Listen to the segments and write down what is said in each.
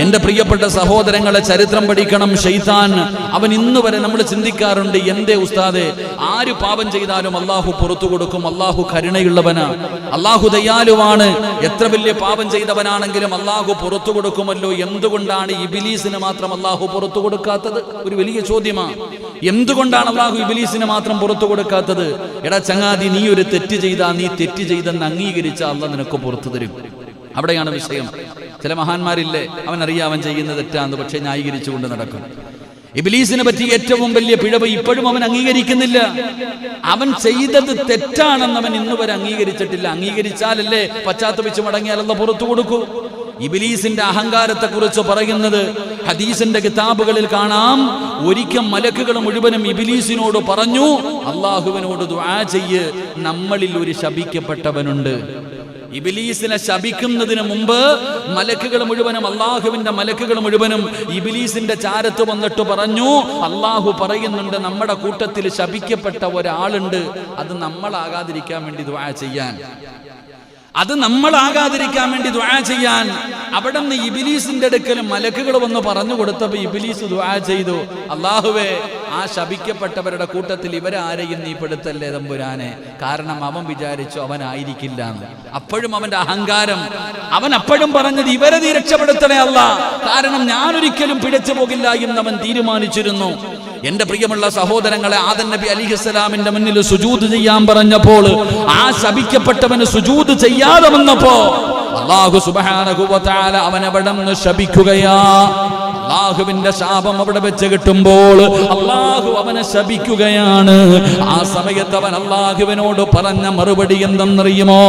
എന്റെ പ്രിയപ്പെട്ട സഹോദരങ്ങളെ, ചരിത്രം പഠിക്കണം. ശൈത്താൻ അവൻ ഇന്ന് വരെ നമ്മൾ ചിന്തിക്കാറുണ്ട്, എന്റെ ഉസ്താദെ, ആര് പാപം ചെയ്താലും അള്ളാഹു പുറത്തു കൊടുക്കും, അള്ളാഹു കരുണയുള്ളവനാ, അള്ളാഹു ദയാലുവാണ്, എത്ര വലിയ പാപം ചെയ്തവനാണെങ്കിലും അള്ളാഹു പുറത്തു കൊടുക്കുമല്ലോ. എന്തുകൊണ്ടാണ് ഇബ്ലീസിന് മാത്രം അള്ളാഹു പുറത്തു കൊടുക്കാത്തത്? ഒരു വലിയ ചോദ്യമാണ്. എന്തുകൊണ്ടാണ് അള്ളാഹു ഇബ്ലീസിന് മാത്രം പുറത്തു കൊടുക്കാത്തത്? എടാ ചങ്ങാതി, നീ ഒരു തെറ്റ് ചെയ്താ, നീ തെറ്റ് ചെയ്തെന്ന് അംഗീകരിച്ച അള്ളാഹ് നിനക്ക് പുറത്തു തരും. അവിടെയാണ് വിഷയം. ചില മഹാന്മാരില്ലേ, അവനറിയാം അവൻ ചെയ്യുന്നത് തെറ്റാന്ന്, പക്ഷെ ന്യായീകരിച്ചുകൊണ്ട് നടക്കും. ഇബ്ലീസിനെ പറ്റി ഏറ്റവും വലിയ പിഴവ് ഇപ്പോഴും അവൻ അംഗീകരിക്കുന്നില്ല. അവൻ ചെയ്തത് തെറ്റാണെന്ന് അവൻ ഇന്ന് വരെ അംഗീകരിച്ചിട്ടില്ല. അംഗീകരിച്ചാലല്ലേ പശ്ചാത്തപിച്ച് മടങ്ങിയാൽ അല്ലാഹു പുറത്തു കൊടുക്കൂ. ഇബ്ലീസിന്റെ അഹങ്കാരത്തെ കുറിച്ച് പറയുന്നത് ഹദീസിന്റെ കിതാബുകളിൽ കാണാം. ഒരിക്കൽ മലക്കുകൾ മുഴുവനും ഇബ്ലീസിനോട് പറഞ്ഞു, അള്ളാഹുവിനോട് ദുആ ചെയ്യ്, നമ്മളിൽ ഒരു ശപിക്കപ്പെട്ടവനുണ്ട്. ഇബ്ലീസിനെ ശപിക്കുന്നതിന് മുമ്പ് മലക്കുകൾ മുഴുവനും, അള്ളാഹുവിന്റെ മലക്കുകൾ മുഴുവനും ഇബ്ലീസിന്റെ ചാരത്ത് വന്നിട്ട് പറഞ്ഞു, അള്ളാഹു പറയുന്നുണ്ട് നമ്മുടെ കൂട്ടത്തിൽ ശപിക്കപ്പെട്ട ഒരാളുണ്ട്, അത് നമ്മളാകാതിരിക്കാൻ വേണ്ടി ദുആ ചെയ്യാൻ, അത് നമ്മളാകാതിരിക്കാൻ വേണ്ടി ദുആ ചെയ്യാൻ. അവിടെ നിന്ന് ഇബ്ലീസിന്റെ അടുക്കൽ മലക്കുകൾ വന്ന് പറഞ്ഞു കൊടുത്തപ്പോൾ ഇബ്ലീസ് ദുആ ചെയ്തു, അള്ളാഹുവേ, ആ ശപിക്കപ്പെട്ടവരുടെ കൂട്ടത്തിൽ ഇവരാരെയും നീ പെടുത്തല്ലേ തമ്പുരാനെ, കാരണം അവൻ വിചാരിച്ചു അവനായിരിക്കില്ല എന്ന്. അപ്പോഴും അവന്റെ അഹങ്കാരം, അവൻ അപ്പോഴും പറഞ്ഞത് ഇവരെ നീ രക്ഷപ്പെടുത്തണേ അല്ലാ, കാരണം ഞാനൊരിക്കലും പിഴച്ചു പോകില്ല എന്നവൻ തീരുമാനിച്ചിരുന്നു. എന്റെ പ്രിയമുള്ള സഹോദരങ്ങളെ, ആദം നബി അലൈഹിസ്സലാമിന്റെ മുന്നിൽ സുജൂദ് ചെയ്യാൻ പറഞ്ഞപ്പോൾ ആ ശപിക്കപ്പെട്ടവന് സുജൂദ് ചെയ്യാതെ വന്നപ്പോ അല്ലാഹു സുബ്ഹാനഹു വ തആല അവനവിടെ നിന്ന് ശപിക്കുകയാ. അല്ലാഹുവിന്റെ ശാപം അവിടെ വെച്ച് കിട്ടുമ്പോൾ അല്ലാഹു അവനെ ശപിക്കുകയാണ്. ആ സമയത്ത് അവൻ അല്ലാഹുവിനോട് പറഞ്ഞ മറുപടി എന്തെന്നറിയുമോ?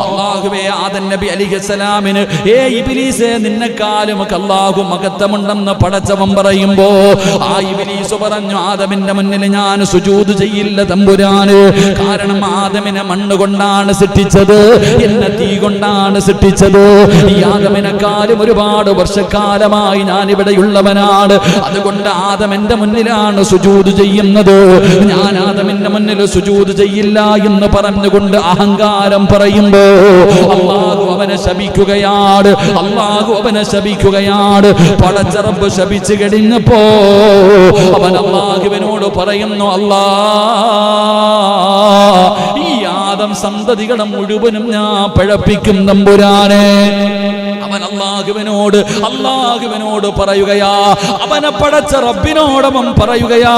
അല്ലാഹുവേ, ആദം നബി അലൈഹിസ്സലാമിന്, ഏ ഇബ്ലീസേ, നിന്നെക്കാളും അല്ലാഹു മഹത്വമുണ്ടെന്ന് പടച്ചവൻ പറയുമ്പോ ആ ഇബ്ലീസ് പറഞ്ഞു, ആദമിന്റെ മുന്നിൽ ഞാൻ സുജൂദ് ചെയ്യില്ല തമ്പുരാന്, കാരണം ആദമിനെ മണ്ണ് കൊണ്ടാണ് സൃഷ്ടിച്ചത്, എന്നെ തീ കൊണ്ടാണ് സൃഷ്ടിച്ചത്. ഈ ആദമിനെക്കാളും ഒരുപാട് വർഷക്കാലമായി ഞാൻ ഇവിടെയുള്ളവനാണ്, അതുകൊണ്ട് ആദം എന്റെ മുന്നിലാണ് സുജൂദ് ചെയ്യുന്നത്, ഞാൻ ആദമിന്റെ മുന്നിൽ സുജൂദ് ചെയ്യില്ല എന്ന് പറഞ്ഞുകൊണ്ട് അഹങ്കാരം പറയുമ്പോ അല്ലാഹു അവനെ ശപിക്കുകയാണ്. അല്ലാഹു അവനെ ശപിക്കുകയാണ്. പടച്ച റബ്ബ് ശപിച്ചു കഴിഞ്ഞപ്പോ അവൻ അല്ലാഹുവിനോട് പറയുന്നു, അല്ലാ, ഈ ആദം സന്തതികളെ മുഴുവനും ഞാൻ പിഴപ്പിക്കും തമ്പുരാനെ. അവൻ അല്ലാഹുവിനോട് പറയുകയാ, അവനെ പടച്ച റബ്ബിനോടവൻ പറയുകയാ,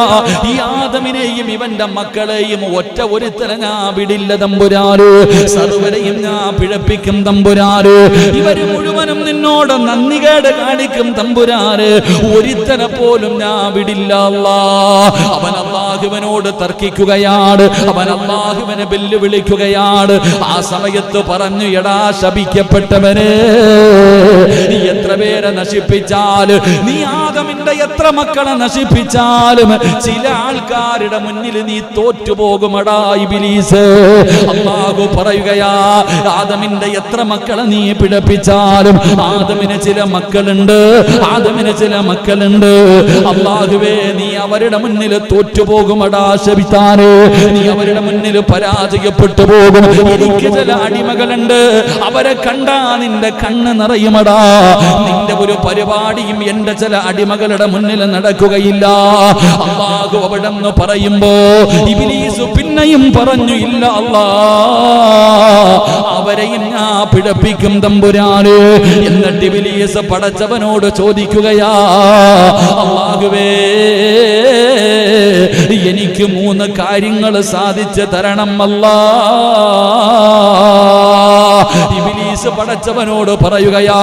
ഈ ആദമിനെയും ഇവന്റെ മക്കളെയും ഒറ്റ ഒരുത്തനെ ഞാൻ വിടില്ല തമ്പുരാന്, സർവരെയും ഞാൻ പിഴപ്പിക്കും തമ്പുരാന്, ഇവര് മുഴുവനും നിന്നോട് നന്ദികേട് കാണിക്കും തമ്പുരാന്, ഒരുത്തനെ പോലും ഞാൻ വിടില്ല അല്ലാ. അവൻ അല്ലാഹുവിനോട് തർക്കിക്കുകയാണ്, അവൻ അല്ലാഹുവിനെ വെല്ലുവിളിക്കുകയാണ്. ആ സമയത്ത് പറഞ്ഞു, എടാ ശപിക്കപ്പെട്ടവനെ, നീ എത്ര പേരെ നശിപ്പിച്ചാലും, നീ ആദമിന്റെ എത്ര മക്കളെ നശിപ്പിച്ചാലും ചില ആൾക്കാരുടെ മുന്നിൽ നീ തോറ്റുപോകുമടാ ഇബ്ലീസ്. അല്ലാഹു പറയുകയാ, ആദമിന്റെ എത്ര മക്കളെ നീ പിഴപ്പിച്ചാലും ആദമിന് ചില മക്കളുണ്ട്, ആദമിന് ചില മക്കളുണ്ട്. അല്ലാഹുവേ, നീ അവരുടെ മുന്നിൽ തോറ്റുപോകുമടാ ശൈത്താനേ, നീ അവരുടെ മുന്നിൽ പരാജയപ്പെട്ടു പോകും. എനിക്ക് ചില അടിമകളുണ്ട്, അവരെ കണ്ടാ നിന്റെ കണ്ണ് നിറയുമടാ. നിന്റെ ഒരു പരിപാടിയും എന്റെ ചില അടിമകളുടെ മുന്നിൽ നടക്കുകയില്ല. അല്ലാഹു അവിടെ നിന്ന് പറയുമ്പോ ഇബ്ലീസ് പിന്നെയും പറഞ്ഞു, ഇല്ല അല്ലാ, അവരെയും ഞാൻ പിഴപ്പിക്കും തമ്പുരാന്. എന്നിട്ട് ഇബ്ലീസ് പടച്ചവനോട് ചോദിക്കുകയാ, അല്ലാഹുവേ, എനിക്ക് 3 കാര്യങ്ങൾ സാധിച്ചു തരണം അല്ലാ. ഇബ്ലീസ് പടച്ചവനോട് പറയുകയാ,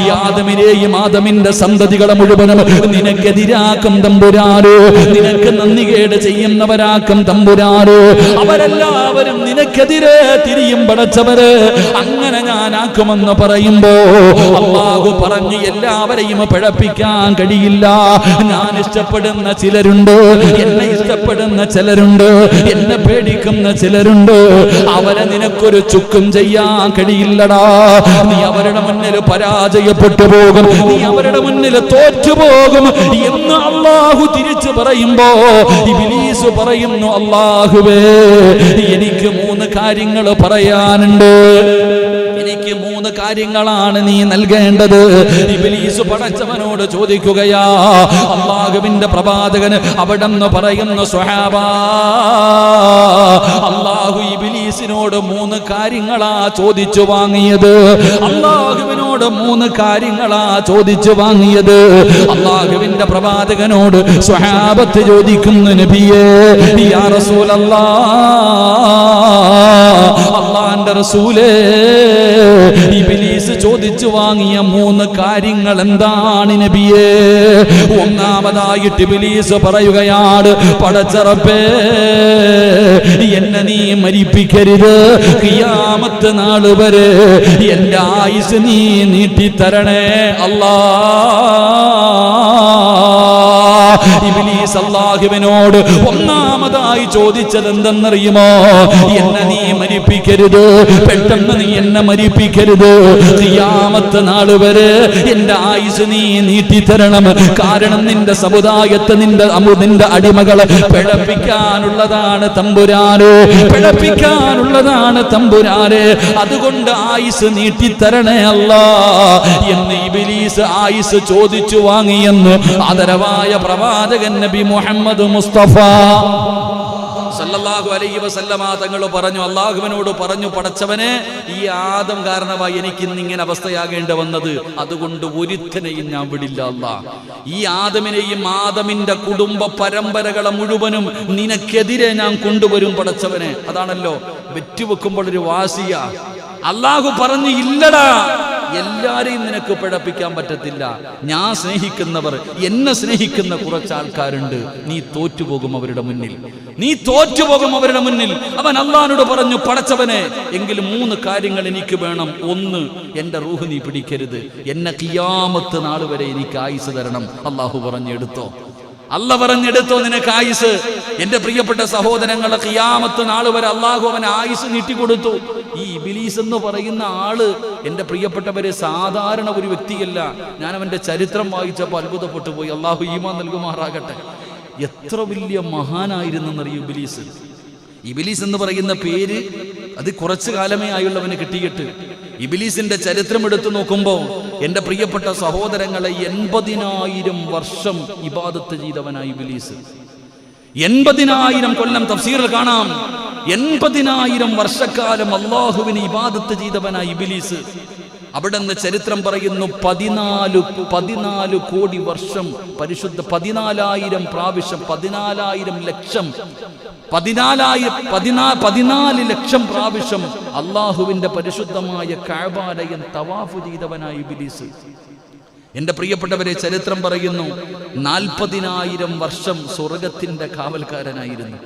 ഈ ആദമിനെയും ആദമിന്റെ സന്തതികളെ മുഴുവനും നിനക്കെതിരാക്കും തമ്പുരാന്, നിനക്ക് നന്ദികേട് ചെയ്യുന്നവരാക്കും തമ്പുരാന്, അവരെല്ലാവരും നിനക്കെതിരെ തിരിയും പടച്ചവര്, അങ്ങനെ ഞാനാക്കുമെന്ന് പറയുമ്പോ അല്ലാഹു പറഞ്ഞു, എല്ലാവരെയും പിഴപ്പിക്കാൻ കഴിയില്ല. ഞാൻ ഇഷ്ടപ്പെടുന്ന ചിലരുണ്ട്, എന്നെ ഇഷ്ടപ്പെടുന്ന ചിലരുണ്ട്, എന്നെ പേടിക്കുന്ന ചിലരുണ്ട്, അവരെ നിനക്കൊരു ചുക്കും ചെയ്യാൻ കഴിയില്ലടാ. നീ അവരുടെ മുന്നിൽ പരാജയപ്പെട്ടു പോകും, നീ അവരുടെ മുന്നിൽ തോറ്റുപോകും എന്ന് അല്ലാഹു തിരിച്ചു പറയുമ്പോ ഇബ്ലീസ് പറയുന്നു, അല്ലാഹുവേ, എനിക്ക് 3 കാര്യങ്ങൾ പറയാനുണ്ട്. എനിക്ക് 3 കാര്യങ്ങളാണ് നീ നൽകേണ്ടത്. ഇബ്ലീസ് പടച്ചവനോട് ചോദിക്കുകയാ. അല്ലാഹുവിന്റെ പ്രവാചകൻ അവിടെന്ന് പറയുന്നു, സ്വഹാബാ, അല്ലാഹു ഇബ്ലീസിനോട് 3 കാര്യങ്ങളാ ചോദിച്ചു വാങ്ങിയത്. അല്ലാഹുവിനോട് 3 കാര്യങ്ങളാ ചോദിച്ചു വാങ്ങിയത്. അല്ലാഹുവിന്റെ പ്രവാചകനോട് സ്വഹാബത്ത് ചോദിക്കുന്നു, നബിയേ, യാ റസൂലല്ലാഹ്, അല്ലാഹുവിന്റെ റസൂലേ, ഇബ്ലീസ് ചോദിച്ചു വാങ്ങിയ 3 കാര്യങ്ങൾ എന്താണ് നബിയേ? ഒന്നാമതായിട്ട് ഇബ്ലീസ് പറയുകയാണ്, പടച്ച റബ്ബേ, എന്നെ നീ മരിപ്പിക്കരുത്, ഖിയാമത്ത് നാൾ വരെ എന്റെ ആയുസ് നീ നീട്ടിത്തരണേ അല്ലാഹ്. ഇബ്ലീസ് അല്ലാഹുവിനോട് ഒന്നാമതായി ചോദിച്ചത് എന്തെന്നറിയുമോ? എന്നെ നീ മരിപ്പിക്കരുത്, പെട്ടെന്ന് നീ എന്നെ മരിപ്പിക്കരുത്, ഖിയാമത്ത് നാൾ വരെ എന്റെ ആയുസ് നീ നീട്ടിത്തരണം. കാരണം നിന്റെ സമുദായത്തെ, നിന്റെ അടിമകളെ പിഴപ്പിക്കാനുള്ളതാണ് തമ്പുരാനെ, പിഴപ്പിക്കാനുള്ളതാണ് തമ്പുരാനെ. അതുകൊണ്ട് ആയുസ് നീട്ടിത്തരണേ അല്ലാ എന്ന് ഇബ്ലീസ് ആയുസ് ചോദിച്ചു വാങ്ങിയെന്ന് ആദരവായ പ്രവാചകൻ നബി മുഹമ്മദ് മുസ്തഫ സല്ലല്ലാഹു അലൈഹി വസല്ലമ തങ്ങൾ പറഞ്ഞു, അല്ലാഹുവിനോട് പറഞ്ഞു, പടച്ചവനെ, ഈ ആദം കാരണമായി എനിക്ക് ഇന്നിങ്ങനെ അവസ്ഥയാകേണ്ടി വന്നത്, അതുകൊണ്ട് ഒരുത്തനെയും ഞാൻ വിടില്ല അല്ലാ. ഈ ആദമിനെയും ആദമിന്റെ കുടുംബ പരമ്പരകളെ മുഴുവനും നിനക്കെതിരെ ഞാൻ കൊണ്ടുവരും പടച്ചവനെ. അതാണല്ലോ വെറ്റുവെക്കുമ്പോൾ ഒരു വാസിയ. അല്ലാഹു പറഞ്ഞു, ഇല്ലടാ, എല്ലാരെയും നിനക്ക് പിഴപ്പിക്കാൻ പറ്റത്തില്ല. ഞാൻ സ്നേഹിക്കുന്നവർ, എന്നെ സ്നേഹിക്കുന്ന കുറച്ച് ആൾക്കാരുണ്ട്, നീ തോറ്റുപോകും അവരുടെ മുന്നിൽ, നീ തോറ്റുപോകും അവരുടെ മുന്നിൽ. അവൻ അല്ലാഹുവിനോട് പറഞ്ഞു, പടച്ചവനെ, എങ്കിലും 3 കാര്യങ്ങൾ എനിക്ക് വേണം. 1, എന്റെ റൂഹ് നീ പിടിക്കരുത്, എന്നെ ഖിയാമത്ത് നാൾ വരെ എനിക്ക് ആയുസ് തരണം. അല്ലാഹു പറഞ്ഞു, എടുത്തോ, അല്ല പറഞ്ഞെടുത്തോ നിനക്ക് ആയുസ്. എന്റെ പ്രിയപ്പെട്ട സഹോദരങ്ങളെ, ഖിയാമത്ത് നാൾ വരെ അല്ലാഹു അവന് ആയുസ് നീട്ടിക്കൊടുത്തു. ഈ ഇബ്ലീസ് എന്ന് പറയുന്ന ആള്, എന്റെ പ്രിയപ്പെട്ടവരെ, സാധാരണ ഒരു വ്യക്തിയല്ല. ഞാൻ അവന്റെ ചരിത്രം വായിച്ചപ്പോൾ അത്ഭുതപ്പെട്ടു പോയി. അല്ലാഹു ഈമാൻ നൽകുമാറാകട്ടെ. എത്ര വലിയ മഹാനായിരുന്നെന്നറിയും ഇബ്ലീസ്. ഇബ്ലീസ് എന്ന് പറയുന്ന പേര് അത് കുറച്ചു കാലമേ ആയുള്ളവന് കിട്ടിയിട്ട്. ഇബ്ലീസിന്റെ ചരിത്രം എടുത്തു നോക്കുമ്പോൾ എന്റെ പ്രിയപ്പെട്ട സഹോദരങ്ങളെ, 80,000 വർഷം ഇബാദത്ത് ചെയ്തവനായി ഇബ്ലീസ്. 80,000 കൊല്ലം തഫ്സീറിൽ കാണാം. 80,000 വർഷക്കാലം അല്ലാഹുവിനെ ഇബാദത്ത് ചെയ്തവനായി ഇബ്ലീസ്. അവിടുന്ന് ചരിത്രം പറയുന്നു, 14 കോടി വർഷം പരിശുദ്ധ, 14,000 പ്രാവശ്യം, 14,000 ലക്ഷം, 14 ലക്ഷം പ്രാവശ്യം അല്ലാഹുവിന്റെ പരിശുദ്ധമായ കഅബാലയം തവാഫ് ചെയ്തവനായി ഇബ്ലീസ്. എന്റെ പ്രിയപ്പെട്ടവരെ, ചരിത്രം പറയുന്നു 40,000 വർഷം സ്വർഗത്തിന്റെ കാവൽക്കാരനായിരുന്നു.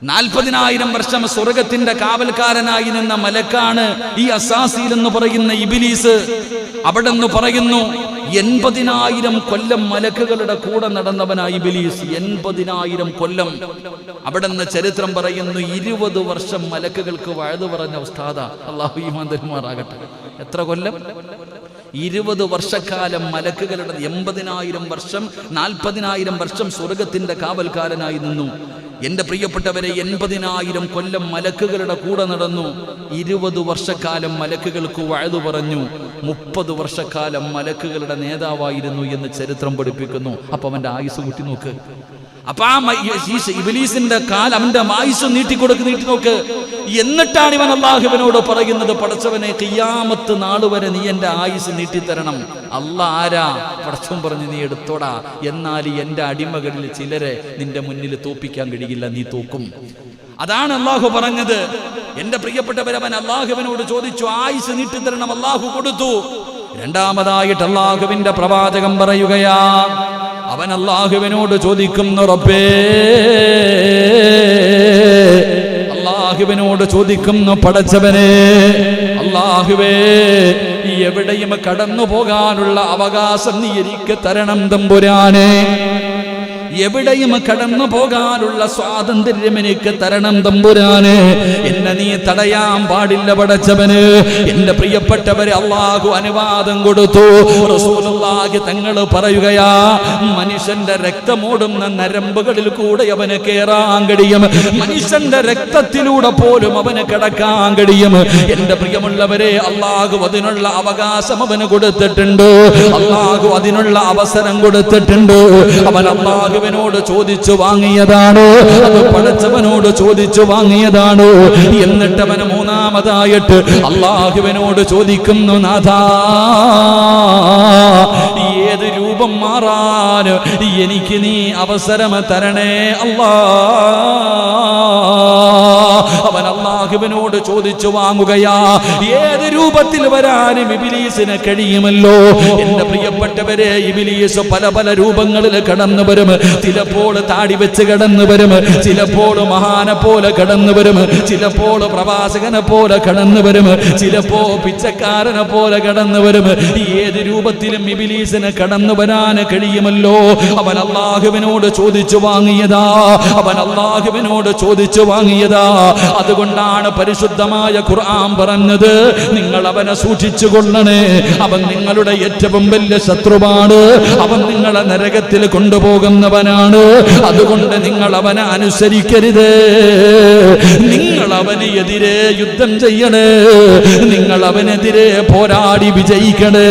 40,000 വർഷം സ്വർഗത്തിന്റെ കാവൽക്കാരനായി നിന്ന മലക്കാണ് ഈ അസാസീൽ എന്ന് പറയുന്ന ഇബ്ലീസ്. അവിടെ നിന്ന് പറയുന്നു 80,000 കൊല്ലം മലക്കുകളുടെ കൂടെ നടന്നവനായി ഇബ്ലീസ്. 80,000 കൊല്ലം. അവിടെ നിന്ന് ചരിത്രം പറയുന്നു 20 വർഷം മലക്കുകൾക്ക് വഅദ് പറഞ്ഞ ഉസ്താദ. അല്ലാഹു ഈമാൻ തരുമാറാകട്ടെ. എത്ര കൊല്ലം? 20 വർഷക്കാലം മലക്കുകളുടെ, 80,000 വർഷം, 40,000 വർഷം സ്വർഗത്തിന്റെ കാവൽക്കാരനായി നിന്നു. എന്റെ പ്രിയപ്പെട്ടവരെ, 80,000 കൊല്ലം മലക്കുകളുടെ കൂടെ നടന്നു. 20 വർഷക്കാലം മലക്കുകൾക്ക് വഅദ് പറഞ്ഞു. 30 വർഷക്കാലം മലക്കുകളുടെ നേതാവായിരുന്നു എന്ന് ചരിത്രം പഠിപ്പിക്കുന്നു. അപ്പൊ അവന്റെ ആയുസ് കൂട്ടി നോക്ക്. അപ്പൊ ആ ഇബ്ലീസിന്റെ അവന്റെ ആയുസ് നീട്ടി നോക്ക്. എന്നിട്ടാണ് ഇവൻ അല്ലാഹുവിനോട് പറയുന്നത്, പടച്ചവനെ, ഖിയാമത്ത് നാൾ വരെ നീ എന്റെ ആയുസ് നീട്ടിത്തരണം. അല്ലാഹ് ആരാ? പടച്ചവൻ പറഞ്ഞു, നീ എടുത്തോടാ, എന്നാൽ എന്റെ അടിമകളിൽ ചിലരെ നിന്റെ മുന്നിൽ തോപ്പിക്കാൻ കഴിയില്ല, നീ തോക്കും. അതാണ് അല്ലാഹു പറഞ്ഞത്. എന്റെ പ്രിയപ്പെട്ടവരവൻ അല്ലാഹുവിനോട് ചോദിച്ചു, ആയുസ് നീട്ടിത്തരണം. അല്ലാഹു കൊടുത്തു. രണ്ടാമതായിട്ട് അല്ലാഹുവിന്റെ പ്രവാചകൻ പറയുകയാ, അവൻ അല്ലാഹുവിനോട് ചോദിക്കുന്നു, റബ്ബേ, അല്ലാഹുവിനോട് ചോദിക്കുന്നു, പടച്ചവനെ, അല്ലാഹുവേ, എവിടെയും കടന്നു പോകാനുള്ള അവകാശം നീ എനിക്ക് തരണം തമ്പുരാനെ. എവിടെയും കടന്നു പോകാനുള്ള സ്വാതന്ത്ര്യം എനിക്ക് തരണം തമ്പുരാനെ. എന്നെ നീ തടയാൻ പാടില്ല പടച്ചവന്. എന്റെ പ്രിയപ്പെട്ടവരെ, അള്ളാഹു അനുവാദം കൊടുത്തു. റസൂലുള്ളാഹി തങ്ങൾ പറയുകയാ, മനുഷ്യന്റെ രക്തമോടുന്ന നരമ്പുകളിൽ കൂടെ അവന് കേറാൻ കഴിയും, മനുഷ്യന്റെ രക്തത്തിലൂടെ പോലും അവന് കിടക്കാൻ കഴിയും. എന്റെ പ്രിയമുള്ളവരെ, അള്ളാഹു അതിനുള്ള അവകാശം അവന് കൊടുത്തിട്ടുണ്ട്, അള്ളാഹു അതിനുള്ള അവസരം കൊടുത്തിട്ടുണ്ട്. അവൻ അള്ളാഹുവിനോട് ചോദിച്ചു വാങ്ങിയതാണ്, അത് പടച്ചവനോട് ചോദിച്ചു വാങ്ങിയതാണ്. എന്നിട്ട് അവന് മൂന്നാമതായിട്ട് അള്ളാഹുവിനോട് ചോദിക്കുന്നു, നാഥാ, ഏത് രൂപം മാറാൻ എനിക്ക് നീ അവസരം തരണേ അല്ലാ. അവൻ അള്ളാഹുവിനോട് ചോദിച്ചു വാങ്ങുകയാ, ഏത് രൂപത്തിൽ വരാനും ഇബ്ലീസിന് കഴിയുമല്ലോ. എന്റെ പ്രിയപ്പെട്ടവരെ, ഇബ്ലീസ് പല പല രൂപങ്ങളിൽ കടന്നു വരും. ചിലപ്പോൾ താടി വെച്ച് കടന്നു വരും, ചിലപ്പോൾ മഹാനെ പോലെ കടന്നു വരും, ചിലപ്പോൾ പ്രവാചകനെ പോലെ കടന്നു വരും, ചിലപ്പോ പിച്ചക്കാരനെ പോലെ കടന്നു വരും. ഏത് രൂപത്തിലും ഇബ്ലീസിന് കടന്നു വരാൻ കഴിയുമല്ലോ. അവൻ അള്ളാഹുവിനോട് ചോദിച്ചു വാങ്ങിയതാ, അവൻ അള്ളാഹുവിനോട് ചോദിച്ചു വാങ്ങിയതാ. അതുകൊണ്ടാണ് പരിശുദ്ധമായ ഖുർആൻ പറഞ്ഞത്, നിങ്ങൾ അവനെ സൂക്ഷിച്ചു കൊള്ളണേ, അവൻ നിങ്ങളുടെ ഏറ്റവും വലിയ ശത്രുവാണ്, അവൻ നിങ്ങളെ നരകത്തിൽ കൊണ്ടുപോകുന്നവനാണ്. അതുകൊണ്ട് നിങ്ങൾ അവനെ അനുസരിക്കരുത്, നിങ്ങൾ അവന് എതിരെ യുദ്ധം ചെയ്യണേ, നിങ്ങൾ അവനെതിരെ പോരാടി വിജയിക്കണേ,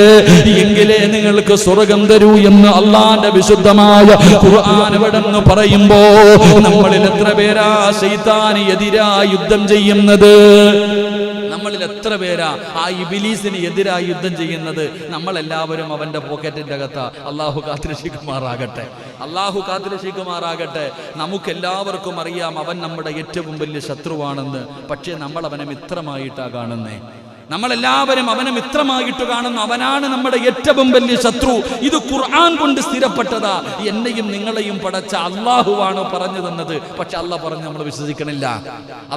എങ്കിലേ നിങ്ങൾക്ക് സ്വർഗം തരൂ എന്ന് അള്ളാന്റെ വിശുദ്ധമായ ഖുർആൻ ഇവിടെന്ന് പറയുമ്പോ, നമ്മളിൽ എത്ര പേരാ ശൈത്താന് എതിരായി യുദ്ധം ചെയ്യുന്നത്? നമ്മളിൽ എത്ര പേരാ ആ ഇബ്ലീസിന് എതിരായി യുദ്ധം ചെയ്യുന്നത്? നമ്മളെല്ലാവരും അവന്റെ പോക്കറ്റിന്റെ അകത്താ. അള്ളാഹു കാത്തുരക്ഷിക്കുമാറാകട്ടെ, അള്ളാഹു കാത്തുരക്ഷിക്കുമാറാകട്ടെ. നമുക്കെല്ലാവർക്കും അറിയാം അവൻ നമ്മുടെ ഏറ്റവും വലിയ ശത്രുവാണെന്ന്. പക്ഷേ നമ്മൾ അവനെ മിത്രമായിട്ടാ കാണുന്നേ. നമ്മളെല്ലാവരും അവനെ മിത്രമായിട്ട് കാണുന്നു. അവനാണ് നമ്മുടെ ഏറ്റവും വലിയ ശത്രു. ഇത് ഖുർആൻ കൊണ്ട് സ്ഥിരപ്പെട്ടതാ. എന്നെയും നിങ്ങളെയും പടച്ച അള്ളാഹുവാണ് പറഞ്ഞു തന്നത്. പക്ഷെ അള്ളാഹ് പറഞ്ഞ് നമ്മൾ വിശ്വസിക്കണില്ല,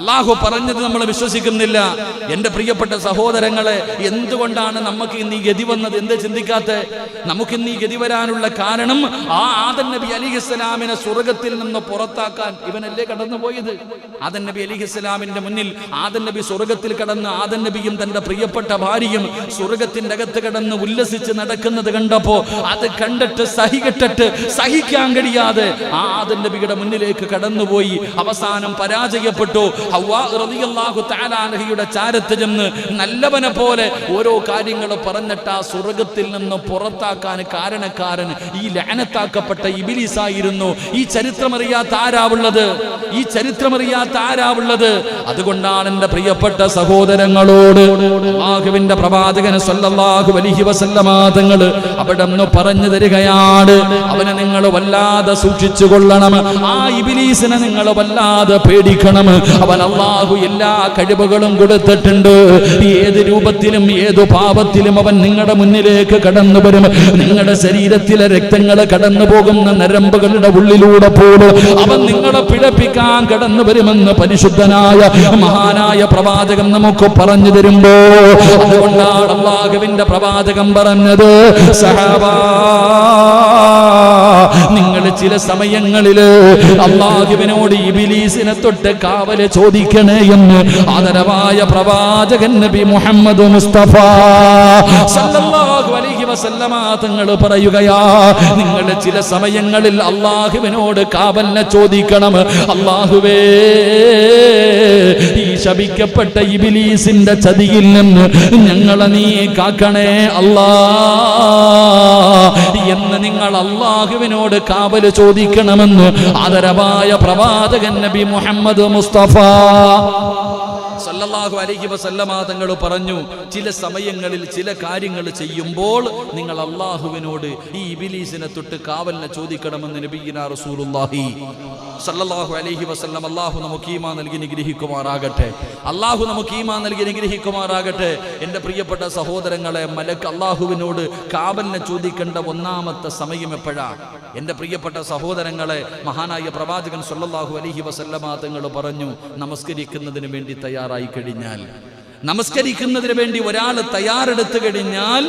അള്ളാഹു പറഞ്ഞത് നമ്മൾ വിശ്വസിക്കുന്നില്ല. എന്റെ പ്രിയപ്പെട്ട സഹോദരങ്ങളെ, എന്തുകൊണ്ടാണ് നമുക്ക് ഇന്ന് ഈ ഗതി വന്നത്? എന്ത് ചിന്തിക്കാത്ത? നമുക്ക് ഇന്ന് ഈ ഗതി വരാനുള്ള കാരണം, ആ ആദം നബി അലിഹിസ്സലാമിനെ സ്വർഗത്തിൽ നിന്ന് പുറത്താക്കാൻ ഇവനല്ലേ കടന്നുപോയത്. ആദം നബി അലിഹിസ്സലാമിന്റെ മുന്നിൽ ആദം നബി സ്വർഗത്തിൽ കടന്ന് ആദം നബിയും തന്റെ പ്രിയപ്പെട്ട ഭാര്യയും സ്വർഗത്തിന്റെ അകത്ത് കിടന്ന് ഉല്ലസിച്ച് നടക്കുന്നത് കണ്ടപ്പോ, അത് കണ്ടിട്ട് സഹിക്കാൻ കഴിയാതെ ആദം നബിയുടെ മുന്നിലേക്ക് കടന്നുപോയി. അവസാനം പരാജയപ്പെട്ടു. ഹവ്വാ റളിയല്ലാഹു തആല അൻഹയുടെ ചാരത്ത് ചെന്ന് നല്ലവനെ പോലെ ഓരോ കാര്യങ്ങൾ പറഞ്ഞിട്ട് ആ സ്വർഗത്തിൽ നിന്ന് പുറത്താക്കാൻ കാരണക്കാരൻ ഈ ലഅനത്താക്കപ്പെട്ട ഇബ്ലീസായിരുന്നു. ഈ ചരിത്രമറിയാത്ത ആരാവുള്ളത്? ഈ ചരിത്രമറിയാത്ത ആരാവുള്ളത്? അതുകൊണ്ടാണ് എന്റെ പ്രിയപ്പെട്ട സഹോദരങ്ങളോട് അല്ലാഹുവിന്റെ പ്രവാചകൻ സല്ലല്ലാഹു അലൈഹി വസല്ലമ തങ്ങൾ അവിടെ നിന്ന് പറഞ്ഞു തരികയാണ്, അവനെ നിങ്ങൾ വല്ലാതെ സൂക്ഷിച്ചു കൊള്ളണം, ആ ഇബ്ലീസിനെ നിങ്ങൾ വല്ലാതെ പേടിക്കണം. അവൻ അല്ലാഹു എല്ലാ കഴിവുകളും കൊടുത്തിട്ടുണ്ട്. ഏത് രൂപത്തിലും ഏതു പാപത്തിലും അവൻ നിങ്ങളുടെ മുന്നിലേക്ക് കടന്നു വരും. നിങ്ങളുടെ ശരീരത്തിലെ രക്തങ്ങൾ കടന്നു പോകുന്ന നരമ്പുകളുടെ ഉള്ളിലൂടെ പോലും അവൻ നിങ്ങളെ പിഴപ്പിക്കാൻ കടന്നു വരുമെന്ന് പരിശുദ്ധനായ മഹാനായ പ്രവാചകൻ നമുക്ക് പറഞ്ഞു തരുമ്പോ, അതുകൊണ്ടാണ് അല്ലാഹുവിന്റെ പ്രവാചകൻ പറഞ്ഞത്, സഹാബാ, നിങ്ങൾ ചില സമയങ്ങളില് അല്ലാഹുവിനോട് ഇബ്ലീസിനെ തൊട്ട് കാവല് ചോദിക്കണേ എന്ന് ആദരവായ പ്രവാചകൻ നബി മുഹമ്മദ് മുസ്തഫ സല്ലല്ലാഹു അലൈഹി വസല്ലമ തങ്ങൾ പറയുകയാ, നിങ്ങൾ ചില സമയങ്ങളിൽ അല്ലാഹുവിനോട് കാവലിനെ ചോദിക്കണം. അല്ലാഹുവേ, ഈ ശപിക്കപ്പെട്ട ഇബ്ലീസിന്റെ ചതിയിൽ നിന്ന് ഞങ്ങളെ നീ കാക്കണേ അല്ലാ എന്ന് നിങ്ങൾ അല്ലാഹുവിനോട് കാവല് ചോദിക്കണമെന്ന് ആദരവായ പ്രവാചകൻ നബി മുഹമ്മദ് മുസ്തഫ സല്ലല്ലാഹു അലൈഹി വസല്ലമ തങ്ങൾ പറഞ്ഞു, ചില സമയങ്ങളിൽ ചില കാര്യങ്ങൾ ചെയ്യുമ്പോൾ നിങ്ങൾ അല്ലാഹുവിനോട് ഈ ഇബ്ലീസിനെ തൊട്ട് കാവലിനെ ചോദിക്കണമെന്ന് നബിയിനാ റസൂലുള്ളാഹി സല്ലല്ലാഹു അലൈഹി വസല്ലം. അല്ലാഹു നമുക്ക് ഈമാൻ നൽകി നിഗ്രഹിക്കുമാറാകട്ടെ, അല്ലാഹു നമുക്ക് ഈമാൻ നൽകി നിഗ്രഹിക്കുമാറാകട്ടെ. എൻ്റെ പ്രിയപ്പെട്ട സഹോദരങ്ങളെ, മലക്ക് അല്ലാഹുവിനോട് കാവലിനെ ചോദിക്കേണ്ട ഒന്നാമത്തെ സമയം എപ്പോഴാണ്? എൻ്റെ പ്രിയപ്പെട്ട സഹോദരങ്ങളെ, മഹാനായ പ്രവാചകൻ സല്ലല്ലാഹു അലൈഹി വസല്ലമ തങ്ങൾ പറഞ്ഞു, നമസ്കരിക്കുന്നതിന് വേണ്ടി തയ്യാറായി കഴിഞ്ഞാൽ, നമസ്കരിക്കുന്നതിന് വേണ്ടി ഒരാൾ തയ്യാറെടുത്തു കഴിഞ്ഞാൽ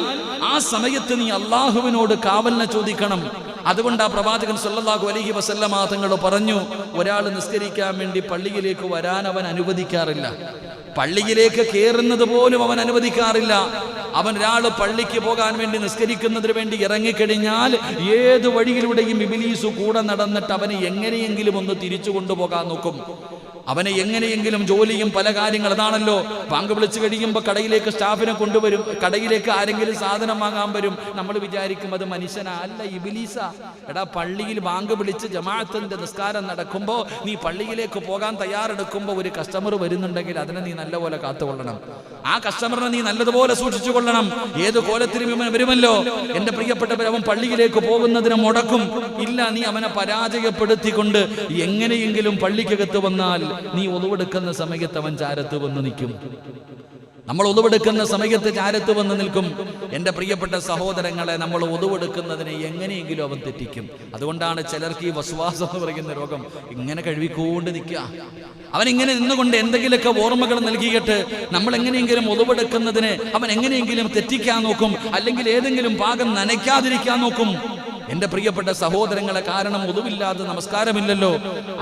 ആ സമയത്ത് നീ അല്ലാഹുവിനോട് കാവലിനെ ചോദിക്കണം. അതുകൊണ്ട് ആ പ്രവാചകൻ സല്ലല്ലാഹു അലൈഹി വസല്ലമ തങ്ങൾ പറഞ്ഞു, ഒരാൾ നിസ്കരിക്കാൻ വേണ്ടി പള്ളിയിലേക്ക് വരാൻ അവൻ അനുവദിക്കാറില്ല, പള്ളിയിലേക്ക് കയറുന്നത് പോലും അവൻ അനുവദിക്കാറില്ല. ഒരാൾ പള്ളിക്ക് പോകാൻ വേണ്ടി നിസ്കരിക്കുന്നതിന് വേണ്ടി ഇറങ്ങിക്കഴിഞ്ഞാൽ ഏത് വഴിയിലൂടെയും ഇബ്ലീസ് കൂടെ നടന്നിട്ട് അവനെ എങ്ങനെയെങ്കിലും ഒന്ന് തിരിച്ചു കൊണ്ടുപോകാൻ നോക്കും. അവനെ എങ്ങനെയെങ്കിലും ജോലിയും പല കാര്യങ്ങൾ, അതാണല്ലോ ബാങ്ക് വിളിച്ചു കഴിയുമ്പോൾ കടയിലേക്ക് സ്റ്റാഫിനെ കൊണ്ടുവരും, കടയിലേക്ക് ആരെങ്കിലും സാധനം വാങ്ങാൻ വരും. നമ്മൾ വിചാരിക്കും അത് മനുഷ്യനാ, അല്ല ഇബ്ലീസാ. എടാ, പള്ളിയിൽ ബാങ്ക് വിളിച്ച് ജമാഅത്തിന്റെ നിസ്കാരം നടക്കുമ്പോൾ നീ പള്ളിയിലേക്ക് പോകാൻ തയ്യാറെടുക്കുമ്പോൾ ഒരു കസ്റ്റമർ വരുന്നുണ്ടെങ്കിൽ അതിനെ നീ നല്ലപോലെ കാത്തുകൊള്ളണം. ആ കസ്റ്റമറിനെ നീ നല്ലതുപോലെ സൂക്ഷിച്ചു കൊള്ളണം. ഏത് കോലത്തിലും ഇവൻ വരുമല്ലോ. എന്റെ പ്രിയപ്പെട്ടവർ, അവൻ പള്ളിയിലേക്ക് പോകുന്നതിന് മുടക്കും ഇല്ല. നീ അവനെ പരാജയപ്പെടുത്തിക്കൊണ്ട് എങ്ങനെയെങ്കിലും പള്ളിക്കകത്ത് വന്നാൽ നീ ഒളിവെടുക്കുന്ന സമയത്ത് അവൻ ചാരത്ത് വന്ന് നിൽക്കും. നമ്മൾ ഒളിവെടുക്കുന്ന സമയത്ത് ചാരത്ത് വന്ന് നിൽക്കും. എൻ്റെ പ്രിയപ്പെട്ട സഹോദരങ്ങളെ, നമ്മൾ ഒളിവെടുക്കുന്നതിനെ എങ്ങനെയെങ്കിലും അവൻ തെറ്റിക്കും. അതുകൊണ്ടാണ് ചിലർക്ക് ഈ വസ്വാസം എന്ന് പറയുന്ന രോഗം ഇങ്ങനെ കഴുകിക്കൊണ്ട് നിൽക്കുക. അവനിങ്ങനെ നിന്നുകൊണ്ട് എന്തെങ്കിലുമൊക്കെ ഓർമ്മകൾ നൽകിയിട്ട് നമ്മൾ എങ്ങനെയെങ്കിലും ഒളിവെടുക്കുന്നതിന് അവൻ എങ്ങനെയെങ്കിലും തെറ്റിക്കാൻ നോക്കും, അല്ലെങ്കിൽ ഏതെങ്കിലും ഭാഗം നനയ്ക്കാതിരിക്കാൻ നോക്കും. എന്റെ പ്രിയപ്പെട്ട സഹോദരങ്ങളെ, കാരണം ഒതുവില്ലാതെ നമസ്കാരമില്ലല്ലോ.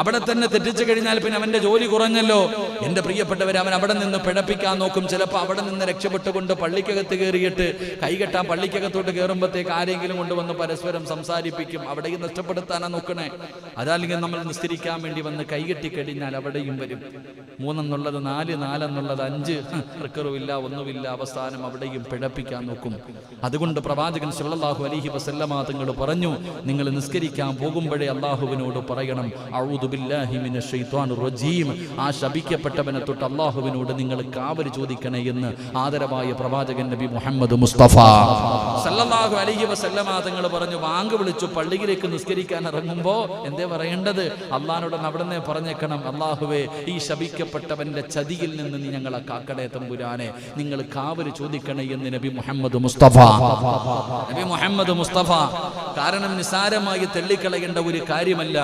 അവിടെ തന്നെ തെറ്റിച്ചു കഴിഞ്ഞാൽ പിന്നെ അവന്റെ ജോലി കുറഞ്ഞല്ലോ. എന്റെ പ്രിയപ്പെട്ടവർ, അവൻ അവിടെ നിന്ന് പിഴപ്പിക്കാൻ നോക്കും. ചിലപ്പോൾ അവിടെ നിന്ന് രക്ഷപ്പെട്ടുകൊണ്ട് പള്ളിക്കകത്ത് കയറിയിട്ട് കൈകെട്ടാൻ പള്ളിക്കകത്തോട്ട് കയറുമ്പോഴത്തേക്ക് ആരെങ്കിലും കൊണ്ടുവന്ന് പരസ്പരം സംസാരിപ്പിക്കും. അവിടെയും നഷ്ടപ്പെടുത്താനാ നോക്കണേ. അതല്ലെങ്കിൽ നമ്മൾ നിസ്കരിക്കാൻ വേണ്ടി വന്ന് കൈകെട്ടി കഴിഞ്ഞാൽ അവിടെയും വരും. 3 എന്നുള്ളത് 4, 4 എന്നുള്ളത് 5, റിക്കറുമില്ല, ഒന്നുമില്ല. അവസാനം അവിടെയും പിഴപ്പിക്കാൻ നോക്കും. അതുകൊണ്ട് പ്രവാചകൻ സല്ലല്ലാഹു അലൈഹി വസല്ലമ തങ്ങൾ പറഞ്ഞു, നിങ്ങൾ നിസ്കരിക്കാൻ പോകുമ്പോഴേ അല്ലാഹുവിനോട് പറയണം, അഊദു ബില്ലാഹി മിനശ് ശൈത്വാനിർ റജീം. ആ ശപിക്കപ്പെട്ടവനെ തൊട്ട് അല്ലാഹുവിനോട് നിങ്ങൾ കാവൽ ചോദിക്കണേ എന്ന് ആദരവായ പ്രവാചകൻ നബി മുഹമ്മദ് മുസ്തഫ സല്ലല്ലാഹു അലൈഹി വസല്ലമ തങ്ങൾ പറഞ്ഞു, വാങ്ക് വിളിച്ചു പള്ളിയിലേക്ക് നിസ്കരിക്കാൻ ഇറങ്ങുമ്പോ എന്തേ പറയേണ്ടത്? അള്ളാഹിനോട് അവിടുന്ന് പറഞ്ഞേക്കണം, അല്ലാഹുവേ, ഈ ശപിക്കപ്പെട്ടവന്റെ ചതിയിൽ നിന്ന് നീ ഞങ്ങളെ കാക്കടേ തമ്പുരാനെ, നിങ്ങൾ കാവൽ ചോദിക്കണേ എന്ന് നബി മുഹമ്മദ് മുസ്തഫ കാരണം നിസാരമായി തള്ളിക്കളയേണ്ട ഒരു കാര്യമല്ല.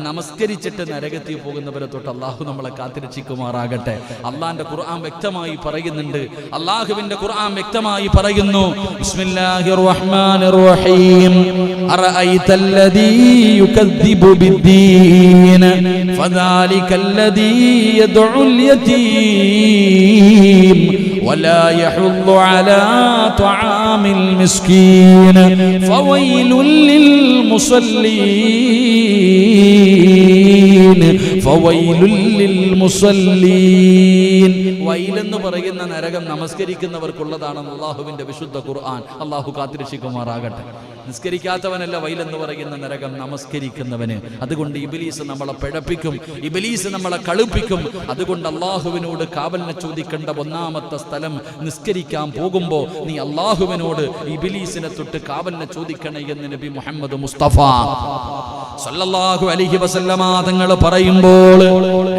നമസ്കരിച്ചിട്ട് നരകത്തിൽ പോകുന്നവരെ തൊട്ട് അള്ളാഹു നമ്മളെ കാത്തിരക്ഷിക്കുമാറാകട്ടെ. അള്ളാന്റെ ഖുർആൻ വ്യക്തമായി പറയുന്നുണ്ട്. അള്ളാഹുവിന്റെ ഖുർആൻ വ്യക്തമായി പറയുന്നു, ബിസ്മില്ലാഹിർ റഹ്മാനിർ റഹീം, അറഅയ്തല്ലദീ യുകദ്ദിബു ബിദ്ദീൻ ഫദാലികല്ലദീ യദ്ഉൽ യതീം വലാ യഹുദ്ദു അലാ തുആമിൽ മിസ്കീൻ ഫവൈലുൽ വൈലെന്ന് പറയുന്ന നരകം നമസ്കരിക്കുന്നവർക്കുള്ളതാണെന്ന് അള്ളാഹുവിന്റെ വിശുദ്ധ ഖുർആൻ. അള്ളാഹു കാത്തിരക്ഷിക്കുമാറാകട്ടെ. നിസ്കരിക്കാത്തവനല്ല വൈലെന്ന് പറയുന്ന നരകം, നമസ്കരിക്കുന്നവന്. അതുകൊണ്ട് ഇബ്ലീസ് നമ്മളെ പിഴപ്പിക്കും, ഇബ്ലീസ് നമ്മളെ കളിപ്പിക്കും. അതുകൊണ്ട് അള്ളാഹുവിനോട് കാവലിനെ ചോദിക്കേണ്ട ഒന്നാമത്തെ സ്ഥലം, നിസ്കരിക്കാൻ പോകുമ്പോ നീ അള്ളാഹുവിനോട് ഇബ്ലീസിനെ തൊട്ട് കാവലിനെ ചോദിക്കണേ എന്ന് നബി മുഹമ്മദ് മുസ്തഫ സല്ലല്ലാഹു അലൈഹി വസല്ലമ തങ്ങൾ പറയുമ്പോൾ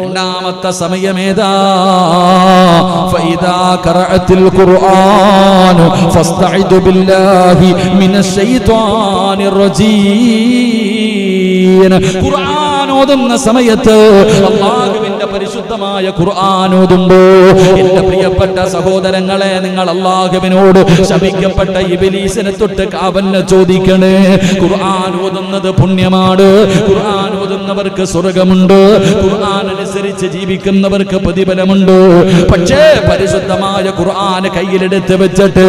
രണ്ടാമത്തെ സമയമേതാ? ഫഇദാ ഖറഅത്തിൽ ഖുർആൻ ഫസ്തഇദു ബില്ലാഹി മിനശ് ശൈത്വാനിർ റജീം. ഖുർആൻ ഓതുന്ന സമയത്ത്, അല്ലാഹുവിന്റെ പരിശുദ്ധമായ ഖുർആൻ ഓതുമ്പോ എന്റെ പ്രിയപ്പെട്ട സഹോദരങ്ങളെ, നിങ്ങൾ അല്ലാഹുവിനോട് ശപിക്കപ്പെട്ട ഇബ്ലീസിനെ തൊട്ട് കാവലിനെ ചോദിക്കണേ. ഖുർആൻ ഓതുന്നത് പുണ്യമാണ്. ഖുർആൻ ഓതുന്നവർക്ക് സ്വർഗമുണ്ട്. ഖുർആൻ അനുസരിച്ച് ജീവിക്കുന്നവർക്ക് പ്രതിഫലമുണ്ട്. പക്ഷേ പരിശുദ്ധമായ ഖുർആൻ കയ്യിലെടുത്ത് വെച്ചിട്ട്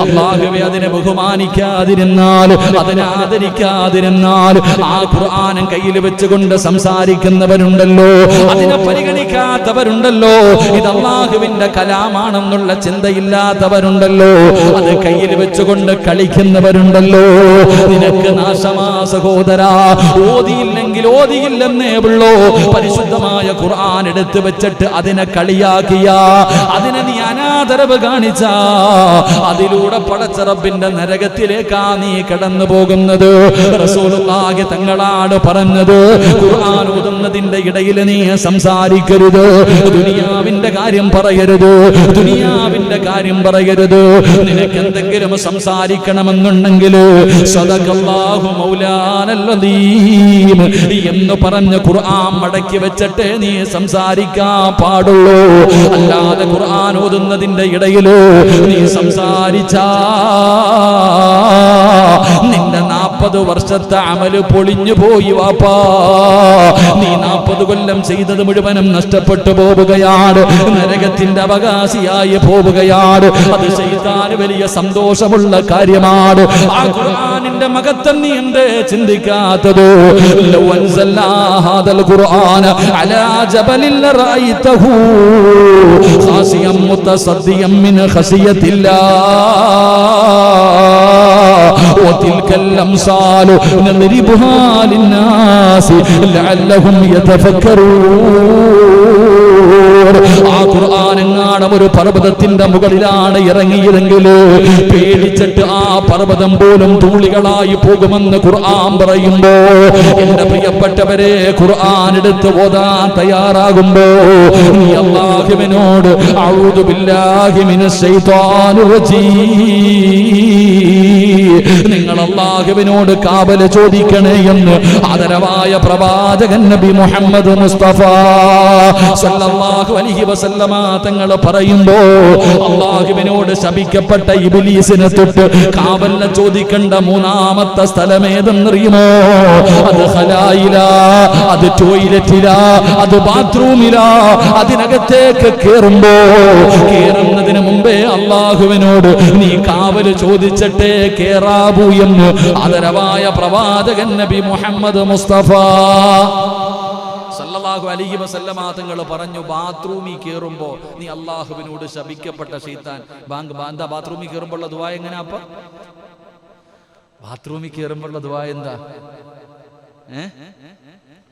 അല്ലാഹുവേ അതിനെ ബഹുമാനിക്കാതിരുന്നാൽ, അതിനെ ആദരിക്കാതിരുന്നാൽ, ആ ഖുർആൻ കയ്യിൽ വെച്ചുകൊണ്ട് സംസാരിക്കുന്നവരുണ്ടല്ലോ, അതിനെ പരിഗണിക്കാത്തവരുണ്ടല്ലോ, ഇത് അല്ലാഹുവിന്റെ കലാമാണെന്നുള്ള ചിന്തയില്ലാത്തവരുണ്ടല്ലോ, അത് കയ്യിൽ വെച്ചുകൊണ്ട് കളിക്കുന്നവരുണ്ടല്ലോ. നിനക്ക് നാശമാ സഹോദരാ. ഓതിയില്ലെങ്കിൽ ഓതിയില്ലെന്നേ ഉള്ളൂ. പരിശുദ്ധമായ ഖുർആൻ എടുത്തു വെച്ചിട്ട് അതിനെ കളിയാക്കിയ, അതിനെ നീ അനാദരവ് കാണിച്ച, അതിലൂടെ പടച്ച റബ്ബിന്റെ നരകത്തിലേക്കാ നീ കടന്നു പോകുന്നത്. റസൂലുള്ളാഹി തങ്ങളാണ് പറഞ്ഞത്, ഖുർആൻ ഓതുന്നതിന്റെ ഇടയിൽ നീ സംസാരിക്കരുത്, ദുനിയാവിന്റെ കാര്യം പറയരുത്, ദുനിയാവിന്റെ കാര്യം പറയരുത്. നിനക്ക് എന്തെങ്കിലും സംസാരിക്കണമെന്നുണ്ടെങ്കിൽ സദഖല്ലാഹു മൗലാനൽ അദീം എന്ന് പറഞ്ഞ് ഖുർആൻ മടക്കി വെച്ചിട്ട് നീ സംസാരിക്കാൻ പാടുള്ളൂ. അല്ലാതെ ഖുർആൻ ഓതുന്നതിന്റെ ഇടയിൽ നീ സംസാരിച്ചാ നിന്റെ 40 വർഷത്തെ അമല് പൊളിഞ്ഞു പോയി വാപ്പാ. നീ 40 കൊല്ലം ചെയ്തത് മുഴുവനും നഷ്ടപ്പെട്ടു പോവുകയാണ്, നരകത്തിന്റെ അവകാശിയായി പോവുകയാണ്. അത് ശൈത്താന് വലിയ സന്തോഷമുള്ള കാര്യമാണ്. ആ ഖുർആനിന്റെ മഹത്വം നീ എന്തേ ചിന്തിക്കാത്തത്? ലൗ അൻസൽനാ ഹാദൽ ഖുർആന അലാ ജബലിൻ റഅയ്തഹു ഖാസിയം മുതസദ്ദിയം മിൻ ഖസിയത്തില്ലാഹ് വതിൽകൽ അംസാലു നദ്രിബുഹാ ലിന്നാസി ലഅല്ലഹും യതഫക്കറൂൻ. ആ ഖുർആൻ എങ്ങാനും ഒരു പർവ്വതത്തിന്റെ മുകളിലാണ് ഇറങ്ങിയതെങ്കിൽ പേടിച്ചിട്ട് ആ പർവ്വതം പോലും ധൂളികളായി പോകുമെന്ന് ഖുർആൻ പറയുമ്പോ, എന്റെ പ്രിയപ്പെട്ടവരെ, ഖുർആൻ എടുത്ത് ഓതാൻ തയ്യാറാകുമ്പോ നീ അല്ലാഹുവിനോട് അഊദു ബില്ലാഹി മിനശ് ശൈത്വാനിർ റജീം, നിങ്ങൾ അല്ലാഹുവിനോട് കാവൽ ചോദിക്കണേ എന്ന് ആദരവായ പ്രവാചകൻ നബി മുഹമ്മദ് മുസ്തഫ സല്ലല്ലാഹു അലൈഹി വസല്ലമ തങ്ങൾ പറയുമ്പോ, അല്ലാഹുവിനോട് ശപിക്കപ്പെട്ട ഇബ്ലീസിനെ തൊട്ട് കാവലിനെ ചോദിക്കേണ്ട 3ാമത്തെ സ്ഥലം ഏതെന്നറിയുമോ? അത് ഖലായില, അത് ടോയ്ലറ്റില, അത് ബാത്റൂമില. അതിനകത്തേക്ക് കേറുന്നതിന് മുമ്പേ അല്ലാഹുവിനോട് നീ കാവൽ ചോദിച്ചിട്ടേ കേറാവൂ എന്ന് ആദരവായ പ്രവാചകൻ നബി മുഹമ്മദ് മുസ്തഫ സല്ലല്ലാഹു അലൈഹി വസല്ലമ തങ്ങൾ പറഞ്ഞു, ബാത്റൂമിൽ കയറുമ്പോ നീ അല്ലാഹുവിനോട് ശപിക്കപ്പെട്ട ശൈത്താൻ എന്താ ബാത്റൂമിൽ കയറുമ്പോഴുള്ള ദുആ എങ്ങനെയാ? അപ്പൊ ബാത്റൂമിൽ കയറുമ്പോഴുള്ള ദുആ എന്താ?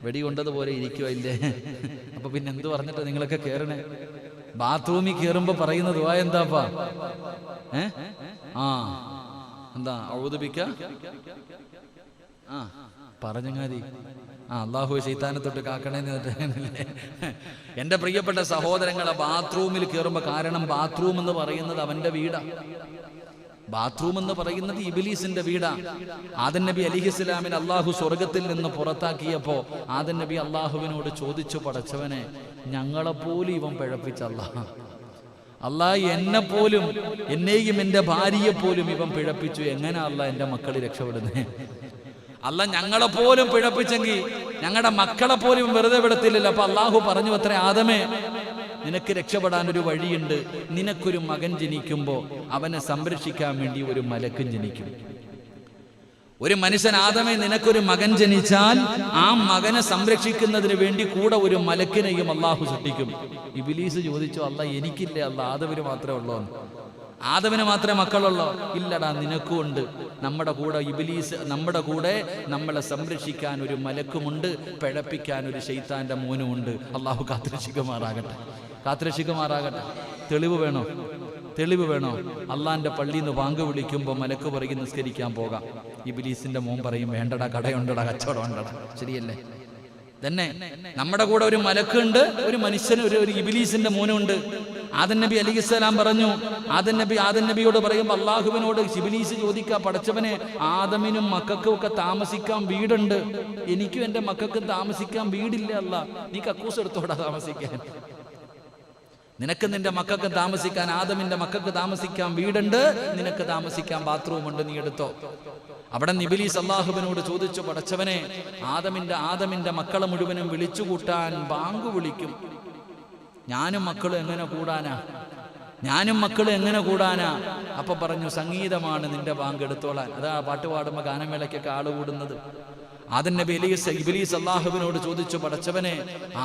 വെടി കൊണ്ടതുപോലെ ഇരിക്കുക ഇല്ലേ? അപ്പൊ പിന്നെ എന്ത് പറഞ്ഞിട്ട് നിങ്ങളൊക്കെ കേറണേ? ബാത്റൂമിൽ കയറുമ്പോ പറയുന്ന ദുആ എന്താപ്പാ? എന്താ? ഔദു ബിക പറഞ്ഞങ്ങാതി അല്ലാഹു ശൈത്താനെ തൊട്ട് കാക്കണേന്ന്. എന്റെ പ്രിയപ്പെട്ട സഹോദരങ്ങളെ, ബാത്റൂമിൽ കയറുമ്പോ, കാരണം ബാത്റൂം എന്ന് പറയുന്നത് അവന്റെ വീടാ. ബാത്റൂം എന്ന് പറയുന്നത് ഇബ്ലീസിന്റെ വീടാ. ആദം നബി അലൈഹിസ്സലാമിനെ അല്ലാഹു സ്വർഗത്തിൽ നിന്ന് പുറത്താക്കിയപ്പോ ആദം നബി അല്ലാഹുവിനോട് ചോദിച്ചു, പടച്ചവനെ, ഞങ്ങളെപ്പോലും ഇവൻ പിഴപ്പിച്ച അല്ലാഹ് എന്നെ പോലും, എന്നെയും എന്റെ ഭാര്യയെ പോലും ഇവൻ പിഴപ്പിച്ചു, എങ്ങനെ അല്ലാഹ് എന്റെ മക്കളെ രക്ഷപ്പെടുന്നേ? അല്ലാഹ് ഞങ്ങളെ പോലും പിഴപ്പിച്ചെങ്കിൽ ഞങ്ങളുടെ മക്കളെ പോലും വെറുതെ വിടത്തില്ലല്ലോ. അപ്പൊ അല്ലാഹു പറഞ്ഞു അത്രേ, ആദമേ, നിനക്ക് രക്ഷപ്പെടാൻ ഒരു വഴിയുണ്ട്. നിനക്കൊരു മകൻ ജനിക്കുമ്പോ അവനെ സംരക്ഷിക്കാൻ വേണ്ടി ഒരു മലക്കും ജനിക്കും. ഒരു മനുഷ്യൻ, ആദമേ, നിനക്കൊരു മകൻ ജനിച്ചാൽ ആ മകനെ സംരക്ഷിക്കുന്നതിന് വേണ്ടി കൂടെ ഒരു മലക്കിനെയും അല്ലാഹു സൃഷ്ടിക്കും. ഇബ്ലീസ് ചോദിച്ചു, അല്ലാഹ് എനിക്കില്ലേ? അല്ലാഹ് ആദമിന് മാത്രമേ ഉള്ളൂ. ആദമിന് മാത്രമേ മക്കളുള്ളൂ? ഇല്ലടാ, നിനക്കും ഉണ്ട്. നമ്മുടെ കൂടെ ഇബ്ലീസ്, നമ്മുടെ കൂടെ നമ്മളെ സംരക്ഷിക്കാൻ ഒരു മലക്കുമുണ്ട്, പിഴപ്പിക്കാൻ ഒരു ശൈത്താന്റെ മോനുമുണ്ട്. അല്ലാഹു കാത്തുരക്ഷിക്കുമാറാകട്ടെ. തെളിവ് വേണോ? അള്ളാന്റെ പള്ളിയിൽ നിന്ന് വാങ്ക് വിളിക്കുമ്പോൾ മലക്ക് പറയും നിസ്കരിക്കാൻ പോകാം. ഇബ്ലീസിന്റെ മോൻ പറയും, വേണ്ടടാ, കടയുണ്ടടാ, കച്ചവടം ഉണ്ടടാ. ശരിയല്ലേ? തന്നെ നമ്മുടെ കൂടെ ഒരു മലക്കുണ്ട്, ഒരു മനുഷ്യന് ഒരു ഇബ്ലീസിന്റെ മോനുണ്ട്. ആദം നബി അലൈഹിസ്സലാം പറഞ്ഞു, ആദം നബിയോട് പറയുമ്പോൾ അല്ലാഹുവിനോട് ഇബ്ലീസ് ചോദിക്കുക, പടച്ചവനെ, ആദമിനും മക്കൾക്കും ഒക്കെ താമസിക്കാൻ വീടുണ്ട്, എനിക്കും എന്റെ മക്കൾക്കും താമസിക്കാൻ വീടില്ല. അല്ലാഹ്, നീ കക്കൂസ് എടുത്തോടാ താമസിക്കാൻ. നിനക്ക് നിന്റെ മക്കൾക്ക് താമസിക്കാൻ, ആദമിന്റെ മക്കൾക്ക് താമസിക്കാൻ വീടുണ്ട്, നിനക്ക് താമസിക്കാൻ ബാത്റൂം ഉണ്ട്, നീ എടുത്തോ. അവിടെ ഇബ്ലീസ് അല്ലാഹുവിനോട് ചോദിച്ചു, പടച്ചവനെ, ആദമിന്റെ മക്കളെ മുഴുവനും വിളിച്ചു കൂട്ടാൻ ബാങ്ക് വിളിക്കും, ഞാനും മക്കളും എങ്ങനെ കൂടാനാ? അപ്പൊ പറഞ്ഞു, സംഗീതമാണ് നിന്റെ ബാങ്ക്, എടുത്തോളാൻ. അതാ പാട്ട് പാടുമ്പോ ഗാനമേളയ്ക്കൊക്കെ ആള് കൂടുന്നത്. ആദം നബി ഇബ്ലീസ് അല്ലാഹുവിനോട് ചോദിച്ചു, പടച്ചവനെ,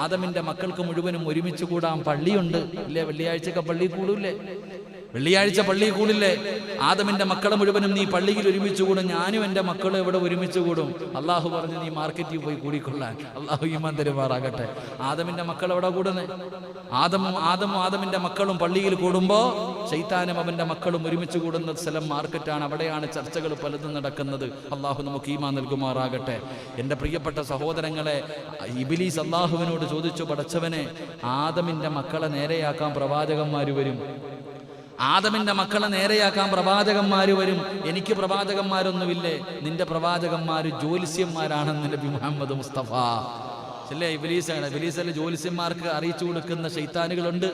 ആദമിന്റെ മക്കൾക്ക് മുഴുവനും ഒരുമിച്ച് കൂടാൻ പള്ളിയുണ്ട് ഇല്ലേ? വെള്ളിയാഴ്ചയൊക്കെ പള്ളി കൂടൂല്ലേ? വെള്ളിയാഴ്ച പള്ളി കൂടില്ലേ? ആദമിന്റെ മക്കളെ മുഴുവനും നീ പള്ളിയിൽ ഒരുമിച്ച് കൂടും, ഞാനും എൻ്റെ മക്കളും എവിടെ ഒരുമിച്ച് കൂടും? അള്ളാഹു പറഞ്ഞു, നീ മാർക്കറ്റിൽ പോയി കൂടിക്കൊള്ളാൻ. അള്ളാഹു ഈമാൻ തരുമാറാകട്ടെ. ആദമിന്റെ മക്കൾ എവിടെ കൂടുന്നേ? ആദമിന്റെ മക്കളും പള്ളിയിൽ കൂടുമ്പോ ശൈത്താനും അവന്റെ മക്കളും ഒരുമിച്ച് കൂടുന്ന സ്ഥലം മാർക്കറ്റാണ്. അവിടെയാണ് ചർച്ചകൾ പലതും നടക്കുന്നത്. അള്ളാഹു നമുക്ക് ഈമാൻ നൽകുമാറാകട്ടെ. എൻ്റെ പ്രിയപ്പെട്ട സഹോദരങ്ങളെ, ഇബ്ലീസ് അള്ളാഹുവിനോട് ചോദിച്ചു, പടച്ചവനെ, ആദമിന്റെ മക്കളെ നേരെയാക്കാൻ പ്രവാചകന്മാര് വരും, ആദമിന്റെ മക്കളെ നേരെയാക്കാൻ പ്രവാചകന്മാര് വരും, എനിക്ക് പ്രവാചകന്മാരൊന്നുമില്ലേ? നിന്റെ പ്രവാചകന്മാര് ജ്യോത്സ്യന്മാരാണെന്ന് നബി മുഹമ്മദ് മുസ്തഫ ചില ഇബ്ലീസിലെ ജ്യോത്സ്യന്മാർക്ക് അറിയിച്ചു കൊടുക്കുന്ന ശൈത്താനുകളുണ്ട്.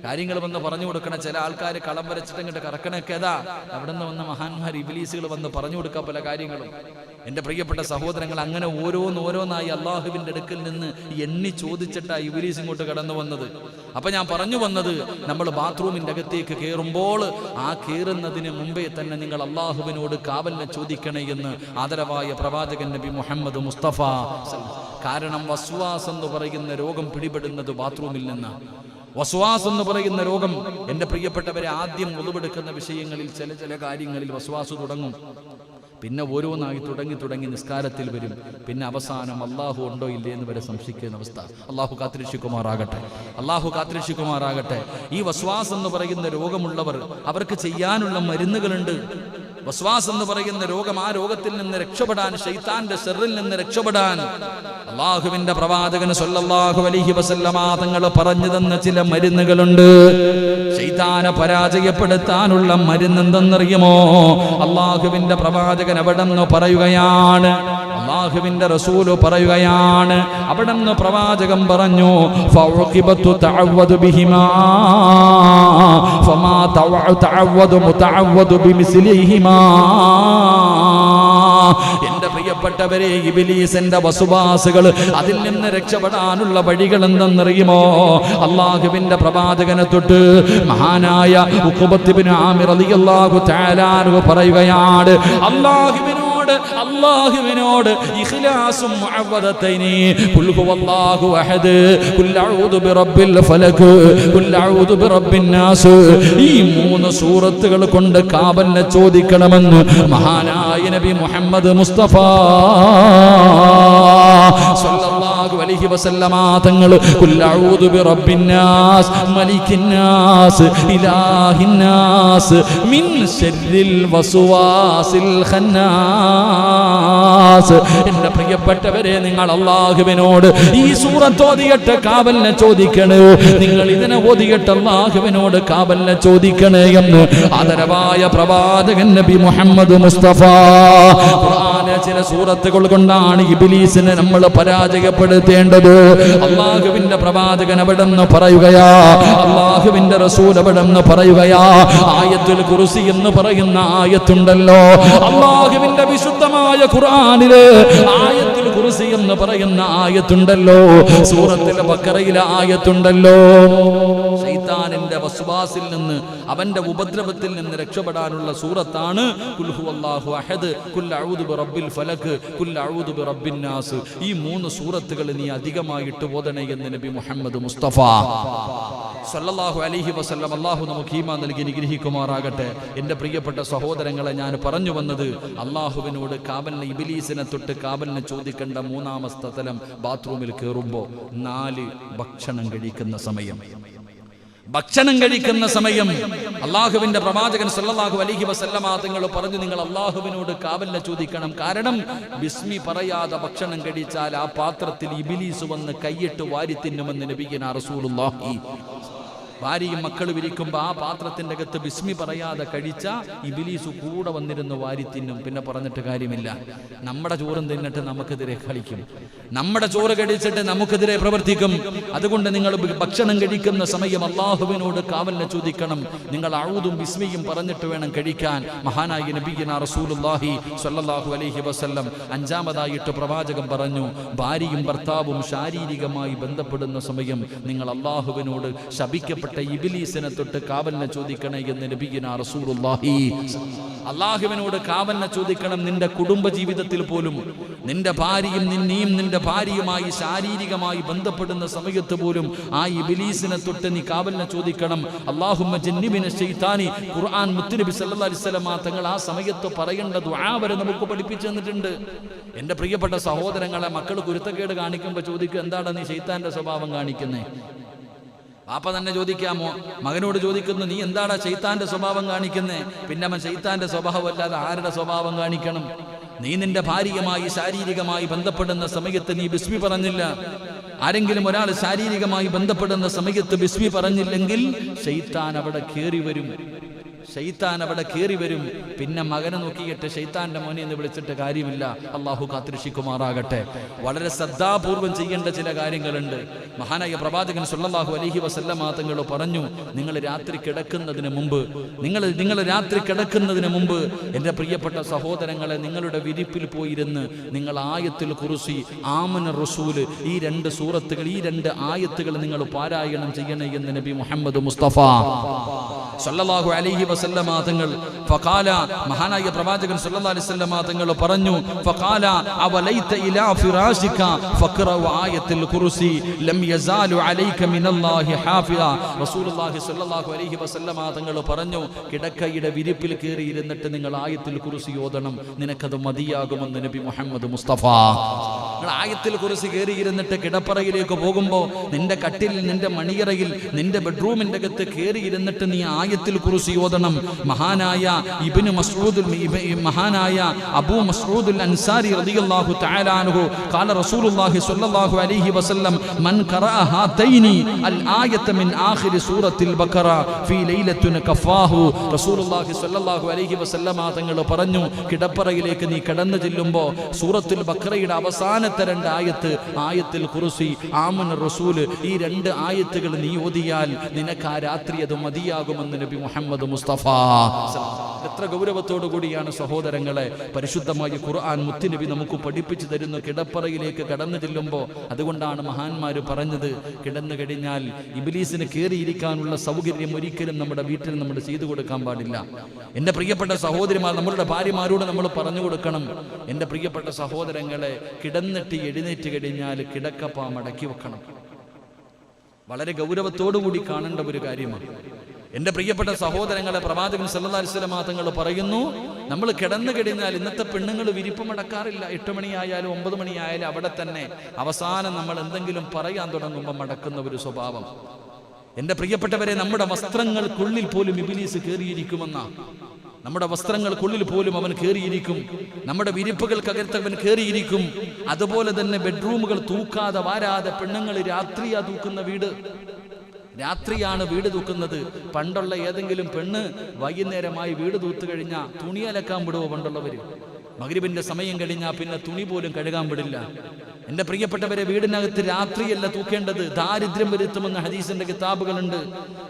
കാര്യങ്ങൾ വന്ന് പറഞ്ഞു കൊടുക്കണം. ചില ആൾക്കാർ കളം വരച്ചിട്ട് ഇങ്ങോട്ട് കറക്കണൊക്കെ ഏതാ അവിടെ നിന്ന് വന്ന മഹാന്മാർ ഇബ്ലീസുകൾ വന്ന് പറഞ്ഞു കൊടുക്കാൻ പല കാര്യങ്ങളും. എൻ്റെ പ്രിയപ്പെട്ട സഹോദരങ്ങൾ, അങ്ങനെ ഓരോന്നായി അള്ളാഹുവിൻ്റെ അടുക്കൽ നിന്ന് എണ്ണി ചോദിച്ചിട്ടാ ഇബ്ലീസ് ഇങ്ങോട്ട് കടന്നു വന്നത്. അപ്പൊ ഞാൻ പറഞ്ഞു വന്നത്, നമ്മൾ ബാത്റൂമിൻ്റെ അകത്തേക്ക് കയറുമ്പോൾ ആ കയറുന്നതിന് മുമ്പേ തന്നെ നിങ്ങൾ അള്ളാഹുവിനോട് കാവലിനെ ചോദിക്കണേ എന്ന് ആദരവായ പ്രവാചകൻ നബി മുഹമ്മദ് മുസ്തഫ. കാരണം വസ്വാസ് എന്ന് പറയുന്ന രോഗം പിടിപെടുന്നത് ബാത്റൂമിൽ നിന്നാണ്. വസ്വാസ് എന്ന് പറയുന്ന രോഗം, എൻ്റെ പ്രിയപ്പെട്ടവരെ, ആദ്യം ഉളവെടുക്കുന്ന വിഷയങ്ങളിൽ ചില കാര്യങ്ങളിൽ വസ്വാസ് തുടങ്ങും. പിന്നെ ഓരോന്നായി തുടങ്ങി നിസ്കാരത്തിൽ വരും. പിന്നെ അവസാനം അള്ളാഹു ഉണ്ടോ ഇല്ലേ എന്ന് വരെ സംശയിക്കുന്ന അവസ്ഥ. അള്ളാഹു കാത്തിരക്ഷിക്കുമാറാകട്ടെ. ഈ വസ്വാസ് എന്ന് പറയുന്ന രോഗമുള്ളവർ, അവർക്ക് ചെയ്യാനുള്ള മരുന്നുകളുണ്ട്. വസ്വാസ് എന്ന് പറയുന്ന രോഗം, ആ രോഗത്തിൽ നിന്ന് രക്ഷപ്പെടാൻ, ശൈത്താന്റെ ശർറിൽ നിന്ന് രക്ഷപ്പെടാൻ അള്ളാഹുവിന്റെ പ്രവാചകൻ സ്വല്ലല്ലാഹു അലൈഹി വസല്ലമ തങ്ങൾ പറഞ്ഞു തന്ന ചില മരുന്നുകളുണ്ട്. ശൈത്താനെ പരാജയപ്പെടുത്താനുള്ള മരുന്ന് എന്തെന്നറിയുമോ? അള്ളാഹുവിന്റെ പ്രവാചകൻ അവിടെന്ന് പറയുകയാണ്, അള്ളാഹുവിന്റെ റസൂല് പറയുകയാണ്, അവിടെന്ന് പ്രവാചകൻ പറഞ്ഞു, ഫൗഖിബതു തഅവദു ബിഹിമാ ഫമാ തഅവദു മുതഅവദു ബിമിസ്ലിഹിമാ. എന്റെ പ്രിയപ്പെട്ടവരെ, ഇബ്ലീസിന്റെ വസ്വാസുകൾ, അതിൽ നിന്ന് രക്ഷപ്പെടാനുള്ള വഴികൾ എന്തെന്നറിയുമോ? അള്ളാഹുവിന്റെ പ്രവാചകനെ തൊട്ട് മഹാനായ ഉഖബത്ത് ഇബ്നു ആമിർ റളിയല്ലാഹു തആല അൻഹു പറയുകയാണ്, അല്ലാഹുവിനോട് ഇഖ്ലാസും മുഅവ്വദതൈനി, ഖുൽ ഹുവല്ലാഹു അഹദ്, ഖുൽ അഊദു ബിറബ്ബിൽ ഫലക്, ഖുൽ അഊദു ബിറബ്ബിൻ നാസ്, ഈ 3 സൂറത്തുകൾ കൊണ്ട് കാവലിനെ ചോദിക്കണമെന്ന് മഹാനായ നബി മുഹമ്മദ് മുസ്തഫ സ്വല്ലല്ലാഹു അലൈഹി വസല്ലമ തങ്ങൾ ഖുൽ അഊദു ബിറബ്ബിൻ നാസ് മലിക്കിൻ നാസ് ഇലാഹിൻ നാസ് മിൻ ശർരിൽ വസ്വാസിൽ ഖന്നാസ്. എന്റെ പ്രിയപ്പെട്ടവരെ, നിങ്ങൾ അല്ലാഹുവിനോട് ഈ സൂറത്ത് ഓതിയിട്ട് കാവലിനെ ചോദിക്കണേ. നിങ്ങൾ ഇതിനെ ഓതിയിട്ട് അല്ലാഹുവിനോട് കാവലിനെ ചോദിക്കണേ എന്ന് ആദരവായ പ്രവാചകൻ നബി മുഹമ്മദ് മുസ്തഫ. ഖുർആനിലെ ചില സൂറത്തുകൾ കൊണ്ടാണ് ഇബ്ലീസിനെ നമ്മൾ പരാജയപ്പെടുത്തേണ്ടത്. അല്ലാഹുവിന്റെ പ്രവാചകൻ അവിടെന്ന് പറയുകയാ, അല്ലാഹുവിന്റെ റസൂൽ അവിടെന്ന് പറയുകയാ, ആയത്തുൽ കുർസി എന്ന് പറയുന്ന ആയത്തുണ്ടല്ലോ, അല്ലാഹുവിന്റെ വിശുദ്ധമായ ഖുർആനിലെ ആയത്തുൽ കുർസി എന്ന് പറയുന്ന ആയത്തുണ്ടല്ലോ, സൂറത്തുൽ ബഖറയിലെ ആയത്തുണ്ടല്ലോ. ശൈത്താനിന്റെ വസ്വാസിൽ നിന്ന്, അവന്റെ ഉപദ്രവത്തിൽ നിന്ന് രക്ഷപ്പെടാനുള്ള സൂറത്താണ് ഖുൽ ഹുവല്ലാഹു അഹദ്, ഖുൽ അഊദു ബിറബ്ബിൽ ഫലക്, ഖുൽ അഊദു ബിറബ്ബിൻ നാസ്. ഈ 3 സൂറത്തുകൾ നീ അധികമായിട്ട് ഓതണേ എന്ന് നബി മുഹമ്മദ് മുസ്തഫ സ്വല്ലല്ലാഹു അലൈഹി വസല്ലം. അല്ലാഹു നമുക്ക് ഈമാൻ നൽകി അനുഗ്രഹിക്കുമാറാകട്ടെ. എൻ്റെ പ്രിയപ്പെട്ട സഹോദരങ്ങളെ, ഞാൻ പറഞ്ഞു വന്നത്, അല്ലാഹുവിനോട് കാവലിനെ, ഇബ്ലീസിനെ തൊട്ട് കാവലിനെ ചോദിക്കേണ്ട 3ാമത്തെ സ്ഥലം ബാത്റൂമിൽ കയറുമ്പോൾ 4 ഭക്ഷണം കഴിക്കുന്ന സമയം അള്ളാഹുവിന്റെ പ്രവാചകൻ സല്ലല്ലാഹു അലൈഹി വസല്ലമ തങ്ങൾ പറഞ്ഞു, നിങ്ങൾ അള്ളാഹുവിനോട് കാവലിനെ ചോദിക്കണം. കാരണം ബിസ്മി പറയാതെ ഭക്ഷണം കഴിച്ചാൽ ആ പാത്രത്തിൽ ഇബ്ലീസ് വന്ന് കൈയിട്ട് വാരി തിന്നുമെന്ന് നബിയുനാ റസൂലുള്ളാഹി. ഭാര്യയും മക്കളും ഇരിക്കുമ്പോൾ ആ പാത്രത്തിൻ്റെ അകത്ത് ബിസ്മി പറയാതെ കഴിച്ച ഇബ്ലീസ് കൂടെ വന്നിരുന്ന് വാരി തിന്നും. പിന്നെ പറഞ്ഞിട്ട് കാര്യമില്ല. നമ്മുടെ ചോറും തിന്നിട്ട് നമുക്കെതിരെ കളിക്കും, നമ്മുടെ ചോറ് കഴിച്ചിട്ട് നമുക്കെതിരെ പ്രവർത്തിക്കും. അതുകൊണ്ട് നിങ്ങൾ ഭക്ഷണം കഴിക്കുന്ന സമയം അള്ളാഹുവിനോട് കാവലിനെ ചോദിക്കണം. നിങ്ങൾ അഊദും ബിസ്മിയും പറഞ്ഞിട്ട് വേണം കഴിക്കാൻ. മഹാനായ നബിയുനാ റസൂലുള്ളാഹി സ്വല്ലല്ലാഹു അലൈഹി വസല്ലം 5ാമതായിട്ട് പ്രവാചകൻ പറഞ്ഞു, ഭാര്യയും ഭർത്താവും ശാരീരികമായി ബന്ധപ്പെടുന്ന സമയം നിങ്ങൾ അള്ളാഹുവിനോട് ശപിക്കപ്പെട്ട ഇബ്ലീസിനെ തൊട്ട് കാവലിനെ ചോദിക്കണേ എന്ന് നബിയുനാ റസൂലുള്ളാഹി. അള്ളാഹുവിനോട് കാവലിനെ ചോദിക്കണം. നിന്റെ കുടുംബ ജീവിതത്തിൽ പോലും നിന്റെ ഭാര്യയും നിന്റെ ഭാര്യയുമായി ശാരീരികമായി ബന്ധപ്പെടുന്ന സമയത്ത് പോലും ആ ഇബ്ലീസിനെ തൊട്ട് നീ കാവലിനെ ചോദിക്കണം. അല്ലാഹുമ്മ ജന്നിബിന ശൈത്താനി. ഖുർആൻ മുത്തുനബി സല്ലല്ലാഹു അലൈഹി വസല്ലം തങ്ങൾ ആ സമയത്ത് പറയേണ്ട ദുആ വരെ നമുക്ക് പഠിപ്പിച്ചു തന്നിട്ടുണ്ട്. എൻ്റെ പ്രിയപ്പെട്ട സഹോദരങ്ങളെ, മക്കൾ കുരുത്തക്കേട് കാണിക്കുമ്പോൾ ചോദിക്കും, എന്താണ് നീ ശൈത്താന്റെ സ്വഭാവം കാണിക്കുന്നേ? പാപ്പ തന്നെ ചോദിക്കാമോ? മകനോട് ചോദിക്കുന്നു, നീ എന്താടാ ശൈത്താന്റെ സ്വഭാവം കാണിക്കുന്നേ? പിന്നെ അവൻ ശൈത്താന്റെ സ്വഭാവമല്ലാതെ ആരുടെ സ്വഭാവം കാണിക്കണം? നീ നിന്റെ ഭാര്യയുമായി ശാരീരികമായി ബന്ധപ്പെടുന്ന സമയത്ത് നീ ബിസ്മി പറഞ്ഞില്ല. ആരെങ്കിലും ഒരാൾ ശാരീരികമായി ബന്ധപ്പെടുന്ന സമയത്ത് ബിസ്മി പറഞ്ഞില്ലെങ്കിൽ ശൈത്താൻ അവിടെ കയറി വരും. ശൈത്താൻ അവിടെ കയറി വരും. പിന്നെ മകനെ നോക്കിയിട്ട് ശൈത്താന്റെ മോനെ എന്ന് വിളിച്ചിട്ട് കാര്യമില്ല. അള്ളാഹു കാത്തുരക്ഷിക്കുമാറാകട്ടെ. വളരെ ശ്രദ്ധാപൂർവം ചെയ്യേണ്ട ചില കാര്യങ്ങളുണ്ട്. മഹാനായ പ്രവാചകൻ സല്ലല്ലാഹു അലൈഹി വസല്ലമ തങ്ങൾ പറഞ്ഞു, നിങ്ങൾ രാത്രി കിടക്കുന്നതിന് മുമ്പ് എൻ്റെ പ്രിയപ്പെട്ട സഹോദരങ്ങളെ, നിങ്ങളുടെ വിരിപ്പിൽ പോയിരുന്ന് നിങ്ങൾ ആയത്തുൽ കുർസി, ആമന റസൂൽ, ഈ 2 സൂറത്തുകൾ, ഈ 2 ആയത്തുകൾ നിങ്ങൾ പാരായണം ചെയ്യണേ എന്ന് നബി മുഹമ്മദ് മുസ്തഫ സല്ലല്ലാഹു അലൈഹി വസല്ലമ തങ്ങൾ ഫഖാല, മഹാനായ പ്രവാചകൻ സല്ലല്ലാഹു അലൈഹി വസല്ലമ തങ്ങൾ പറഞ്ഞു, ഫഖാല അവലൈത ഇലാ ഫിറാശിക ഫഖറഉ ആയത്തുൽ കുർസി ലം യസാലു അലൈക മിനല്ലാഹി ഹാഫിള. റസൂലുള്ളാഹി സല്ലല്ലാഹു അലൈഹി വസല്ലമ തങ്ങൾ പറഞ്ഞു, കിടക്കയുടെ വിരിപ്പിൽ കയറി ഇരുന്നിട്ട് നിങ്ങൾ ആയത്തുൽ കുർസി ഓതണം, നിനക്കത് മതിയാകുമെന്ന് നബി മുഹമ്മദ് മുസ്തഫ. നിങ്ങൾ ആയത്തുൽ കുർസി കയറി ഇരുന്നിട്ട് കിടപ്പറയിലേക്ക് പോകുമ്പോൾ നിന്റെ കട്ടിലിൽ, നിന്റെ മണിയറയിൽ, നിന്റെ ബെഡ്റൂമിന്റെ അകത്ത് കയറി ഇരുന്നിട്ട് നീ ആയത്തുൽ കുർസി ഓതണം. മഹാനായ അബൂ മസ്ഊദുൽ അൻസാരി റളിയല്ലാഹു തആല അൻഹു ഖാല റസൂലുള്ളാഹി സ്വല്ലല്ലാഹു അലൈഹി വസല്ലം മൻ ഖറഅ ഹാതൈനി അൽ ആയത മിൻ ആഖിരി സൂറത്തിൽ ബഖറ ഫീ ലൈലത്തുൻ കഫാഹു. റസൂലുള്ളാഹി സ്വല്ലല്ലാഹു അലൈഹി വസല്ലമ തങ്ങൾ പറഞ്ഞു, കിടപ്പറയിലേക്ക് നീ കടന്നു ചെല്ലുമ്പോൾ സൂറത്തുൽ ബഖറയുടെ അവസാനത്തെ 2 ആയത്ത്, ആയത്തുൽ കുർസി, ആമന റസൂൽ, ഈ 2 ആയത്തുകൾ നീ ഓതിയാൽ നിനക്ക് ആ രാത്രി അത് മതിയാകുമെന്ന് നബി മുഹമ്മദ് മുസ്തഫ. എത്ര ഗൗരവത്തോടു കൂടിയാണ് സഹോദരങ്ങളെ പരിശുദ്ധമായ ഖുർആൻ മുത്തുനബി നമുക്ക് പഠിപ്പിച്ചു തരുന്നു കിടപ്പറയിലേക്ക് കടന്നു ചെല്ലുമ്പോൾ. അതുകൊണ്ടാണ് മഹാന്മാർ പറഞ്ഞത്, കിടന്നു കഴിഞ്ഞാൽ ഇബ്ലീസിന് കയറിയിരിക്കാനുള്ള സൗകര്യം ഒരിക്കലും നമ്മുടെ വീട്ടിൽ നമ്മൾ ചെയ്തു കൊടുക്കാൻ പാടില്ല. എൻ്റെ പ്രിയപ്പെട്ട സഹോദരിമാർ, നമ്മളുടെ ഭാര്യമാരോട് നമ്മൾ പറഞ്ഞു കൊടുക്കണം, എൻ്റെ പ്രിയപ്പെട്ട സഹോദരങ്ങളെ, കിടന്നിട്ട് എഴുന്നേറ്റ് കഴിഞ്ഞാൽ കിടക്കപ്പ മടക്കി വെക്കണം. വളരെ ഗൗരവത്തോടു കൂടി കാണേണ്ട ഒരു കാര്യമാണ്. എൻ്റെ പ്രിയപ്പെട്ട സഹോദരങ്ങളെ, പ്രവാചകൻ സല്ലല്ലാഹു അലൈഹി വസല്ലം തങ്ങൾ പറയുന്നു, നമ്മൾ കിടന്നു കഴിഞ്ഞാൽ, ഇന്നത്തെ പെണ്ണുങ്ങൾ വിരിപ്പ് മടക്കാറില്ല. 8 മണിയായാലും 9 മണിയായാലും അവിടെ തന്നെ അവസാനം നമ്മൾ എന്തെങ്കിലും പറയാൻ തുടങ്ങുമ്പോൾ മടക്കുന്ന ഒരു സ്വഭാവം. എൻ്റെ പ്രിയപ്പെട്ടവരെ, നമ്മുടെ വസ്ത്രങ്ങൾക്കുള്ളിൽ പോലും ഇബ്ലീസ് കയറിയിരിക്കുമെന്ന, നമ്മുടെ വസ്ത്രങ്ങൾക്കുള്ളിൽ പോലും അവൻ കയറിയിരിക്കും, നമ്മുടെ വിരിപ്പുകൾക്കകത്ത് അവൻ കയറിയിരിക്കും. അതുപോലെ തന്നെ ബെഡ്റൂമുകൾ തൂക്കാതെ വാരാതെ പെണ്ണുങ്ങൾ രാത്രിയാ തൂക്കുന്ന വീട്, രാത്രിയാണ് വീട് തൂക്കുന്നത്. പണ്ടുള്ള ഏതെങ്കിലും പെണ്ണ് വൈകുന്നേരമായി വീട് തൂത്തു കഴിഞ്ഞാൽ തുണി അലക്കാൻ വിടുവോ? പണ്ടുള്ളവർ മഗ്രിബിന്റെ സമയം കഴിഞ്ഞാൽ പിന്നെ തുണി പോലും കഴുകാൻ വിടില്ല. എൻ്റെ പ്രിയപ്പെട്ടവരെ, വീടിനകത്ത് രാത്രിയല്ല തൂക്കേണ്ടത്, ദാരിദ്ര്യം വരുത്തുമെന്ന ഹദീസിന്റെ കിതാബുകളുണ്ട്.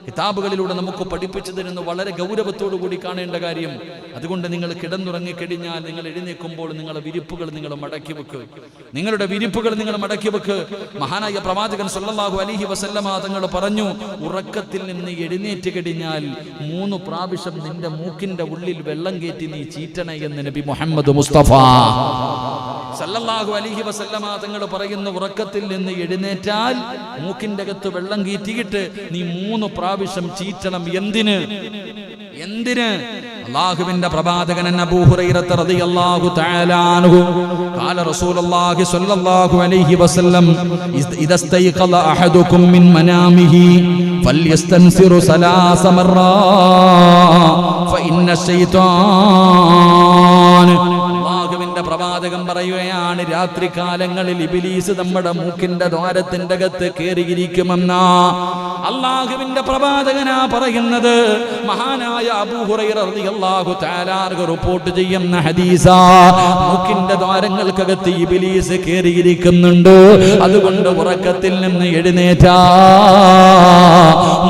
കിതാബുകളിലൂടെ നമുക്ക് പഠിപ്പിച്ചു തരുന്ന വളരെ ഗൗരവത്തോടു കൂടി കാണേണ്ട കാര്യം. അതുകൊണ്ട് നിങ്ങൾ കിടന്നുറങ്ങിക്കഴിഞ്ഞാൽ നിങ്ങൾ എഴുന്നേൽക്കുമ്പോൾ നിങ്ങളുടെ വിരിപ്പുകൾ നിങ്ങൾ മടക്കി വെക്ക്, നിങ്ങളുടെ വിരിപ്പുകൾ നിങ്ങൾ മടക്കി വെക്ക്. മഹാനായ പ്രവാചകൻ സല്ലല്ലാഹു അലൈഹി വസല്ലമ തങ്ങൾ പറഞ്ഞു, ഉറക്കത്തിൽ നിന്ന് എഴുന്നേറ്റ് കഴിഞ്ഞാൽ 3 പ്രാവശ്യം നിന്റെ മൂക്കിന്റെ ഉള്ളിൽ വെള്ളം കയറ്റി നീ ചീറ്റണേ എന്ന് നബി മുഹമ്മദ് മുസ്തഫ സല്ലല്ലാഹു അലൈഹി വസല്ലമ തങ്ങൾ പറയുന്നു, ഉറക്കത്തിൽ നിന്ന് എഴുന്നേറ്റാൽ മൂക്കിന്റെ അകത്ത് വെള്ളം കയറ്റിയിട്ട് നീ 3 പ്രാവശ്യം ചീറ്റണം. എന്തിന്? അല്ലാഹുവിന്റെ പ്രവാചകൻ അബൂ ഹുറൈറ റളിയല്ലാഹു തആല അൻഹു ഖാല റസൂലുള്ളാഹി സ്വല്ലല്ലാഹു അലൈഹി വസല്ലം ഇദസ്തൈഖല അഹദുകും മിൻ മനാമിഹി ഫൽയസ്തൻസിറു സലാസ മർറാ ഫഇന്ന ശൈത്താൻ. അല്ലാഹുവിന്റെ പ്രവാചകൻ പറയുകയാണ്, രാത്രി കാലങ്ങളിൽ ഇബ്ലീസ് നമ്മുടെ മൂക്കിന്റെ ദ്വാരത്തിന്റെ അകത്ത് കയറിയിരിക്കുമെന്ന അല്ലാഹുവിന്റെ പ്രവാചകനാ പറയുന്നത്. മഹാനായ അബൂ ഹുറൈറ റളിയല്ലാഹു തആല അൻഹു റിപ്പോർട്ട് ചെയ്യുന്ന ഹദീസാ. മൂക്കിന്റെ ദ്വാരങ്ങൾക്കകത്ത് ഇബ്ലീസ് കയറിയിരിക്കുന്നുണ്ട്. അതുകൊണ്ട് ഉറക്കത്തിൽ നിന്ന് എഴുന്നേറ്റാ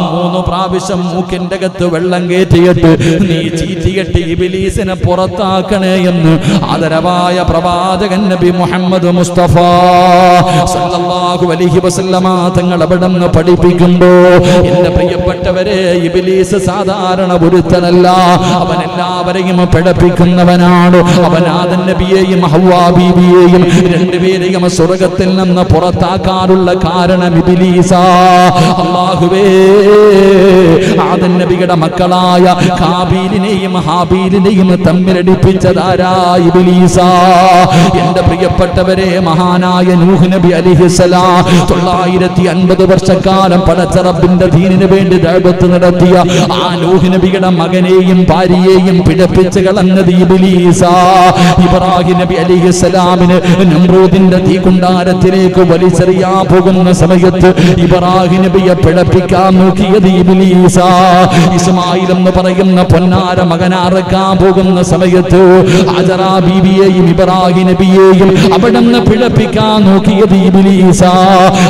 3 പ്രാവശ്യം മൂക്കിന്റെ അകത്ത് വെള്ളം കയറ്റിയിട്ട് നീ ചീറ്റിയിട്ട് ഇബ്ലീസിനെ പുറത്താക്കണേ എന്ന് ആദരവായ പ്രവാചകൻ നബി മുഹമ്മദ് മുസ്തഫ സല്ലല്ലാഹു അലൈഹി വസല്ലമ തങ്ങൾ അവിടെ നിന്ന് പഠിപ്പിക്കുമ്പോൾ, എന്റെ പ്രിയപ്പെട്ടവരെ, ഇബ്ലീസ് സാധാരണ ഒരുത്തനല്ല, അവൻ എല്ലാവരെയും പിഴപ്പിക്കുന്നവനാണ്. അവൻ ആദം നബിയെയും ഹവ്വാ ബീവിയെയും 2 പേരെയും സ്വർഗ്ഗത്തിൽ നിന്ന് പുറത്താക്കാനുള്ള കാരണം ഇബ്ലീസാ. അല്ലാഹുവേ, ആദം നബിയുടെ മക്കളായ ഹാബീലിനെയും ഹാബീലിനെയും തമ്മിലടിപ്പിച്ചതാരാ? ഇബ്ലീസാ. എന്റെ പ്രിയപ്പെട്ടവരെ, മഹാനായ നൂഹ് നബി അലൈഹിസ്സലാം 950 വർഷക്കാലം പടച്ച റബ്ബിന്റെ ദീനിന് വേണ്ടി ദഅവത്ത് നടത്തിയ ആ നൂഹ് നബിയുടെ മകനെയും ഭാര്യയെയും പിഴപ്പിച്ച് കളഞ്ഞത് ഇബ്ലീസാ. ഇബ്രാഹിം നബി അലൈഹിസ്സലാമിന് നമ്രൂദിന്റെ തീകുണ്ടാരത്തിലേക്ക് വലിച്ചെറിയാൻ പോകുന്ന സമയത്ത് ഇബ്രാഹിം നബിയെ പിഴപ്പിക്കാൻ നോക്കിയത് ഇബ്ലീസാ. ഇസ്മായിൽ എന്ന് പറയുന്ന പൊന്നാര മകനാറക്കാൻ പോകുന്ന സമയത്ത് ഹജറ ബീവിയെയും ഇബ്രാഹിം നബിയെയും അവിടുന്ന് പിഴപ്പിക്കാൻ നോക്കിയത് ഇബ്ലീസാ.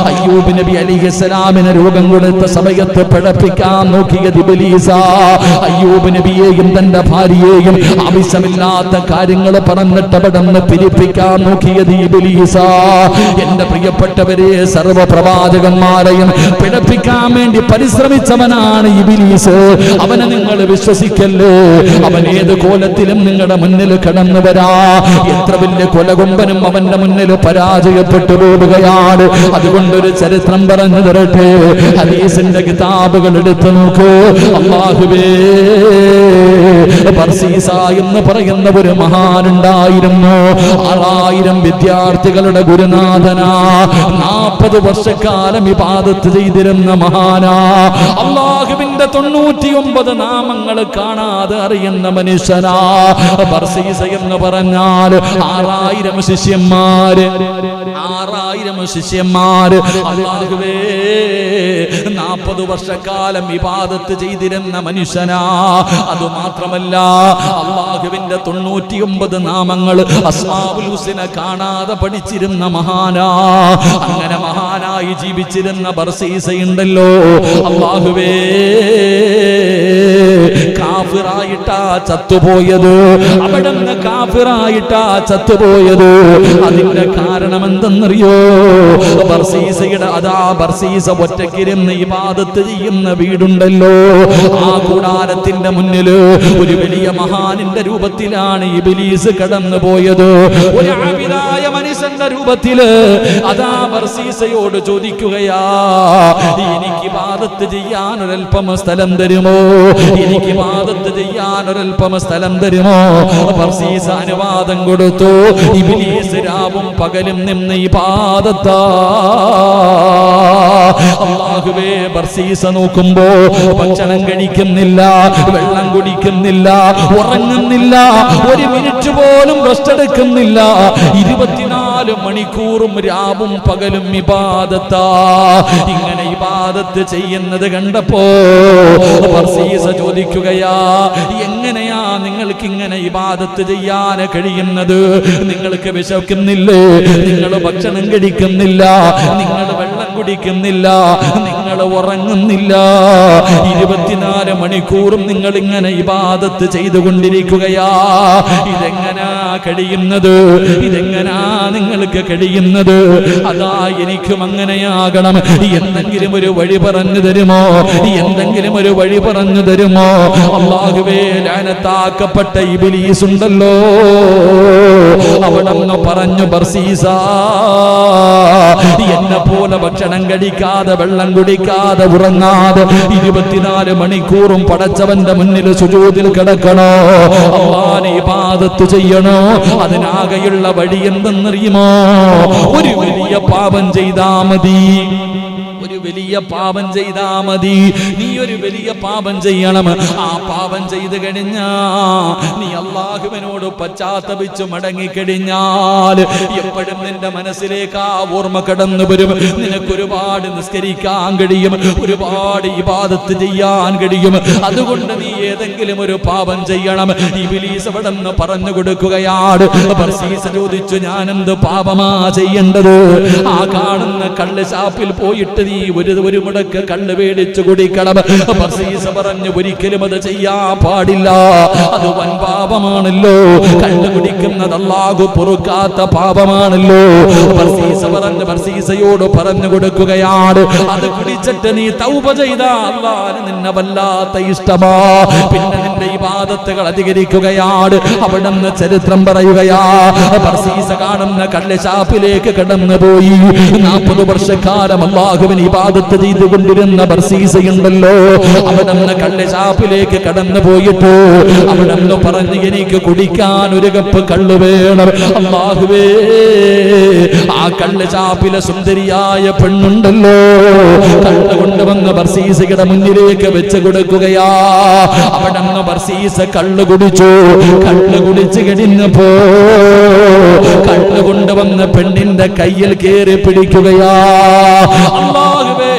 അയ്യൂബ് നബി അലൈഹിസ്സലാമിന് രോഗം കൊടുത്ത സമയത്ത് പിഴപ്പിക്കാൻ നോക്കിയത് ഇബ്ലീസാ. അയ്യൂബ് നബിയെയും തന്റെ ഭാര്യയെയും ആവശ്യമില്ലാത്ത കാര്യങ്ങൾ പറഞ്ഞിട്ട് അവിടുന്ന് പിരിപ്പിക്കാൻ നോക്കിയത് ഇബ്ലീസാ. എന്റെ പ്രിയപ്പെട്ടവരെ, സർവ്വ പ്രവാചകന്മാരെയും പിഴപ്പിക്കാൻ വേണ്ടി പരിശ്രമിച്ചവനാണ് ഇബ്ലീസ്. അവനെ നിങ്ങൾ വിശ്വസിക്കല്ലേ. അവൻ ഏത് കോലത്തിലും നിങ്ങളുടെ മുന്നിൽ കടന്നു വരാ. എത്ര വലിയ കൊലകൊമ്പനും അവന്റെ മുന്നിൽ പരാജയപ്പെട്ടു പോവുകയാണ്. അതുകൊണ്ടൊരു ചരിത്രം പറഞ്ഞു തരട്ടെ. ഹദീസിന്റെ കിതാബുകൾ എടുത്തു നോക്കൂ. അല്ലാഹുവേ, ബർസീസ എന്ന് പറയുന്ന ഒരു മഹാനുണ്ടായിരുന്നു. 6000 വിദ്യാർത്ഥികളുടെ ഗുരുനാഥനാ. 40 വർഷക്കാലം ഇബാദത്ത് ചെയ്തിരുന്ന മഹാനാ. അല്ലാഹുവിന്റെ 99 നാമങ്ങൾ കാണാതെ അറിയുന്ന മനുഷ്യനാ. ബർസീസ എന്ന് പറഞ്ഞാൽ 6000 ശിഷ്യന്മാര്. 6000 ശിഷ്യന്മാര്. അല്ലാഹുവേ, 40 വർഷക്കാലം ഇബാദത്ത് ചെയ്തിരുന്ന മനുഷ്യനാ. അതുമാത്രമല്ല, അല്ലാഹുവിന്റെ 99 നാമങ്ങൾ അസ്മാഉൽ ഹുസ്ന കാണാതെ പഠിച്ചിരുന്ന മഹാനാ. അങ്ങനെ മഹാനായി ജീവിച്ചിരുന്ന ബർസീസയുണ്ടല്ലോ, അല്ലാഹുവേ, കാഫിറായിട്ടാ ചത്തുപോയത്. അവിടുന്ന് കാഫിറായിട്ടാ ചത്തുപോയത്. അതിന്റെ കാരണം എന്തെന്നറിയോ? ബർസീസയുടെ ബർസീസ ഒറ്റയ്ക്കിരുന്ന് ഇബാദത്ത് ചെയ്യുന്ന വീടുണ്ടല്ലോ, ആ കൂടാരത്തിന്റെ മുന്നില് ഒരു വലിയ മഹാനിന്റെ രൂപത്തിലാണ് ഇബ്ലീസ് കടന്നു പോയത്. ഒരു ആബിദായ മനുഷ്യന്റെ രൂപത്തില് ബർസീസയോട് ചോദിക്കുകയാ, എനിക്ക് ഇബാദത്ത് ചെയ്യാൻ ഒരൽപ്പം സ്ഥലം തരുമോ? എനിക്ക് ഇബാദത്ത് ചെയ്യാൻ ഒരൽപ്പം സ്ഥലം തരുമോ? ബർസീസ അനുവാദം കൊടുത്തു. ഇബ്ലീസ് രാവും പകലും നിന്ന് ഇബാദത്താ. അല്ലാഹുവേ, ബർസീസ നോക്കുമ്പോ ഭക്ഷണം കഴിക്കുന്നില്ല, വെള്ളം കുടിക്കുന്നില്ല, ഉറങ്ങുന്നില്ല, ഒരു മിനിറ്റ് പോലും റെസ്റ്റ് എടുക്കുന്നില്ല. 24 മണിക്കൂറും രാവും പകലും ഇബാദത്താ. ഇങ്ങനെ ഇബാദത്ത് ചെയ്യുന്നത് കണ്ടപ്പോ ബർസീസ ചോദിക്കുകയാ, എങ്ങനെയാ നിങ്ങൾക്ക് ഇങ്ങനെ ഇബാദത്ത് ചെയ്യാൻ കഴിയുന്നത്? നിങ്ങൾക്ക് വിശക്കുന്നില്ലേ? നിങ്ങൾ ഭക്ഷണം കഴിക്കുന്നില്ല, നിങ്ങൾ വെള്ളം കുടിക്കുന്നില്ല, നിങ്ങൾ ഉറങ്ങുന്നില്ല, 24 മണിക്കൂറും നിങ്ങൾ ഇങ്ങനെ ഇബാദത്ത് ചെയ്തുകൊണ്ടിരിക്കുകയാ. ഇതെങ്ങനാ കഴിയുന്നത്? ഇതെങ്ങനാ നിങ്ങൾക്ക് കഴിയുന്നത്? അതാ, എനിക്കും അങ്ങനെയാകണം. എന്തെങ്കിലും ഒരു വഴി പറഞ്ഞു തരുമോ? എന്തെങ്കിലും ഒരു വഴി പറഞ്ഞു തരുമോ? അല്ലാഹുവേ, ലഅനത്താക്കപ്പെട്ട ഇബ്ലീസ് ഉണ്ടല്ലോ, അവിടന്ന് പറഞ്ഞു, ബർസീസ, എന്നെ പോലെ ഭക്ഷണം കഴിക്കാതെ, വെള്ളം കുടിക്കാതെ, ഉറങ്ങാതെ 24 മണിക്കൂറും പടച്ചവന്റെ മുന്നിൽ സുജൂദിൽ കിടക്കണോ? അല്ലാഹുവിനെ ഇബാദത്ത് ചെയ്യണോ? അതിനാകെയുള്ള വഴി എന്തെന്നറിയുമോ? ഒരു വലിയ പാപം ചെയ്താ മതി. ഒരു വലിയ പാപം ചെയ്താ മതി. നീ ഒരു വലിയ പാപം ചെയ്യണം. ആ പാപം ചെയ്തു കഴിഞ്ഞാ നീ അല്ലാഹുവിനോട് പശ്ചാത്തപിച്ച് മടങ്ങിക്കഴിഞ്ഞാൽ എപ്പോഴും നിന്റെ മനസ്സിലേക്ക് ആ ഓർമ്മ കടന്നു വരും. നിനക്ക് ഒരുപാട് നിസ്കരിക്കാൻ കഴിയും, ഒരുപാട് ഇബാദത്ത് ചെയ്യാൻ കഴിയും. അതുകൊണ്ട് നീ ഏതെങ്കിലും ഒരു പാപം ചെയ്യണം. ഇബ്ലീസ് അവിടെന്ന് പറഞ്ഞു കൊടുക്കുകയാണ്. ബർസീസ ചോദിച്ചു, ഞാൻ എന്ത് പാപമാ ചെയ്യേണ്ടത്? ആ കാണുന്ന കള്ള് ഷാപ്പിൽ പോയിട്ട് നീ ഒരു മുടക്ക് കള്ള് മേടിച്ചു കുടിക്കണം. ബർസീസ പറഞ്ഞു, ഒരിക്കലും അത് ചെയ്യാൻ പാടില്ല, അത് വൻ പാപമാണല്ലോ. കള്ള് കുടിക്കുന്നത് അല്ലാഹു പൊറുക്കാത്ത പാപമാണല്ലോ. ബർസീസയോട് പറഞ്ഞു കൊടുക്കുകയാണ്, അത് കുടിച്ചിട്ട് നീ തൗബ ചെയ്താ അല്ലാഹുവിന് നിന്നെ വല്ലാത്ത ഇഷ്ടമാ. പിന്നെ നിന്റെ ഇബാദത്തുകൾ അധികരിക്കുകയാണ്. അവിടുന്ന് ചരിത്രം പറയുകയാ, ബർസീസ കാണുന്ന കള്ള് ഷാപ്പിലേക്ക് കടന്നു പോയി. 40 വർഷക്കാലം അല്ലാഹുവിന് ഇബാദത്ത് ഇബാദത്ത് ചെയ്തുകൊണ്ടിരുന്ന ബർസീസയുണ്ടല്ലോ, അവനന്ന് കള്ളുചാപ്പിലേക്ക് കടന്നു പോയിട്ട് അവനന്ന് പറഞ്ഞു, എനിക്ക് കുടിക്കാൻ ഒരു കപ്പ് കള്ള് വേണം. അല്ലാഹുവേ, ആ കള്ളുചാപ്പിലെ സുന്ദരിയായ പെണ്ണുണ്ടല്ലോ, കള്ള് കൊണ്ടുവന്ന് ബർസീസയുടെ മുന്നിലേക്ക് വെച്ച് കൊടുക്കുകയാ. അവനന്ന് ബർസീസ കള്ള് കുടിച്ചു. കള്ള് കുടിച്ചു കഴിഞ്ഞപ്പോ കള്ള് കൊണ്ടുവന്ന് പെണ്ണിന്റെ കയ്യിൽ കയറി പിടിക്കുകയാ. അല്ലാഹുവേ,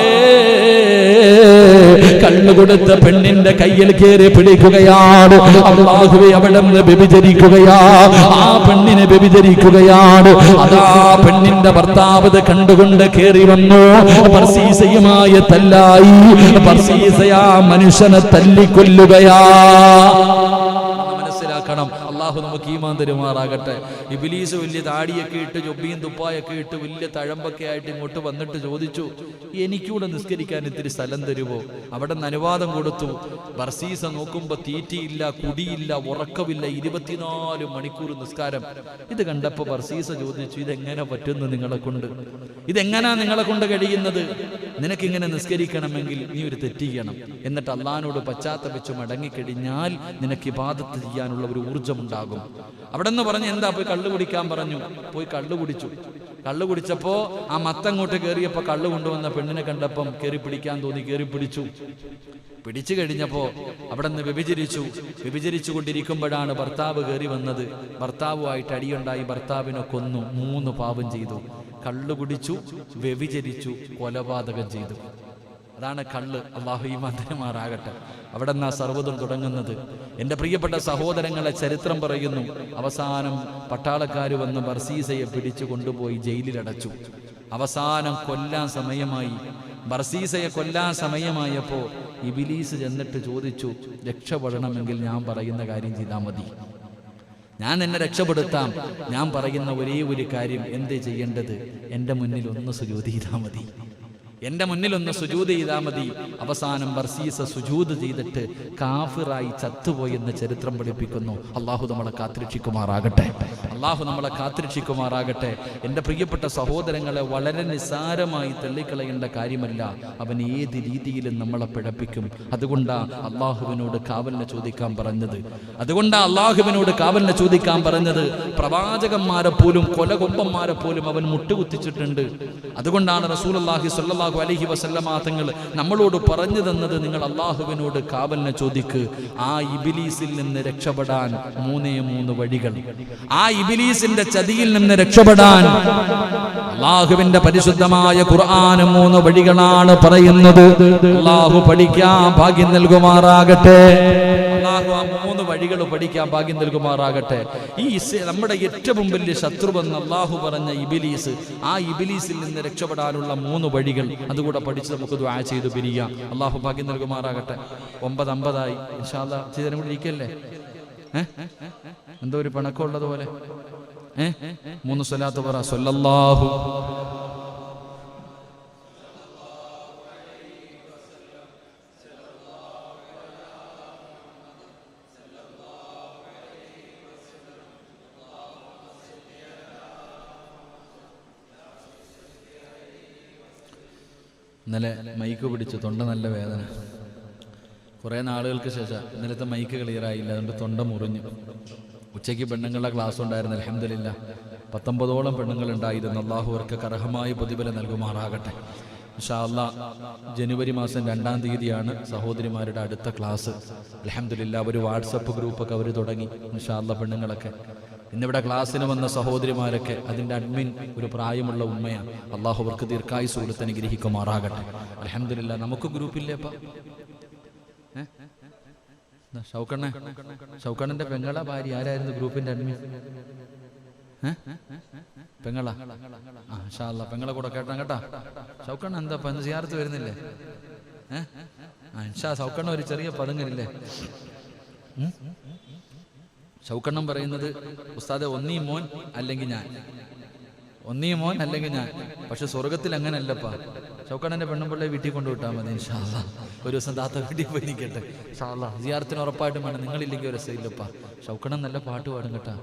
കള്ളു കൊടുത്ത പെണ്ണിന്റെ കയ്യിൽ കയറി പിടിക്കുകയാണ്. അല്ലാഹുവേ, അവിടെ നിന്ന് വ്യഭിചരിക്കുകയാ. ആ പെണ്ണിനെ വ്യഭിചരിക്കുകയാണ്. അതാ പെണ്ണിന്റെ ഭർത്താവ് കണ്ടുകൊണ്ട് കയറി വന്നു. ബർസീസയുമായി തല്ലായി. ബർസീസയാ മനുഷ്യനെ തല്ലിക്കൊല്ലുകയാ. മനസ്സിലാക്കണം, അള്ളാഹു നമുക്ക് ഈമാൻ തരുമാറാകട്ടെ. ഇബ്ലീസ് വലിയ താടിയൊക്കെ ഇട്ട് ജൊബിയും തുപ്പായൊക്കെ ഇട്ട് വലിയ തഴമ്പൊക്കെ ആയിട്ട് ഇങ്ങോട്ട് വന്നിട്ട് ചോദിച്ചു, എനിക്കൂടെ നിസ്കരിക്കാൻ ഇത്തിരി സ്ഥലം തരുമോ? അവിടെ നിന്ന് അനുവാദം കൊടുത്തു. ബർസീസ നോക്കുമ്പോ തീറ്റിയില്ല, കുടിയില്ല, ഉറക്കമില്ല, 24 മണിക്കൂർ നിസ്കാരം. ഇത് കണ്ടപ്പോ ബർസീസ ചോദിച്ചു, ഇതെങ്ങനെ പറ്റുന്നു നിങ്ങളെ കൊണ്ട്? ഇതെങ്ങനാ നിങ്ങളെ കൊണ്ട് കഴിയുന്നത്? നിനക്കിങ്ങനെ നിസ്കരിക്കണമെങ്കിൽ നീ ഒരു തെറ്റ് ചെയ്യണം. എന്നിട്ട് അള്ളാഹിനോട് പശ്ചാത്തപിച്ച് മടങ്ങിക്കഴിഞ്ഞാൽ നിനക്ക് ഇബാദത്ത് ചെയ്യാനുള്ള ഒരു ഊർജ്ജമുണ്ടാകും. അവിടെ നിന്ന് പറഞ്ഞു, എന്താ പോയി കള്ളു കുടിക്കാൻ പറഞ്ഞു. പോയി കള്ളു കുടിച്ചു. കള്ളു കുടിച്ചപ്പോ ആ മത്തങ്ങോട്ട് കയറിയപ്പോ കള്ളു കൊണ്ടുവന്ന പെണ്ണിനെ കണ്ടപ്പം കയറി പിടിക്കാൻ തോന്നി. കയറി പിടിച്ചു. പിടിച്ചു കഴിഞ്ഞപ്പോ അവിടെ നിന്ന് വ്യഭിചരിച്ചു കൊണ്ടിരിക്കുമ്പോഴാണ് ഭർത്താവ് കയറി വന്നത്. ഭർത്താവുമായിട്ട് അടിയുണ്ടായി. ഭർത്താവിനെ കൊന്നു. 3 പാപം ചെയ്തു. കള്ളു കുടിച്ചു, വ്യഭിചരിച്ചു, കൊലപാതകം ചെയ്തു. അതാണ് കള്ള്. അല്ലാഹു ഈമാൻ തരുമാറാകട്ടെ. അവിടെ നിന്നാ സർവ്വതും തുടങ്ങുന്നത്. എൻ്റെ പ്രിയപ്പെട്ട സഹോദരങ്ങളെ, ചരിത്രം പറയുന്നു, അവസാനം പട്ടാളക്കാർ വന്ന് ബർസീസയെ പിടിച്ചു കൊണ്ടുപോയി ജയിലിലടച്ചു. അവസാനം കൊല്ലാൻ സമയമായി. ബർസീസയെ കൊല്ലാൻ സമയമായപ്പോൾ ഇബ്ലീസ് ചെന്നിട്ട് ചോദിച്ചു, രക്ഷപ്പെടണമെങ്കിൽ ഞാൻ പറയുന്ന കാര്യം ചെയ്താൽ മതി, ഞാൻ എന്നെ രക്ഷപ്പെടുത്താം. ഞാൻ പറയുന്ന ഒരേ ഒരു കാര്യം, എന്തേ ചെയ്യേണ്ടത്? എൻ്റെ മുന്നിൽ ഒന്ന് സുജൂദ് ചെയ്താൽ മതി, എൻ്റെ മുന്നിലൊന്ന് സുജൂദ് ചെയ്താൽ മതി. അവസാനം ബർസീസ സുജൂദ് ചെയ്തിട്ട് കാഫിറായി ചത്തുപോയെന്ന് ചരിത്രം പഠിപ്പിക്കുന്നു. അള്ളാഹു നമ്മളെ കാത്തിരക്ഷിക്കുമാറാകട്ടെ. അള്ളാഹു നമ്മളെ കാത്തിരക്ഷിക്കുമാറാകട്ടെ. എൻ്റെ പ്രിയപ്പെട്ട സഹോദരങ്ങളെ, വളരെ നിസ്സാരമായി തള്ളിക്കളയേണ്ട കാര്യമല്ല. അവൻ ഏത് രീതിയിലും നമ്മളെ പിഴപ്പിക്കും. അതുകൊണ്ടാണ് അള്ളാഹുവിനോട് കാവലിനെ ചോദിക്കാൻ പറഞ്ഞത്. പ്രവാചകന്മാരെ പോലും, കൊലകൊമ്പന്മാരെ പോലും അവൻ മുട്ടുകുത്തിച്ചിട്ടുണ്ട്. അതുകൊണ്ടാണ് റസൂലുള്ളാഹി സ്വല്ലല്ലാഹു അലൈഹി വസല്ലമ തങ്ങൾ നമ്മളോട് പറഞ്ഞു തന്നത്, നിങ്ങൾ അള്ളാഹുവിനോട് കാവലിനെ ചോദിക്ക്. ആ ഇബ്ലീസിൽ നിന്ന് രക്ഷപ്പെടാൻ 3 വഴികൾ. ആ ഇബ്ലീസിന്റെ ചതിയിൽ നിന്ന് രക്ഷപ്പെടാൻ അള്ളാഹുവിന്റെ പരിശുദ്ധമായ ഖുർആൻ 3 വഴികളാണ് പറയുന്നത്. അള്ളാഹു പഠിക്കാൻ ഭാഗ്യം നൽകുമാറാകട്ടെ. അള്ളാഹു ആ 3 വഴികൾ പഠിക്കാൻ ഭാഗ്യം നൽകുമാറാകട്ടെ. ഈ നമ്മുടെ ഏറ്റവും വലിയ ശത്രുവെന്ന് അള്ളാഹു പറഞ്ഞ ഇബ്ലീസ്, ആ ഇബ്ലീസിൽ നിന്ന് രക്ഷപ്പെടാനുള്ള 3 വഴികൾ അതുകൂടെ പഠിച്ച് നമുക്ക് ദുആ ചെയ്തു പിരിയാം. അള്ളാഹു ഭാഗ്യം നൽകുമാറാകട്ടെ. 9:50 ഇൻഷാ അല്ലാഹ്. ചെയ്തരം കൂടി ഇരിക്കല്ലേ? എന്തോ ഒരു പണക്കമുള്ളത് പോലെ 3 സ്വലാത്ത് പറ. സ്വല്ലല്ലാഹു ഇന്നലെ മൈക്ക് പിടിച്ചു, തൊണ്ട നല്ല വേദന. കുറേ നാളുകൾക്ക് ശേഷം ഇന്നലത്തെ മൈക്ക് ക്ലിയറായില്ല, അതുകൊണ്ട് തൊണ്ട മുറിഞ്ഞു. ഉച്ചയ്ക്ക് പെണ്ണുങ്ങളുടെ ക്ലാസ് ഉണ്ടായിരുന്നു. അൽഹംദുലില്ലാഹ് 19ഓളം പെണ്ണുങ്ങളുണ്ടായിരുന്നു. അല്ലാഹു അവർക്ക് അർഹമായ പ്രതിഫലം നൽകുമാറാകട്ടെ. ഇൻഷാ അല്ലാഹ് ജനുവരി മാസം 2-ാം തീയതിയാണ് സഹോദരിമാരുടെ അടുത്ത ക്ലാസ്. അൽഹംദുലില്ലാഹ് ഒരു വാട്സപ്പ് ഗ്രൂപ്പൊക്കെ അവർ തുടങ്ങി. ഇൻഷാ അല്ലാഹ് പെണ്ണുങ്ങളൊക്കെ ഇന്നിവിടെ ക്ലാസ്സിന് വന്ന സഹോദരിമാരൊക്കെ അതിൻ്റെ അഡ്മിൻ ഒരു പ്രായമുള്ള ഉമ്മയാണ്. അള്ളാഹു അവർക്ക് ദീർഘായുസ്സ് കൊടുത്ത് അനുഗ്രഹിക്കുമാറാകട്ടെ. അൽഹംദുലില്ലാഹ് നമുക്ക് ഗ്രൂപ്പില്ലേപ്പാ? ഷൗക്കണ്ണന്റെ പെങ്ങള ഭാര്യ ആരായിരുന്നു ഗ്രൂപ്പിന്റെ അഡ്മിൻ? പെങ്ങളാ? ഇൻഷാ അല്ലാഹ് പെങ്ങളെ കൂടെ കേട്ടാ കേട്ടാ. ഷൗക്കണ്ണ എന്താ ഇന്ന് സിയാറത്ത് വരുന്നില്ലേ? ഇൻഷാ ഷൗക്കണ്ണ ഒരു ചെറിയ പതുങ്ങലില്ലേ? ഷൗക്കണ്ണം പറയുന്നത്, ഉസ്താദെ ഒന്നീ മോൻ അല്ലെങ്കിൽ ഞാൻ, പക്ഷെ സ്വർഗത്തിൽ അങ്ങനല്ലപ്പാ. ഷൗക്കണ്ണന്റെ പെണ്ണുമ്പിള്ളയെ വീട്ടിൽ കൊണ്ടുവിട്ടാൽ മതി. ഇൻഷാ അല്ലാഹ് ഒരു ദിവസം താത്ത വീട്ടിൽ പോയി നിൽക്കട്ടെ. ഇൻഷാ അല്ലാഹ് സിയാറത്തിന് ഉറപ്പായിട്ടും വേണം. നിങ്ങളില്ലെങ്കിൽ ഒരു രസമില്ലപ്പാ. ഷൗക്കണ്ണൻ നല്ല പാട്ട് പാടും കേട്ടാ,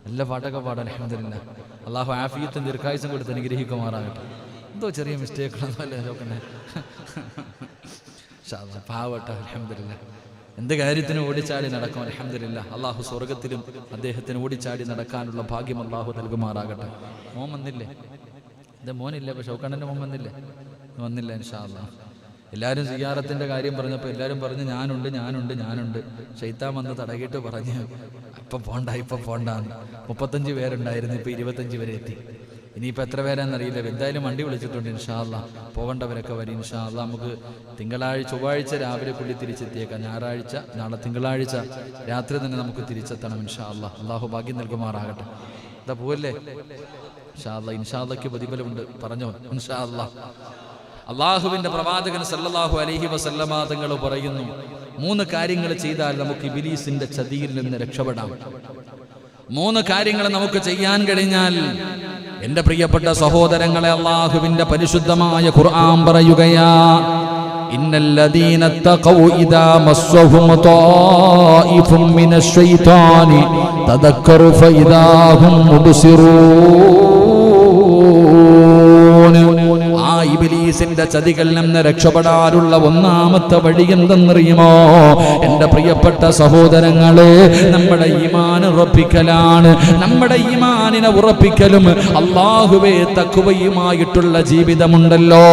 നല്ല പാട്ടൊക്കെ പാടാൻ. അൽഹംദുലില്ലാഹ്. അല്ലാഹു ആഫിയത്തും ദീർഘായുസ്സും കൊടുത്ത് അനുഗ്രഹിക്കുമാറാകട്ടെ. എന്തോ ചെറിയ മിസ്റ്റേക്കുകളൊന്നുമല്ല നോക്കണേ. പാവട്ടെ, അൽഹംദുലില്ലാ. എന്ത് കാര്യത്തിന് ഓടിച്ചാടി നടക്കും, അൽഹംദുലില്ലാ. അള്ളാഹു സ്വർഗത്തിലും അദ്ദേഹത്തിന് ഓടിച്ചാടി നടക്കാനുള്ള ഭാഗ്യം അള്ളാഹു നൽകുമാറാകട്ടെ. മോൻ വന്നില്ലേ? ഇത് മോനില്ല, പക്ഷെ ഷൗക്കണ്ണൻ്റെ മോൻ വന്നില്ലേ? വന്നില്ല. ഇൻഷാ അല്ലാഹ്. എല്ലാവരും സിയാറത്തിൻ്റെ കാര്യം പറഞ്ഞപ്പോൾ എല്ലാവരും പറഞ്ഞു ഞാനുണ്ട്. ശൈത്താൻ വന്ന് തടകിയിട്ട് പറഞ്ഞ് ഇപ്പം പോണ്ടാന്ന്. 35 പേരുണ്ടായിരുന്നു, ഇപ്പം 25 വരെ എത്തി. ഇനിയിപ്പോൾ എത്ര പേരാണെന്നറിയില്ല. എന്തായാലും വണ്ടി വിളിച്ചിട്ടുണ്ട്. ഇൻഷാ അല്ലാഹ് പോകേണ്ടവരൊക്കെ വരും. ഇൻഷാ അല്ലാഹ് നമുക്ക് ചൊവ്വാഴ്ച രാവിലെ പുള്ളി തിരിച്ചെത്തിയേക്കാം. ഞായറാഴ്ച, നാളെ തിങ്കളാഴ്ച രാത്രി തന്നെ നമുക്ക് തിരിച്ചെത്തണം. ഇൻഷാ അല്ലാഹ്. അള്ളാഹു ഭാഗ്യം നൽകുമാറാകട്ടെ. എന്താ പോവല്ലേ? ഇൻഷാ അല്ലാഹ്. ഇൻഷാ അല്ലാഹ്ക്ക് പ്രതിഫലമുണ്ട്, പറഞ്ഞോ. ഇൻഷാ അല്ലാഹ്. അള്ളാഹുവിന്റെ പ്രവാചകൻ സല്ലല്ലാഹു അലൈഹി വസല്ലമ തങ്ങൾ പറയുന്നു, 3 കാര്യങ്ങൾ ചെയ്താൽ നമുക്ക് ഇബ്ലീസിന്റെ ചതിയിൽ നിന്ന് രക്ഷപ്പെടാം. 3 കാര്യങ്ങൾ നമുക്ക് ചെയ്യാൻ കഴിഞ്ഞാൽ, എന്റെ പ്രിയപ്പെട്ട സഹോദരങ്ങളെ, അള്ളാഹുവിന്റെ പരിശുദ്ധമായ ഖുർആൻ പറയുകയാ, ഇന്നല്ലദീന തഖൗ ഇദാ മസ്സഹും ത്വായിഫും മിനശ് ശൈത്വാനി തദക്കറു ഫഇദാ ഹും മുബ്സിറൂൻ. ആ ഇബ്ലീസിന്റെ ചതികളിൽ നിന്ന് രക്ഷപ്പെടാനുള്ള ഒന്നാമത്തെ വഴി എന്തെന്നറിയുമോ? എന്റെ പ്രിയപ്പെട്ട സഹോദരങ്ങളെ, നമ്മുടെ ഈമാൻ ഉറപ്പിക്കലാണ്. നമ്മുടെ ഈമാനിനെ ഉറപ്പിക്കലും അല്ലാഹുവേ തഖ്വയുമായിട്ടുള്ള ജീവിതമുണ്ടല്ലോ,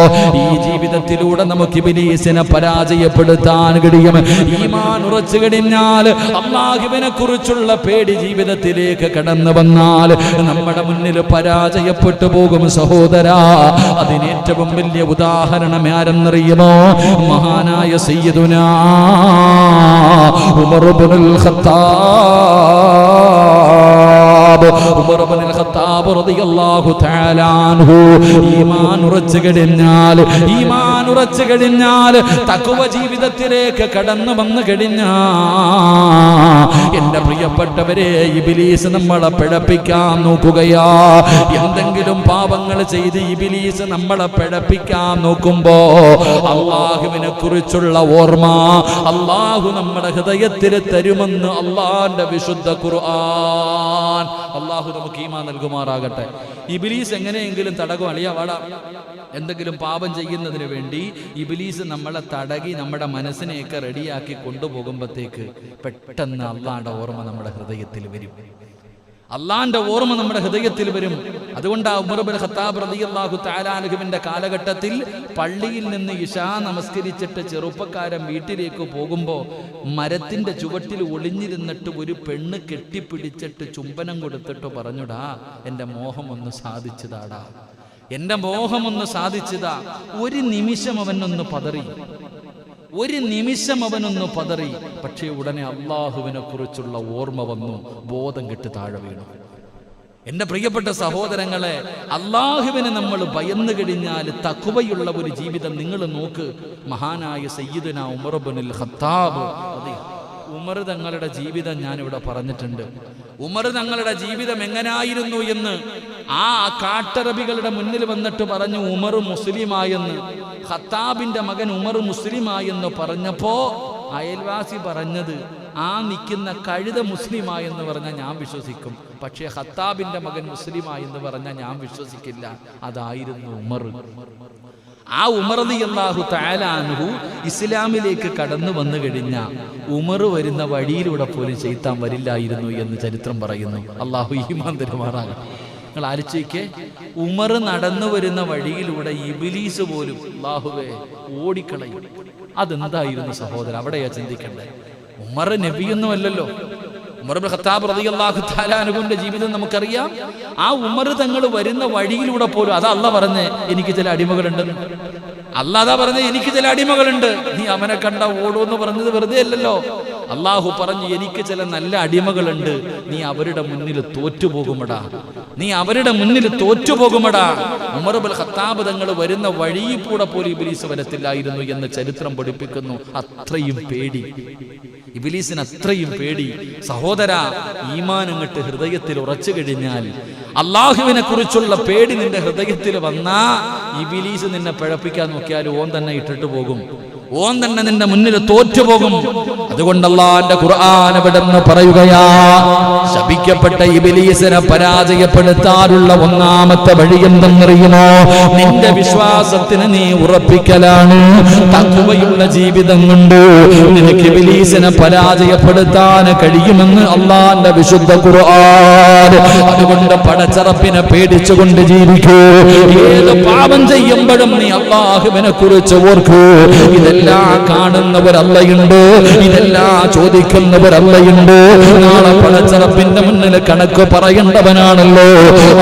ഈ ജീവിതത്തിലൂടെ നമുക്ക് ഇബ്ലീസിനെ പരാജയപ്പെടുത്താൻ കഴിയും. ഈമാൻ ഉറച്ചു കഴിഞ്ഞാൽ, അല്ലാഹുവിനെ കുറിച്ചുള്ള പേടി ജീവിതത്തിലേക്ക് കടന്നു വന്നാൽ നമ്മുടെ മുന്നിൽ പരാജയപ്പെട്ടു പോകും സഹോദരാ. അതിനേറ്റവും വലിയ ഉദാഹരണം ആരെന്നറിയുമോ? മഹാനായ സയ്യിദുനാ ഉമർ ഇബ്നുൽ ഖത്താബ്. ഉമർ ഇബ്നുൽ ഖത്താബ് റളിയല്ലാഹു തആല അൻഹു ഈമാൻ ഉറച്ചു കഴിഞ്ഞാൽ തഖ്വ ജീവിതത്തിലേക്ക് കടന്നു വന്നു കഴിഞ്ഞാൽ, എന്റെ പ്രിയപ്പെട്ടവരെ, ഇബ്ലീസ് നമ്മളെ പിഴപ്പിക്കാൻ നോക്കുകയാ. എന്തെങ്കിലും പാപങ്ങൾ ചെയ്ത് ഇബ്ലീസ് നമ്മളെ പിഴപ്പിക്കാൻ നോക്കുമ്പോ അല്ലാഹുവിനെ കുറിച്ചുള്ള ഓർമ്മ അല്ലാഹു നമ്മുടെ ഹൃദയത്തിൽ തരുമെന്ന് അല്ലാഹുവിന്റെ വിശുദ്ധ ഖുർആൻ. അല്ലാഹു നമുക്ക് ഈമാൻ നൽകുമാറാകട്ടെ. ഇബ്ലീസ് എങ്ങനെയെങ്കിലും തടകും. അളിയാവാടാ, എന്തെങ്കിലും പാപം ചെയ്യുന്നതിന് വേണ്ടി ഇബ്ലീസ് നമ്മളെ തടകി നമ്മുടെ മനസ്സിനെയൊക്കെ റെഡിയാക്കി കൊണ്ടുപോകുമ്പോഴത്തേക്ക് പെട്ടെന്ന് അല്ലാഹുവിന്റെ ഓർമ്മ നമ്മുടെ ഹൃദയത്തിൽ വരും. അള്ളാന്റെ ഓർമ്മ നമ്മുടെ ഹൃദയത്തിൽ വരും. അതുകൊണ്ടാണ് ഉമർ ഇബ്നുൽ ഖത്താബ് റളിയല്ലാഹു തആല അൻഹുവിന്റെ കാലഘട്ടത്തിൽ പള്ളിയിൽ നിന്ന് ഇശാ നമസ്കരിച്ചിട്ട് ചെറുപ്പക്കാരൻ വീട്ടിലേക്ക് പോകുമ്പോൾ മരത്തിന്റെ ചുവട്ടിൽ ഒളിഞ്ഞിരുന്നിട്ട് ഒരു പെണ്ണ് കെട്ടിപ്പിടിച്ചിട്ട് ചുംബനം കൊടുത്തിട്ട് പറഞ്ഞുടാ, എൻ്റെ മോഹം ഒന്ന് സാധിച്ചതാടാ, എൻ്റെ മോഹം ഒന്ന് സാധിച്ചതാ. ഒരു നിമിഷം അവനൊന്ന് പതറി. പക്ഷേ ഉടനെ അള്ളാഹുവിനെ കുറിച്ചുള്ള ഓർമ്മ വന്നു, ബോധം കെട്ട് താഴെ വീണു. എന്റെ പ്രിയപ്പെട്ട സഹോദരങ്ങളെ, അള്ളാഹുവിനെ നമ്മൾ ഭയന്നു കഴിഞ്ഞാൽ തഖ്വയുള്ള ഒരു ജീവിതം നിങ്ങൾ നോക്ക്. മഹാനായ സയ്യിദുനാ ഉമർ ഇബ്നുൽ ഖത്താബ്, ഉമർ തങ്ങളുടെ ജീവിതം ഞാനിവിടെ പറഞ്ഞിട്ടുണ്ട്. ഉമർ തങ്ങളുടെ ജീവിതം എങ്ങനായിരുന്നു എന്ന് ആ കാട്ടറബികളുടെ മുന്നിൽ വന്നിട്ട് പറഞ്ഞു, ഉമർ മുസ്ലിമായെന്ന്. ഖത്താബിന്റെ മകൻ ഉമർ മുസ്ലിമായെന്ന് പറഞ്ഞപ്പോ അയൽവാസി പറഞ്ഞത്, ആ നിൽക്കുന്ന കഴുത മുസ്ലിമായെന്ന് പറഞ്ഞാൽ ഞാൻ വിശ്വസിക്കും, പക്ഷേ ഖത്താബിന്റെ മകൻ മുസ്ലിമായെന്ന് പറഞ്ഞാൽ ഞാൻ വിശ്വസിക്കില്ല. അതായിരുന്നു ഉമർ. ആ ഉമർ റളിയല്ലാഹു തആല അൻഹു ഇസ്ലാമിലേക്ക് കടന്നു വന്നു കഴിഞ്ഞ ഉമർ വരുന്ന വഴിയിലൂടെ പോലും ശൈത്താൻ വരില്ലായിരുന്നു എന്ന് ചരിത്രം പറയുന്നു. അല്ലാഹു ഈമാൻ തരുമാറാകട്ടെ. നിങ്ങൾ ആലോചിക്കേ, ഉമർ നടന്നു വരുന്ന വഴിയിലൂടെ ഇബ്ലീസ് പോലും അല്ലാഹുവേ ഓടിക്കളയും. അതെന്തായിരുന്നു സഹോദരൻ? അവിടെയാ ചിന്തിക്കണ്ടേ. ഉമർ നബിയൊന്നുമല്ലല്ലോ. ഉമർ ഇബ്നുൽ ഖത്താബ് റളിയല്ലാഹു തആല അൻഹുവിന്റെ ജീവിതം നമുക്കറിയാം. ആ ഉമർ തങ്ങൾ വരുന്ന വഴിയിലൂടെ പോലും അതാ അല്ലാഹ് പറഞ്ഞേ, എനിക്ക് ചില അടിമകളുണ്ടെന്ന്. അല്ലാഹ് അതാ പറഞ്ഞേ, എനിക്ക് ചില അടിമകളുണ്ട്. നീ അവനെ കണ്ട ഓടുമെന്ന് പറഞ്ഞത് വെറുതെ അല്ലല്ലോ. അല്ലാഹു പറഞ്ഞു, എനിക്ക് ചില നല്ല അടിമകളുണ്ട്, നീ അവരുടെ മുന്നിൽ തോറ്റുപോകുമടാ. ഉമർ ഇബ്നുൽ ഖത്താബ് തങ്ങൾ വരുന്ന വഴിയിൽ കൂടെ പോലും ഇബ്ലീസ് വരത്തില്ലായിരുന്നു എന്ന് ചരിത്രം പഠിപ്പിക്കുന്നു. അത്രയും പേടി ഇബ്ലീസിന്, അത്രയും പേടി. സഹോദരാ, ഈമാൻ അങ്ങട്ട് ഹൃദയത്തിൽ ഉറച്ചു കഴിഞ്ഞാൽ, അള്ളാഹുവിനെ കുറിച്ചുള്ള പേടി നിന്റെ ഹൃദയത്തിൽ വന്നാ ഇബ്ലീസ് നിന്നെ പിഴപ്പിക്കാൻ നോക്കിയാൽ ഓൻ തന്നെ ഇട്ടിട്ട് പോകും. ഓൻ തന്നെ നിന്റെ മുന്നിൽ തോറ്റുപോകും. അതുകൊണ്ട് അല്ലാഹുവിന്റെ ഖുർആൻ ഇവിടെന്ന് പറയുകയാ, ശപിക്കപ്പെട്ട ഇബ്ലീസിനെ പരാജയപ്പെടുത്താനുള്ള ഒന്നാമത്തെ വഴി എന്തെന്നറിയുമോ? നിന്റെ വിശ്വാസത്തിന് നീ ഉറപ്പിക്കലാണ്. തഖ്വയുള്ള ജീവിതം കൊണ്ട് നിനക്ക് ഇബ്ലീസിനെ പരാജയപ്പെടുത്താൻ കഴിയുമെന്ന് അല്ലാഹുവിന്റെ വിശുദ്ധ ഖുർആൻ. അതുകൊണ്ട് പടച്ചറപ്പിനെ പേടിച്ചുകൊണ്ട് ജീവിക്കൂ. ഏത് പാപം ചെയ്യുമ്പോഴും നീ അല്ലാഹുവിനെ കുറിച്ച് ഓർക്കൂ. ഇതെല്ലാം കാണുന്നവരല്ലയുണ്ട്, ഇതെല്ലാം ചോദിക്കുന്നവരല്ലയുണ്ട്. നാളെ പടച്ചറപ്പിന്റെ മുന്നിൽ കണക്ക് പറയേണ്ടവനാണല്ലോ.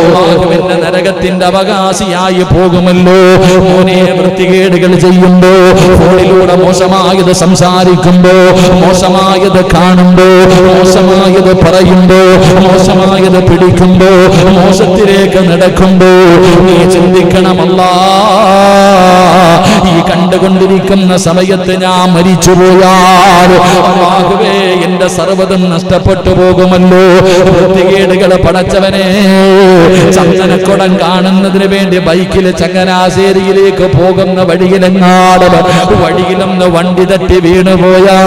അല്ലാഹുവിന്റെ നരകത്തിന്റെ അവകാശിയായി പോകുമല്ലോ. മോനെ, വൃത്തികേടുകൾ ചെയ്യുമ്പോ, ഫോണിലൂടെ മോശമായത് സംസാരിക്കുമ്പോ, മോശമായത് കാണുമ്പോ, മോശമായത് പറയുമ്പോ, മോശമായത് പിടിക്കുമ്പോ, മോശത്തിലേക്ക് നടക്കുമ്പോ നീ ചിന്തിക്കണമല്ലാ, ഈ കണ്ടുകൊണ്ടിരിക്കുന്ന സമയത്ത് ഞാൻ മരിച്ചുപോയാൽ അല്ലാഹുവേ എന്റെ സർവ്വതും നഷ്ടപ്പെട്ടു പോകുമല്ലോ. വൃത്തികേടുകൾ പടച്ചവനെ, ചന്ദനക്കുടം കാണുന്നതിന് വേണ്ടി ബൈക്കിൽ ചങ്ങനാശ്ശേരിയിലേക്ക് പോകുന്ന വഴിയിലൊന്ന് വണ്ടി തട്ടി വീണുപോയാ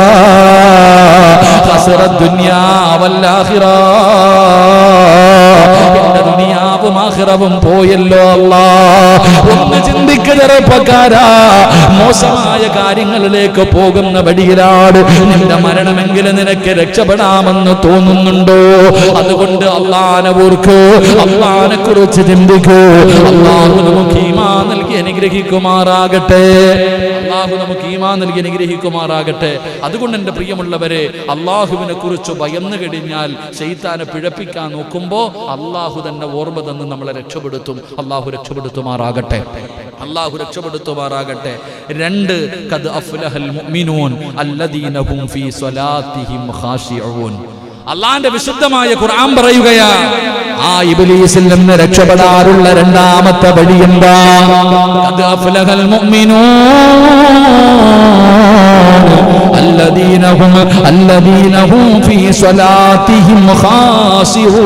ഹസ്റത്ത് ദുനിയാ വൽ ആഖിറ, എന്റെ ദുനിയാവും ആഖിറവും പോയല്ലോ അല്ലാഹ്. ഒന്ന് ചിന്തിക്കുക ചെറുപ്പക്കാരാ, മോശമായ കാര്യങ്ങളിലേക്ക് പോകുന്ന വഴിയിലാണ് നിന്റെ മരണമെങ്കിലും നിനക്ക് രക്ഷപ്പെടാമെന്ന് തോന്നുന്നുണ്ടോ? അതുകൊണ്ട് അല്ലാഹുവിനെ ഓർക്കൂ, അല്ലാഹുവിനെ കുറിച്ച് ചിന്തിക്കൂ. അല്ലാഹു നമുക്ക് ഈമാൻ നൽകി അനുഗ്രഹിക്കുമാറാകട്ടെ. അല്ലാഹു നമുക്ക് ഈമാൻ നൽകി അനുഗ്രഹിക്കുമാറാകട്ടെ. അതുകൊണ്ട് എൻ്റെ പ്രിയമുള്ളവരെ, അല്ലാഹുവിനെ കുറിച്ച് ഭയന്നു കഴിഞ്ഞാൽ ശൈത്താനെ പിഴപ്പിക്കാൻ നോക്കുമ്പോ അല്ലാഹു തന്നെ ഓർമ്മ തന്ന് നമ്മളെ രക്ഷപ്പെടുത്തും. അല്ലാഹു രക്ഷപ്പെടുത്തുമാറാകട്ടെ, അല്ലാഹു രക്ഷപ്പെടുത്തുമാറാകട്ടെ. 2, ഖദ് അഫ്ലഹൽ മുഅ്മിനൂൻ അല്ലദീന ഹും ഫീ സ്വലാത്തിഹിം ഖാശിഊൻ. അല്ലാഹുവിന്റെ വിശുദ്ധമായ ഖുർആൻ പറയുകയാ, ആ ഇബ്ലീസിൽ നിന്ന് രക്ഷപ്പെടാനുള്ള രണ്ടാമത്തെ വഴി എന്താ? ഖദ് അഫ്ലഹൽ മുഅ്മിനൂൻ അല്ലദീന ഹും ഫീ സ്വലാത്തിഹിം ഖാശിഊൻ.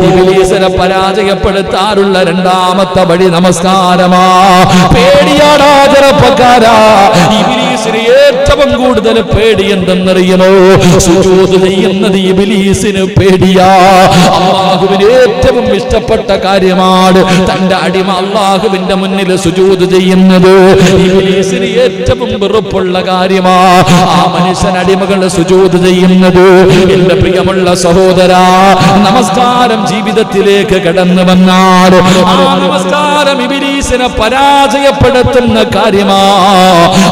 ഇബ്ലീസിനെ പരാജയപ്പെടുത്താനുള്ള രണ്ടാമത്തെ വഴി നമസ്കാരമാ. പേടിയാടാ ചെറുപ്പക്കാരാ, ഇബ്ലീസിന് ഏറ്റവും കൂടുതൽ പേടി എന്തെന്നറിയണോ? സുജൂദ് ചെയ്യുന്നത് ഇബ്ലീസിന് പേടിയാ. അല്ലാഹുവിന് ഏറ്റവും ഇഷ്ടപ്പെട്ട കാര്യമാണ് തന്റെ അടിമ അല്ലാഹുവിന്റെ മുന്നിൽ സുജൂദ് ചെയ്യുന്നത്. ഇബ്ലീസിന് ഏറ്റവും വെറുപ്പുള്ള കാര്യമാ ആ മനുഷ്യൻ അടിമകൾ സുജൂദ് ചെയ്യുന്നത്. എന്റെ പ്രിയമുള്ള സഹോദരാ, നമസ്കാരം ജീവിതത്തിലേക്ക് കടന്നു വന്നാൽ ആ നമസ്കാരം ഇബ്ലീസിനെ പരാജയപ്പെടുത്തുന്ന കാര്യമാ.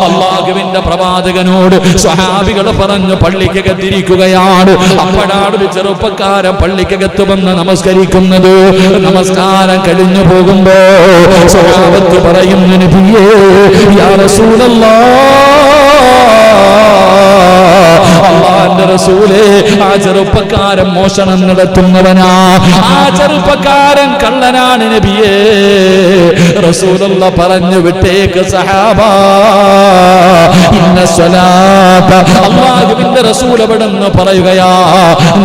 അല്ലാഹുവിന്റെ പ്രവാചകനോട് സ്വഹാബികൾ പറഞ്ഞു പള്ളിക്കകത്തിരിക്കുകയാണ്. അപ്പോഴാണ് ഒരു ചെറുപ്പക്കാരൻ പള്ളിക്കകത്ത് വന്ന് നമസ്കരിക്കുന്നത്. നമസ്കാരം കഴിഞ്ഞു പോകുമ്പോ സ്വഹാബത്ത് പറയുന്നു, നബിയേ യാ അല്ലാഹുവിന്റെ റസൂലേ, ആ ചെറുപ്പക്കാരൻ മോഷണം നടത്തുന്നവനാ, ആ ചെറുപ്പക്കാരൻ കള്ളനാണ് നബിയേ. റസൂലുള്ളാഹി പറഞ്ഞു, വിട്ടേക്ക് സഹാബാ, ഇന്ന സ്വലാത്ത. അല്ലാഹുവിന്റെ റസൂൽ അവിടെന്ന് പറയുകയാ,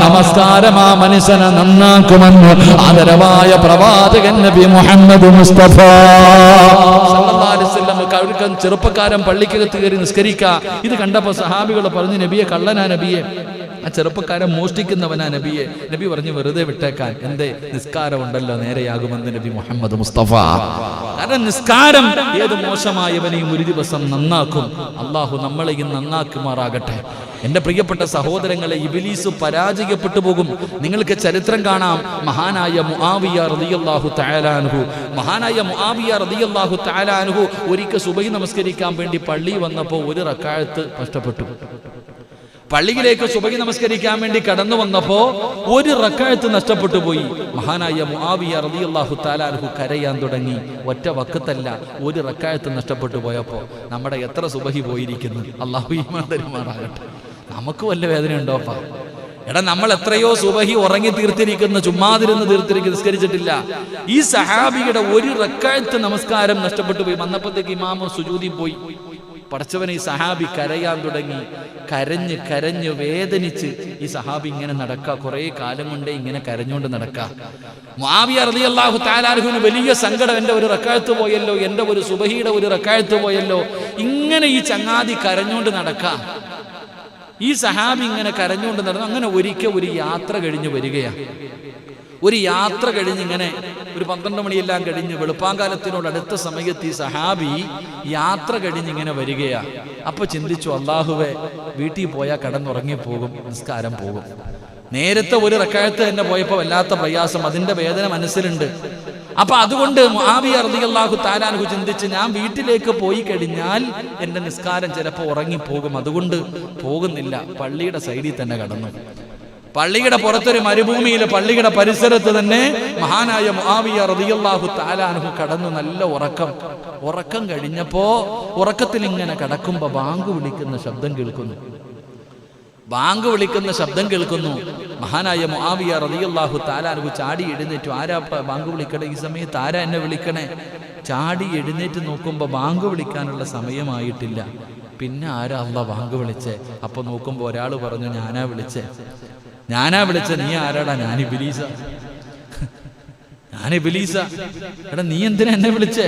നമസ്കാരം ആ മനുഷ്യനെ നന്നാക്കുമെന്ന് ആദരവായ പ്രവാചകൻ നബി മുഹമ്മദ് മുസ്തഫ സല്ലല്ലാഹു അലൈഹി വസല്ലം. ചെറുപ്പക്കാരൻ പള്ളിക്കകത്ത് കയറി നിസ്കരിക്കുക. ഇത് കണ്ടപ്പോ സഹാബികൾ പറഞ്ഞു, നബിയെ കള്ളനാ നബിയെ, ആ ചെറുപ്പക്കാരൻ മോഷ്ടിക്കുന്നവനാ നബിയെ. നബി പറഞ്ഞു, വെറുതെ വിട്ടേക്കാൻ, എന്തേ നിസ്കാരം ഉണ്ടല്ലോ നേരെയാകുമെന്ന് നബി മുഹമ്മദ് മുസ്തഫ. കാരണം നിസ്കാരം ഏത് മോശമായവനെയും ഒരു ദിവസം നന്നാക്കും. അല്ലാഹു നമ്മളെയും നന്നാക്കുമാറാകട്ടെ. എന്റെ പ്രിയപ്പെട്ട സഹോദരങ്ങളെ, ഇബ്ലീസ് പരാജയപ്പെട്ടു പോകും. നിങ്ങൾക്ക് ചരിത്രം കാണാം. മഹാനായ മുആവിയ റളിയല്ലാഹു തആല അൻഹു, മഹാനായ മുആവിയ റളിയല്ലാഹു തആല അൻഹു ഒരിക്കൽ സുബഹി നമസ്കരിക്കാൻ വേണ്ടി പള്ളി വന്നപ്പോൾ ഒരു റക്അത്ത് നഷ്ടപ്പെട്ടു. പള്ളിയിലേക്ക് സുബഹി നമസ്കരിക്കാൻ വേണ്ടി കടന്നു വന്നപ്പോ ഒരു റക്അത്ത് നഷ്ടപ്പെട്ടു പോയി. മഹാനായ മുആവിയ റളിയല്ലാഹു തആല അൻഹു കരയാൻ തുടങ്ങി. ഒറ്റ വഖത്തല്ല, ഒരു റക്അത്ത് നഷ്ടപ്പെട്ടു പോയപ്പോ നമ്മുടെ എത്ര സുബഹി പോയിരിക്കുന്നു. അല്ലാഹു ഈമാൻ തരുമാറാകട്ടെ. നമുക്ക് വല്ല വേദന ഉണ്ടോപ്പാ? എടാ, നമ്മൾ എത്രയോ സുബഹി ഉറങ്ങി തീർത്തിരിക്കുന്ന, ചുമ്മാതിരുന്ന് തീർത്തിരിക്കുന്ന, നിസ്കരിച്ചിട്ടില്ല. ഈ സഹാബിയുടെ ഒരു റക്അത്ത് നമസ്കാരം നഷ്ടപ്പെട്ടു പോയി. വന്നപ്പോഴത്തേക്ക് ഇമാമ സുജൂദിൽ പോയി. പടച്ചവനെ, ഈ സഹാബി കരയാൻ തുടങ്ങി. കരഞ്ഞ് കരഞ്ഞ് വേദനിച്ച് ഈ സഹാബി ഇങ്ങനെ നടക്കുക. കുറെ കാലം കൊണ്ടേ ഇങ്ങനെ കരഞ്ഞുകൊണ്ട് നടക്കുക. മുആവിയ റളിയല്ലാഹു തആല അൻഹുവിന് വലിയ സങ്കടം. എൻ്റെ ഒരു റക്അത്ത് പോയല്ലോ, എൻ്റെ ഒരു സുബഹിയുടെ ഒരു റക്അത്ത് പോയല്ലോ. ഇങ്ങനെ ഈ ചങ്ങാതി കരഞ്ഞുകൊണ്ട് നടക്കുക. ഈ സഹാബി ഇങ്ങനെ കരഞ്ഞുകൊണ്ട് നടന്നു. അങ്ങനെ ഒരിക്കൽ ഒരു യാത്ര കഴിഞ്ഞ് വരികയാണ്. ഒരു യാത്ര കഴിഞ്ഞ് ഇങ്ങനെ ഒരു 12 മണിയെല്ലാം കഴിഞ്ഞ് വെളുപ്പാങ്കാലത്തിനോട് അടുത്ത സമയത്ത് ഈ സഹാബി യാത്ര കഴിഞ്ഞിങ്ങനെ വരികയാ. അപ്പൊ ചിന്തിച്ചു, അല്ലാഹുവേ, വീട്ടിൽ പോയാൽ കടന്നുറങ്ങിപ്പോകും, നിസ്കാരം പോകും. നേരത്തെ ഒരു റക്അത്ത് തന്നെ പോയപ്പോൾ വല്ലാത്ത പ്രയാസം, അതിന്റെ വേദന മനസ്സിലുണ്ട്. അപ്പൊ അതുകൊണ്ട് മുആവിയ റളിയല്ലാഹു തആല അൻഹു ചിന്തിച്ച്, ഞാൻ വീട്ടിലേക്ക് പോയി കഴിഞ്ഞാൽ എന്റെ നിസ്കാരം ചിലപ്പോൾ ഉറങ്ങിപ്പോകും, അതുകൊണ്ട് പോകുന്നില്ല. പള്ളിയുടെ സൈഡിൽ തന്നെ കടന്നു. പള്ളിയുടെ പുറത്തൊരു മരുഭൂമിയിലെ പള്ളിയുടെ പരിസരത്ത് തന്നെ മഹാനായ മുആവിയ റളിയല്ലാഹു തആല അൻഹു കടന്നു. നല്ല ഉറക്കം കഴിഞ്ഞപ്പോ ഉറക്കത്തിൽ ഇങ്ങനെ കടക്കുമ്പോ ബാങ്ക് വിളിക്കുന്ന ശബ്ദം കേൾക്കുന്നു. മഹാനായ മുആവിയ റളിയല്ലാഹു തആല അൻഹു ചാടി എഴുന്നേറ്റു. ആരാ ബാങ്ക് വിളിക്കണേ? ഈ സമയത്ത് ആരാ എന്നെ വിളിക്കണേ? ചാടി എഴുന്നേറ്റ് നോക്കുമ്പോ ബാങ്ക് വിളിക്കാനുള്ള സമയമായിട്ടില്ല. പിന്നെ ആരാ അല്ലാഹ് ബാങ്ക് വിളിച്ചേ? അപ്പൊ നോക്കുമ്പോ ഒരാൾ പറഞ്ഞു, ഞാനാ വിളിച്ചേ. നീ ആരാടാ? ഞാൻ ഇബ്ലീസ. എടാ, നീ എന്തിനാ എന്നെ വിളിച്ചേ?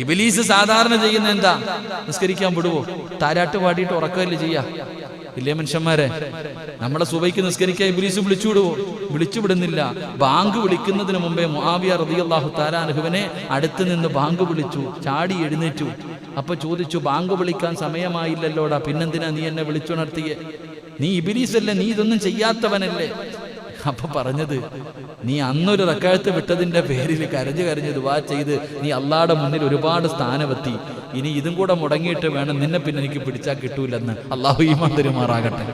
ഇബ്ലീസ് സാധാരണ ചെയ്യുന്ന എന്താ? നിസ്കരിക്കാൻ വിടുവോ? താരാട്ട് പാടിയിട്ട് ഉറക്കമല്ലേ ചെയ്യാ? ഇല്ലേ മനുഷ്യന്മാരെ? നമ്മളെ സുബൈക്ക് നിസ്കരിക്കാൻ ഇബ്ലീസ് വിളിച്ചു വിടുന്നില്ല. ബാങ്ക് വിളിക്കുന്നതിന് മുമ്പേ മുആവിയ റളിയല്ലാഹു തആല അൻഹുവിനെ അടുത്ത് നിന്ന് ബാങ്ക് വിളിച്ചു. ചാടി എഴുന്നേറ്റു. അപ്പൊ ചോദിച്ചു, ബാങ്ക് വിളിക്കാൻ സമയമായില്ലല്ലോടാ, പിന്നെന്തിനാ നീ എന്നെ വിളിച്ചുണർത്തിയേ? നീ ഇബ്ലീസല്ലേ? നീ ഇതൊന്നും ചെയ്യാത്തവനല്ലേ? അപ്പൊ പറഞ്ഞത്, നീ അന്നൊരു റക്അത്ത് വിട്ടതിന്റെ പേരിൽ കരഞ്ഞ് ദുആ ചെയ്ത് നീ അള്ളാഹുടെ മുന്നിൽ ഒരുപാട് സ്ഥാനമെത്തി. ഇനി ഇതും കൂടെ മുടങ്ങിയിട്ട് വേണം, നിന്നെ പിന്നെ എനിക്ക് പിടിച്ചാൽ കിട്ടൂലെന്ന്. അള്ളാഹു ഈമാൻ തരുമാറാകട്ടെ.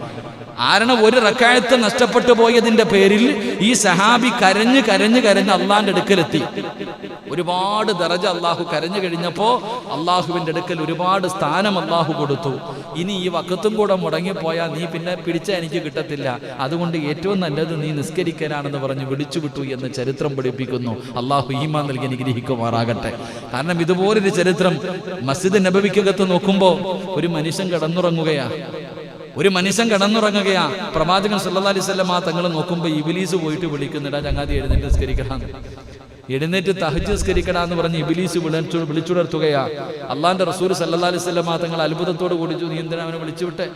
കാരണം ഒരു റക്അത്ത് നഷ്ടപ്പെട്ടു പോയതിന്റെ പേരിൽ ഈ സഹാബി കരഞ്ഞ് അള്ളാന്റെ അടുക്കലെത്തി. ഒരുപാട് ദറജ അള്ളാഹു കരഞ്ഞു കഴിഞ്ഞപ്പോ അള്ളാഹുവിന്റെ അടുക്കൽ ഒരുപാട് സ്ഥാനം അള്ളാഹു കൊടുത്തു. ഇനി ഈ വക്കത്തും കൂടെ മുടങ്ങിപ്പോയാൽ നീ പിന്നെ പിടിച്ചാൽ എനിക്ക് കിട്ടത്തില്ല. അതുകൊണ്ട് ഏറ്റവും നല്ലത് നീ നിസ്കരിക്കാനാണെന്ന് പറഞ്ഞ് വിളിച്ചുവിട്ടു എന്ന് ചരിത്രം പഠിപ്പിക്കുന്നു. അള്ളാഹു ഈമാൻ നൽകി അനുഗ്രഹിക്കുമാറാകട്ടെ. കാരണം ഇതുപോലൊരു ചരിത്രം മസ്ജിദ് നബവിക്കകത്ത് നോക്കുമ്പോ ഒരു മനുഷ്യൻ കിടന്നുറങ്ങുകയാ. പ്രവാചകൻ സല്ലല്ലാഹു അലൈഹി വസല്ലം തങ്ങൾ നോക്കുമ്പോ ഇബ്ലീസ് പോയിട്ട് വിളിക്കുന്നിടാ, ചങ്ങാതി എഴുന്നേറ്റ് നിസ്കരിക്കണം, എഴുന്നേറ്റ് തഹജ്ജുദ് നിസ്കരിക്കണമെന്ന് പറഞ്ഞ് ഇബ്ലീസ് വിളിച്ചുണർത്തുകയാ. അള്ളാന്റെ റസൂൽ സല്ലല്ലാഹു അലൈഹി വസല്ലം തങ്ങൾ അത്ഭുതത്തോട് കൂടി, നീ എന്തിനാ അവനെ വിളിച്ചുവിട്ടെ?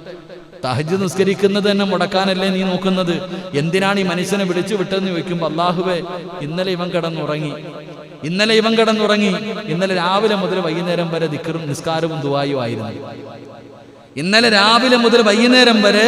തഹജ്ജുദ് നിസ്കരിക്കുന്നത് തന്നെ മുടക്കാനല്ലേ നീ നോക്കുന്നത്? എന്തിനാണ് ഈ മനുഷ്യനെ വിളിച്ചു വിട്ടെന്ന് ചോദിക്കുമ്പോ, അല്ലാഹുവേ, ഇന്നലെ ഇവൻ കിടന്നുറങ്ങി. ഇന്നലെ രാവിലെ മുതൽ വൈകുന്നേരം വരെ ദിക്റും നിസ്കാരവും ദുആയും ആയിരുന്നു. ഇന്നലെ രാവിലെ മുതൽ വൈകുന്നേരം വരെ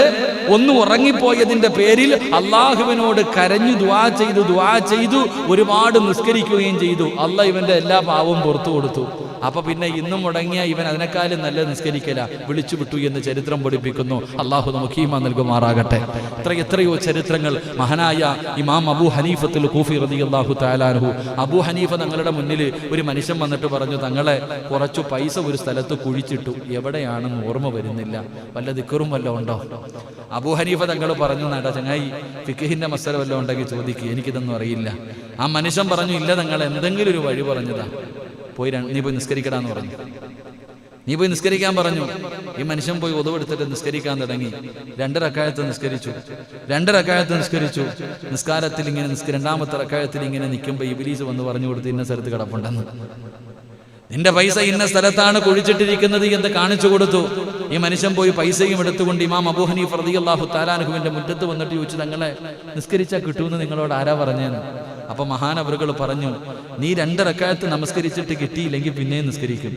ഒന്ന് ഉറങ്ങിപ്പോയതിന്റെ പേരിൽ അള്ളാഹുവിനോട് കരഞ്ഞു ദുആ ചെയ്തു ഒരുപാട് നിസ്കരിക്കുകയും ചെയ്തു. അള്ളാഹ് ഇവന്റെ എല്ലാ പാവവും പുറത്തു കൊടുത്തു. അപ്പൊ പിന്നെ ഇന്നും മുടങ്ങിയ ഇവൻ അതിനേക്കാളും നല്ല നിസ്കരിക്കല, വിളിച്ചു വിട്ടു എന്ന് ചരിത്രം പഠിപ്പിക്കുന്നു. അള്ളാഹു നമുക്ക് ഈമാൻ നൽകുമാറാകട്ടെ. എത്രയോ ചരിത്രങ്ങൾ. മഹാനായ ഇമാം അബൂ ഹനീഫത്തുൽ കൂഫി റളിയല്ലാഹു തആല അൻഹു, അബൂ ഹനീഫ തങ്ങളുടെ മുന്നിൽ ഒരു മനുഷ്യൻ വന്നിട്ട് പറഞ്ഞു, തങ്ങളെ കുറച്ചു പൈസ ഒരു സ്ഥലത്ത് കുഴിച്ചിട്ടു, എവിടെയാണെന്ന് ഓർമ്മ വരുന്നില്ല, വല്ല ദിക്റും വല്ലതും ഉണ്ടോ? അബൂ ഹനീഫ തങ്ങൾ പറഞ്ഞു, നേടാ ചങ്ങായി, ഫിഖ്ഹിന്റെ മസല വല്ലതും ഉണ്ടെങ്കിൽ ചോദിക്കുക, എനിക്കിതൊന്നും അറിയില്ല. ആ മനുഷ്യൻ പറഞ്ഞു, ഇല്ല തങ്ങൾ, എന്തെങ്കിലും ഒരു വഴി പറഞ്ഞതാ, നീ പോയി നിസ്കരിക്കടാന്ന് പറഞ്ഞു. നീ പോയി നിസ്കരിക്കാൻ പറഞ്ഞു. ഈ മനുഷ്യൻ പോയി ഒതുവെടുത്തിട്ട് നിസ്കരിക്കാൻ തുടങ്ങി. 2 റക്അത്ത് നിസ്കരിച്ചു. നിസ്കാരത്തിൽ ഇങ്ങനെ രണ്ടാമത്തെ റക്അത്തിൽ ഇങ്ങനെ നിൽക്കുമ്പോൾ ഇബ്ലീസ് വന്ന് പറഞ്ഞു കൊടുത്ത്, ഇന്ന സ്ഥലത്ത് കിടപ്പുണ്ടെന്ന്, നിന്റെ പൈസ ഇന്ന സ്ഥലത്താണ് കുഴിച്ചിട്ടിരിക്കുന്നത് എന്ന് കാണിച്ചു കൊടുത്തു. ഈ മനുഷ്യൻ പോയി പൈസയും എടുത്തുകൊണ്ട് ഇമാം അബൂ ഹനീഫ റളിയല്ലാഹു തആല അൻഹുവിന്റെ മുറ്റത്ത് വന്നിട്ട് ചോദിച്ചു, തങ്ങളെ നിസ്കരിച്ചാൽ കിട്ടുമെന്ന് നിങ്ങളോട് ആരാ പറഞ്ഞതെന്ന്? അപ്പൊ മഹാനവറുകൾ പറഞ്ഞു, നീ 2 റക്അത്ത് നമസ്കരിച്ചിട്ട് കിട്ടിയില്ലെങ്കിൽ പിന്നെയും നിസ്കരിക്കും.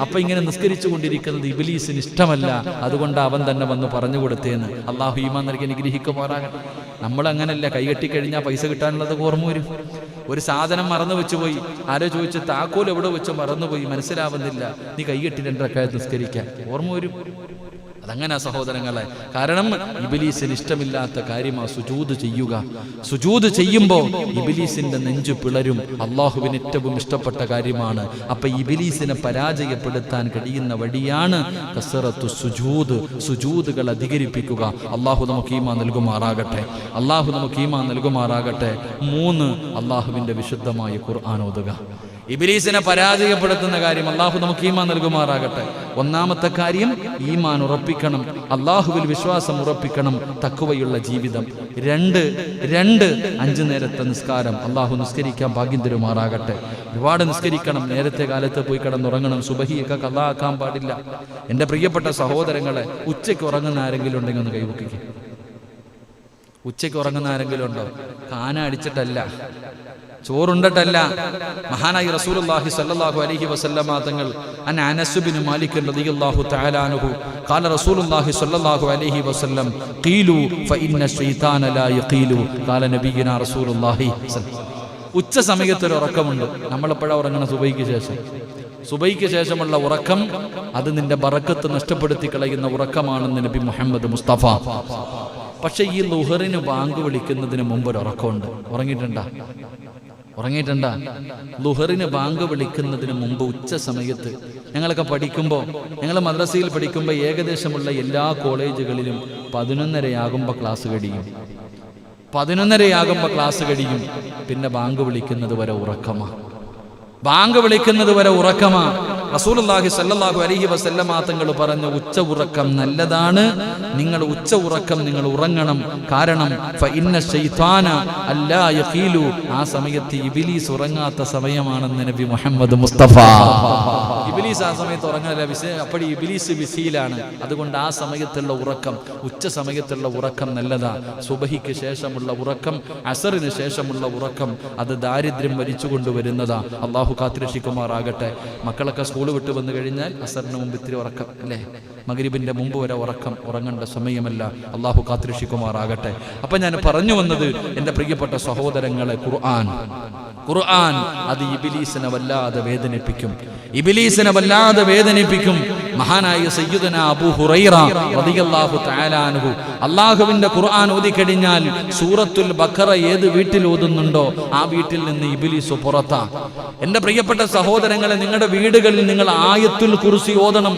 അപ്പൊ ഇങ്ങനെ നിസ്കരിച്ചു കൊണ്ടിരിക്കുന്നത് ഇബ്ലീസിന് ഇഷ്ടമല്ല, അതുകൊണ്ട് അവൻ തന്നെ വന്ന് പറഞ്ഞു കൊടുത്തേന്ന്. അള്ളാഹു ഈമാൻ നൽകി അനുഗ്രഹിക്കുമാറാകട്ടെ. നമ്മളങ്ങനല്ല, കൈകെട്ടിക്കഴിഞ്ഞാൽ പൈസ കിട്ടാനുള്ളത് ഓർമ്മ വരും. ഒരു സാധനം മറന്നു വെച്ചുപോയി, ആരോ ചോദിച്ച് താക്കോൽ എവിടെ വെച്ച് മറന്നുപോയി, മനസ്സിലാവുന്നില്ല, നീ കൈകെട്ടി 2 റക്അത്ത് നിസ്കരിക്കാൻ ഓർമ്മ വരും. അതങ്ങനെ സഹോദരങ്ങളെ, കാരണം ഇബ്ലീസിന് ഇഷ്ടമില്ലാത്ത കാര്യമാ സുജൂദ് ചെയ്യുക. സുജൂദ് ചെയ്യുമ്പോൾ ഇബ്ലീസിന്റെ നെഞ്ചു പിളരും. അള്ളാഹുവിന് ഏറ്റവും ഇഷ്ടപ്പെട്ട കാര്യമാണ്. അപ്പൊ ഇബ്ലീസിനെ പരാജയപ്പെടുത്താൻ കഴിയുന്ന വഴിയാണ് കസറത്തു സുജൂദ്, സുജൂദുകൾ അധികരിപ്പിക്കുക. അള്ളാഹു നമുക്ക് ഈമാൻ നൽകുമാറാകട്ടെ. 3 അള്ളാഹുവിന്റെ വിശുദ്ധമായ ഖുർആൻ ഓതുക. ഇബ്ലീസിനെ പരാജയപ്പെടുത്തുന്ന കാര്യം അള്ളാഹു നമുക്ക് ഈമാൻ നൽകുമാറാകട്ടെ. ഒന്നാമത്തെ കാര്യം ഈമാൻ ഉറപ്പിക്കണം, അള്ളാഹുവിൽ വിശ്വാസം ഉറപ്പിക്കണം, തഖ്വയുള്ള ജീവിതം. രണ്ട് 5 നേരത്തെ നിസ്കാരം. അള്ളാഹു നിസ്കരിക്കാൻ ഭാഗ്യം തരുമാറാകട്ടെ. ഒരുപാട് നിസ്കരിക്കണം, നേരത്തെ കാലത്ത് പോയി കിടന്നുറങ്ങണം, സുബഹിയൊക്കെ ഖളാ ആക്കാൻ പാടില്ല. എൻ്റെ പ്രിയപ്പെട്ട സഹോദരങ്ങളെ, ഉച്ചയ്ക്ക് ഉറങ്ങുന്ന ആരെങ്കിലും ഉണ്ടെങ്കിൽ ഒന്ന് കൈവക്കിക്കും. ഉച്ചയ്ക്ക് ഉറങ്ങുന്ന ആരെങ്കിലും ഉണ്ടോ? കാന അടിച്ചിട്ടല്ല, ചോറുണ്ടട്ടല്ല. മഹാനായി റസൂലുള്ളാഹി സ്വല്ലല്ലാഹു അലൈഹി വസല്ലമ തങ്ങൾ അനസ് ബിൻ മാലിക് റളിയല്ലാഹു തആല അൻഹു ഖാല റസൂലുള്ളാഹി സ്വല്ലല്ലാഹു അലൈഹി വസല്ലം ഖീലു ഫഇന്ന ശൈത്താന ലാ യഖീലു ഖാല നബിയുനാ റസൂലുള്ളാഹി. ഉച്ച സമയത്ത് ഒരു ഉറക്കമുണ്ട്. നമ്മളെപ്പോഴാ ഉറങ്ങണം? സുബഹിക്ക് ശേഷം. സുബഹിക്ക് ശേഷമുള്ള ഉറക്കം അത് നിന്റെ ബറക്കത്ത് നഷ്ടപ്പെടുത്തി കളയുന്ന ഉറക്കമാണെന്ന് നബി മുഹമ്മദ് മുസ്തഫ. പക്ഷെ ഈ ളുഹറിന് ബാങ്ക് വിളിക്കുന്നതിന് മുമ്പ് ഒരു ഉറക്കമുണ്ട്. ഉറങ്ങിയിട്ടുണ്ടാ? ളുഹറിന് ബാങ്ക് വിളിക്കുന്നതിന് മുമ്പ് ഉച്ച സമയത്ത് ഞങ്ങളൊക്കെ പഠിക്കുമ്പോൾ, ഞങ്ങൾ മദ്രസയിൽ പഠിക്കുമ്പോൾ ഏകദേശമുള്ള എല്ലാ കോളേജുകളിലും 11:30 ക്ലാസ് കഴിയും. 11:30 ക്ലാസ് കഴിയും. പിന്നെ ബാങ്ക് വിളിക്കുന്നത് വരെ ഉറക്കമാ. റസൂലുള്ളാഹി സ്വല്ലല്ലാഹു അലൈഹി വസല്ലമ തങ്ങൾ പറഞ്ഞു, ഉച്ച ഉറക്കം നല്ലതാണ്. നിങ്ങൾ ഉച്ച ഉറക്കം നിങ്ങൾ ഉറങ്ങണം. കാരണം ഫഇന്ന ശൈത്താന അല്ലാ യഖീലു, ആ സമയത്ത് ഇബ്ലീസ് ഉറങ്ങാത്ത സമയമാണെന്ന് നബി മുഹമ്മദ് മുസ്തഫ. ഇബ്ലീസ് ആ സമയത്ത് ഉറങ്ങാനില്ല, അപ്പോൾ ഇബ്ലീസ് ബിസിയിലാണ്. അതുകൊണ്ട് ആ സമയത്തുള്ള ഉറക്കം, ഉച്ച സമയത്തുള്ള ഉറക്കം നല്ലതാ. സുബഹിക്ക് ശേഷമുള്ള ഉറക്കം, അസറിന് ശേഷമുള്ള ഉറക്കം അത് ദാരിദ്ര്യം വലിച്ചു കൊണ്ടുവരുന്നതാ. അള്ളാഹു കാത്തുരക്ഷിക്കുമാറാകട്ടെ. മക്കളൊക്കെ സ്കൂൾ വിട്ട് വന്നു കഴിഞ്ഞാൽ അസറിന് മുമ്പ് ഇത്തിരി ഉറക്കം അല്ലേ? മഗ്രിബിന്റെ മുമ്പ് വരെ ഉറങ്ങേണ്ട സമയമല്ല. അള്ളാഹു കാത്തുരക്ഷിക്കുമാറാകട്ടെ. അപ്പൊ ഞാൻ പറഞ്ഞു വന്നത്, എൻ്റെ പ്രിയപ്പെട്ട സഹോദരങ്ങളെ, ഖുർആൻ അത് ഇബ്ലീസിനെ വല്ലാതെ വേദനിപ്പിക്കും. മഹാനായ സയ്യിദുനാ അബൂ ഹുറൈറ റളിയല്ലാഹു തആല അൻഹു അല്ലാഹുവിന്റെ ഖുർആൻ ഓതി കഴിഞ്ഞാൽ സൂറത്തുൽ ബഖറ ഏത് വീട്ടിൽ ഓതുന്നുണ്ടോ ആ വീട്ടിൽ നിന്ന് ഇബ്ലീസ് പുറത്താ. എൻ്റെ പ്രിയപ്പെട്ട സഹോദരങ്ങളെ, നിങ്ങളുടെ വീടുകളിൽ നിങ്ങൾ ആയത്തുൽ കുർസി ഓതണം.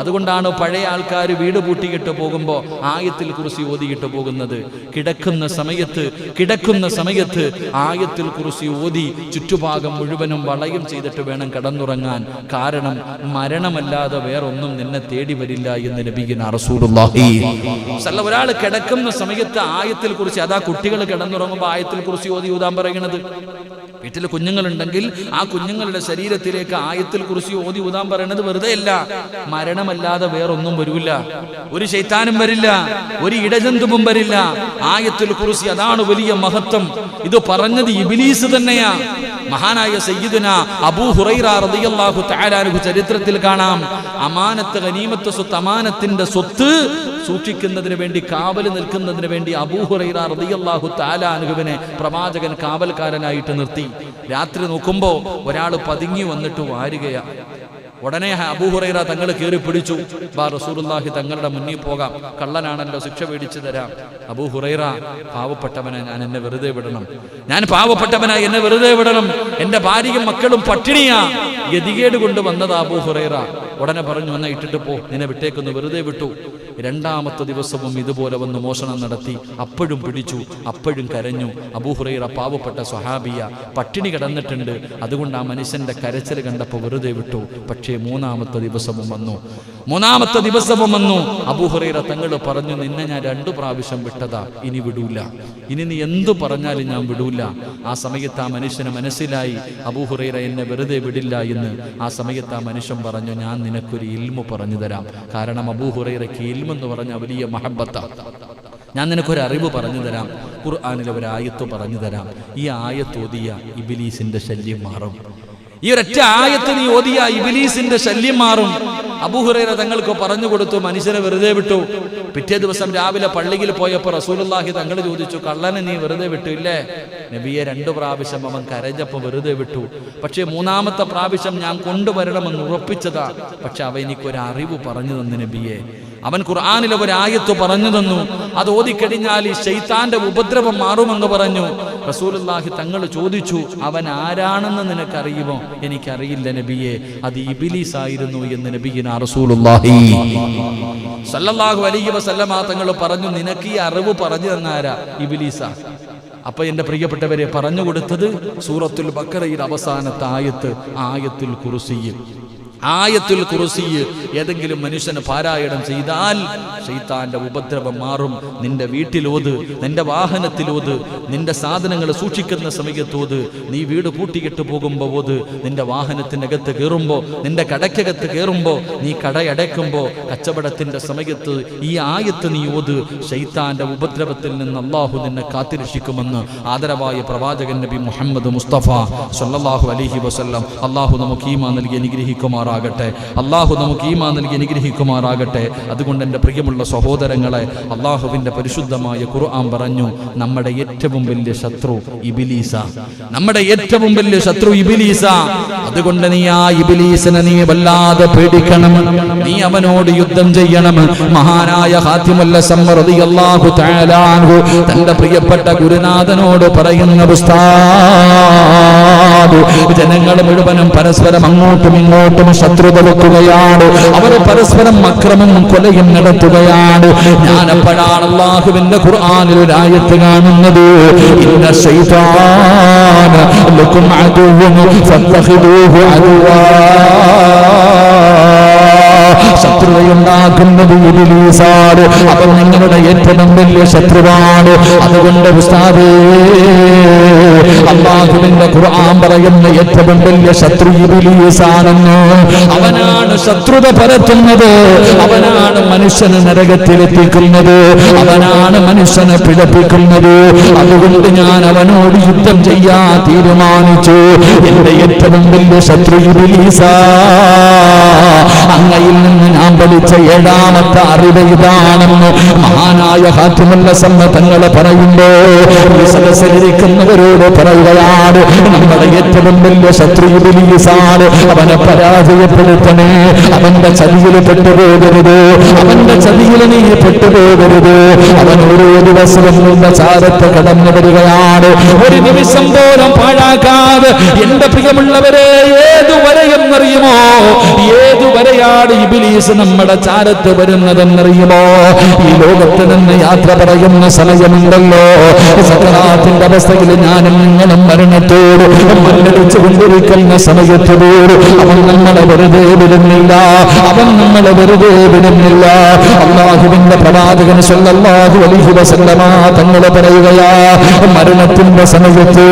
അതുകൊണ്ടാണ് പഴയ ആൾക്കാർ വീട് പൂട്ടിയിട്ട് പോകുമ്പോൾ ആയത്തുൽ കുർസി ഓതിയിട്ട് പോകുന്നത്. കിടക്കുന്ന സമയത്ത് ആയത്തുൽ കുർസി ഓതി ചുറ്റുഭാഗം മുഴുവനും വളയം ചെയ്തിട്ട് വേണം കിടന്നുറങ്ങാൻ. കാരണം മരണമല്ലാതെ വേറൊന്നും നിന്നെ തേടി വരില്ല എന്ന് നബിയുനാ റസൂലുള്ളാഹി. ഒരാൾ കിടക്കുന്ന സമയത്ത് ആയത്തുൽ കുർസി, അതാ കുട്ടികൾ കിടന്നുറങ്ങുമ്പോൾ ആയത്തുൽ കുർസി ഓതി ഊതാൻ പറയുന്നത്. വീട്ടിൽ കുഞ്ഞുങ്ങളുണ്ടെങ്കിൽ ആ കുഞ്ഞുങ്ങളുടെ ശരീരത്തിലേക്ക് ആയത്തുൽ കുർസി ഓതി ഊതാൻ പറയുന്നത് വെറുതെ അല്ല. മരണമല്ലാതെ വേറൊന്നും വരില്ല, ഒരു ശൈത്താനും വരില്ല, ഒരു ഇടജന്തുവും വരില്ല. ആയത്തുൽ കുർസി, അതാണ് വലിയ മഹത്വം. ഇത് പറഞ്ഞത് ഇബ്ലീസ് തന്നെയാ. മഹാനായ സയ്യിദുനാ അബൂ ഹുറൈറ റളിയല്ലാഹു തആല അൻഹു ചരിത്രത്തിൽ കാണാം, അമാനത്ത് ഗനീമത്ത് സ്വത്ത്, അമാനത്തിന്റെ സ്വത്ത് സൂക്ഷിക്കുന്നതിന് വേണ്ടി, കാവൽ നിൽക്കുന്നതിന് വേണ്ടി അബൂ ഹുറൈറ റളിയല്ലാഹു തആല അൻഹുവിനെ പ്രവാചകൻ കാവൽക്കാരനായിട്ട് നിർത്തി. രാത്രി നോക്കുമ്പോ ഒരാൾ പതുങ്ങി വന്നിട്ട് വാരുകയാ. ഉടനെ അബൂ ഹുറൈറ തങ്ങൾ കയറി പിടിച്ചു. ബാ റസൂലുള്ളാഹി തങ്ങളുടെ മുന്നിൽ പോകാം, കള്ളനാണല്ലോ, ശിക്ഷ മേടിച്ചു തരാം. അബൂ ഹുറൈറ, പാവപ്പെട്ടവനെ എന്നെ വെറുതെ വിടണം, എന്നെ വെറുതെ വിടണം, എന്റെ ഭാര്യയും മക്കളും പട്ടിണിയാ, ഗതികേട് കൊണ്ട് വന്നതാ അബൂ ഹുറൈറ. ഉടനെ പറഞ്ഞു, എന്നെ ഇട്ടിട്ട് പോ, നിന്നെ വിട്ടേക്കൊന്ന്. വെറുതെ വിട്ടു. രണ്ടാമത്തെ ദിവസവും ഇതുപോലെ വന്ന് മോഷണം നടത്തി. അപ്പോഴും പിടിച്ചു, അപ്പോഴും കരഞ്ഞു. അബൂ ഹുറൈറ പാവപ്പെട്ട സ്വഹാബിയ, പട്ടിണി കിടന്നിട്ടുണ്ട്. അതുകൊണ്ട് ആ മനുഷ്യന്റെ കരച്ചിൽ കണ്ടപ്പോൾ വെറുതെ വിട്ടു. പക്ഷേ മൂന്നാമത്തെ ദിവസവും വന്നു. അബൂ ഹുറൈറ തങ്ങൾ പറഞ്ഞു, നിന്നെ ഞാൻ 2 പ്രാവശ്യം വിട്ടതാ, ഇനി വിടൂല, ഇനി നീ എന്തു പറഞ്ഞാലും ഞാൻ വിടൂല. ആ സമയത്ത് ആ മനുഷ്യന് മനസ്സിലായി അബൂ ഹുറൈറ എന്നെ വെറുതെ വിടില്ല എന്ന്. ആ സമയത്ത് ആ മനുഷ്യൻ പറഞ്ഞു, ഞാൻ നിനക്കൊരു ഇൽമു പറഞ്ഞു തരാം. കാരണം അബൂ ഹുറൈറയ്ക്ക് ഇൽമെന്ന് പറഞ്ഞ വലിയ മഹബ്ബത്താ. ഞാൻ നിനക്കൊരു അറിവ് പറഞ്ഞു തരാം, ഖുർആനിലെ ഒരു ആയത്ത് പറഞ്ഞു തരാം. ഈ ആയത്ത് ഓതിയ ഇബ്ലീസിന്റെ ശല്യം മാറും. ഈ ഒരൊറ്റ ആയത്ത് നീ ഓതിയ ഇബ്ലീസിന്റെ ശല്യം മാറും. അബൂ ഹുറൈറ തങ്ങൾക്ക് പറഞ്ഞു കൊടുത്തു, മനുഷ്യനെ വെറുതെ വിട്ടു. പിറ്റേ ദിവസം രാവിലെ പള്ളിയിൽ പോയപ്പോൾ റസൂലുള്ളാഹി തങ്ങൾ ചോദിച്ചു, കള്ളനെ നീ വെറുതെ വിട്ടു ഇല്ലേ? നബിയെ 2 പ്രാവശ്യം അവൻ കരഞ്ഞപ്പോൾ വെറുതെ വിട്ടു. പക്ഷേ മൂന്നാമത്തെ പ്രാവശ്യം ഞാൻ കൊണ്ടുവരണമെന്ന് ഉറപ്പിച്ചതാ. പക്ഷെ അവ എനിക്കൊരു അറിവ് പറഞ്ഞു തന്നു നബിയെ. അവൻ ഖുർആനിലെ ഒരു ആയത്ത് പറഞ്ഞു തന്നു. അത് ഓതിക്കഴിഞ്ഞാൽ ഈ ശൈത്താന്റെ ഉപദ്രവം മാറുമെന്ന് പറഞ്ഞു. റസൂലുള്ളാഹി തങ്ങൾ ചോദിച്ചു, അവൻ ആരാണെന്ന് നിനക്കറിയുമോ? എനിക്കറിയില്ല നബിയെ, അത് ഇബ്ലീസ് ആയിരുന്നു എന്ന് നബിയുനാ റസൂലുള്ളാഹി സ്വല്ലല്ലാഹു അലൈഹി വസല്ലമ തങ്ങൾ പറഞ്ഞു, നിനക്ക് ഈ അറിവ് പറഞ്ഞു തന്നാരാ? ഇബ്ലീസാ. അപ്പൊ എന്റെ പ്രിയപ്പെട്ടവരെ പറഞ്ഞു കൊടുത്തത് സൂറത്തുൽ ബഖറയുടെ അവസാനത്തെ ആയത്തുൽ കുർസി. ആയത്തുൽ കുർസി ഏതെങ്കിലും മനുഷ്യന് പാരായണം ചെയ്താൽ ശൈത്താന്റെ ഉപദ്രവം മാറും. നിന്റെ വീട്ടിലോത്, നിന്റെ വാഹനത്തിലോത്, നിന്റെ സാധനങ്ങൾ സൂക്ഷിക്കുന്ന സമയത്തോത്, നീ വീട് പൂട്ടിയിട്ട് പോകുമ്പോ ഓത്, നിന്റെ വാഹനത്തിനകത്ത് കയറുമ്പോ, നിന്റെ കടയ്ക്കകത്ത് കയറുമ്പോ, നീ കടയടയ്ക്കുമ്പോ, കച്ചവടത്തിന്റെ സമയത്ത് ഈ ആയത്ത് നീ ഓത്. ശൈത്താന്റെ ഉപദ്രവത്തിൽ നിന്ന് അള്ളാഹു നിന്നെ കാത്തിരക്ഷിക്കുമെന്ന് ആദരവായ പ്രവാചകൻ നബി മുഹമ്മദ് മുസ്തഫ സല്ലല്ലാഹു അലൈഹി വസല്ലം. അള്ളാഹു നമുക്ക് ഈമാൻ നൽകി അനുഗ്രഹിക്കുമാറാകട്ടെ. അള്ളാഹു നമുക്ക് ഈമാൻ നൽകി അനുഗ്രഹിക്കുമാറാകട്ടെ. അതുകൊണ്ട് എൻ്റെ പ്രിയമുള്ള സഹോദരങ്ങളെ, അള്ളാഹുവിൻ്റെ പരിശുദ്ധമായ ഖുർആൻ പറഞ്ഞു, നമ്മുടെ ഏറ്റവും വലിയ ശത്രു ഇബ്ലീസ. നമ്മുടെ ഏറ്റവും വലിയ ശത്രു ഇബ്ലീസ. അതുകൊണ്ട് നീ ആ ഇബ്ലീസിനെ നീ വല്ലാതെ പേടിക്കണം. നീ അവനോട് യുദ്ധം ചെയ്യണം. മഹാനായ ഹാത്തിമുൽ ഹസൻ റളിയല്ലാഹു തആല അൻഹു തന്റെ പ്രിയപ്പെട്ട ഗുരുനാഥനോട് പറയുന്ന ഉസ്താദ്, ജനങ്ങൾ മുഴുവനും പരസ്പരം അങ്ങോട്ടും ഇങ്ങോട്ടും ശത്രുത വെക്കുകയാണ്. അവർ പരസ്പരം അക്രമവും കൊലയും നടത്തുകയാണ്. ഞാൻ അപ്പോഴാണ് അല്ലാഹുവിന്റെ ഖുർആനിൽ ഒരു ആയത്ത് കാണുന്നത്, ഇന്ന ശൈത്താന ലക്കും അദുവ്വൻ ഫത്തഖിദൂഹു അദുവ്വാ. ശത്രുതയുണ്ടാക്കുന്നത് ഇബ്ലീസാണ്. അവൻ നിങ്ങളുടെ ഏറ്റവും വലിയ ശത്രുവാണ്. അതുകൊണ്ട് ഉസ്താദേ, അല്ലാഹുവിന്റെ ഖുർആൻ പറയുന്ന ഏറ്റവും വലിയ ശത്രു ഇബ്ലീസാണെന്ന്. അവനാണ് ശത്രുത പരത്തുന്നത്. അവനാണ് മനുഷ്യനെ നരകത്തിലെത്തിക്കുന്നത്. അവനാണ് മനുഷ്യനെ പിഴപ്പിക്കുന്നത്. അതുകൊണ്ട് ഞാൻ അവനോട് യുദ്ധം ചെയ്യാൻ തീരുമാനിച്ചു. എന്റെ ഏറ്റവും വലിയ ശത്രു ഇബ്ലീസാ. അങ്ങയിൽ നിന്ന് ഞാൻ പഠിച്ച ഏഴാമത്തെ അറിവ് ഇതാണെന്ന് മഹാനായ ഹാത്തിമുൽ ഹസൻ തങ്ങൾ പറയുമ്പോ സദസ്സിലിരിക്കുന്നവരോട് പറയുകയാണ്, നമ്മുടെ ഏറ്റവും വലിയ ശത്രു ഇബ്ലീസാണ്. അവനെ പരാജയപ്പെടുത്തണേ. അവന്റെ ചതിയിൽ പെട്ടുപോകരുത്. അവന്റെ ചതിയിൽ നീ പെട്ടുപോകരുത്. അവൻ ഓരോ ദിവസവും നിന്റെ ചാരത്ത് കടന്നു വരികയാണ്. ഒരു നിമിഷം പോലും പാഴാക്കാതെ എന്റെ പ്രിയമുള്ളവരെ, ഏതുവരെയെന്നറിയുമോ? ഏതുവരെയാണ് ഇബ്ലീസ് നമ്മുടെ ചാരത്ത് വരുന്നതെന്നറിയുമോ? ഈ ലോകത്ത് നിന്ന് യാത്ര പറയുന്ന സമയമുണ്ടല്ലോ, സകറാത്തിന്റെ അവസ്ഥയിൽ ഞാനും നിങ്ങളും മരണത്തോട് മല്ലടിച്ചു കൊണ്ടിരിക്കുന്ന സമയത്ത് പോലും അവൻ നമ്മളെ വെറുതെ വിടുന്നില്ല. അവൻ നമ്മളെ വെറുതെ വിടുന്നില്ല. അല്ലാഹുവിന്റെ പ്രവാചകൻ സല്ലല്ലാഹു അലൈഹി വസല്ലമ തങ്ങൾ പറയുകയാ, മരണത്തിന്റെ സമയത്ത്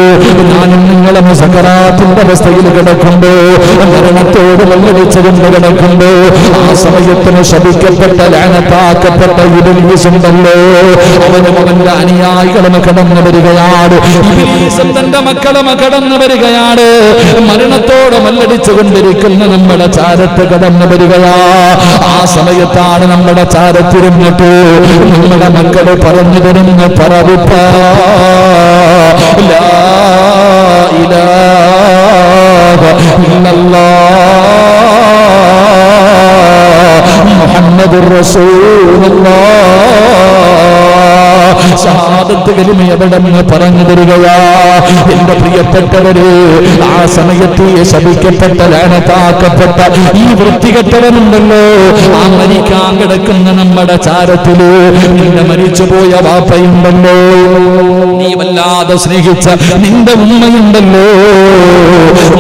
ഞാനും നിങ്ങളും സകറാത്തിന്റെ അവസ്ഥയിൽ കിടക്കുമ്പോ, മരണത്തോട് മല്ലടിച്ചുകൊണ്ട് കിടക്കുമ്പോ, ആ സമയത്തിന് ശപിക്കപ്പെട്ട ലഅനത്താക്കപ്പെട്ട ഇബ്ലീസുണ്ടല്ലോ, അവനും അവന്റെ അനുയായികളും കടന്നു വരികയാണ്. ഇബ്ലീസും തന്റെ മക്കളും കടന്നു വരികയാണ്. മരണത്തോടെ മല്ലടിച്ചു കൊണ്ടിരിക്കുന്ന നമ്മുടെ ചാരത്ത് കടന്നു വരികയാ. ആ സമയത്താണ് നമ്മുടെ ചാരത്തിരുന്നിട്ട് നമ്മുടെ മക്കള് പറഞ്ഞു തരുന്ന പറവിപ്പ ലാ ഇലാഹ ഇല്ലല്ലാഹ് മുഹമ്മദുർ റസൂലുള്ളാഹ്. ശഹാദത്ത് കലിമ എവിടെന്ന് പറഞ്ഞു തരികയാ. എന്റെ പ്രിയപ്പെട്ടവര്, ആ സമയത്ത് ശപിക്കപ്പെട്ട ലഅനത്താക്കപ്പെട്ട ഈ വൃത്തികെട്ടവനുണ്ടല്ലോ, ആ മരിക്കാൻ കിടക്കുന്ന നമ്മുടെ ചാരത്തില് നിന്റെ മരിച്ചുപോയ വാപ്പയുണ്ടല്ലോ, നീ വല്ലാതെ സ്നേഹിച്ച നിന്റെ ഉമ്മയുണ്ടല്ലോ,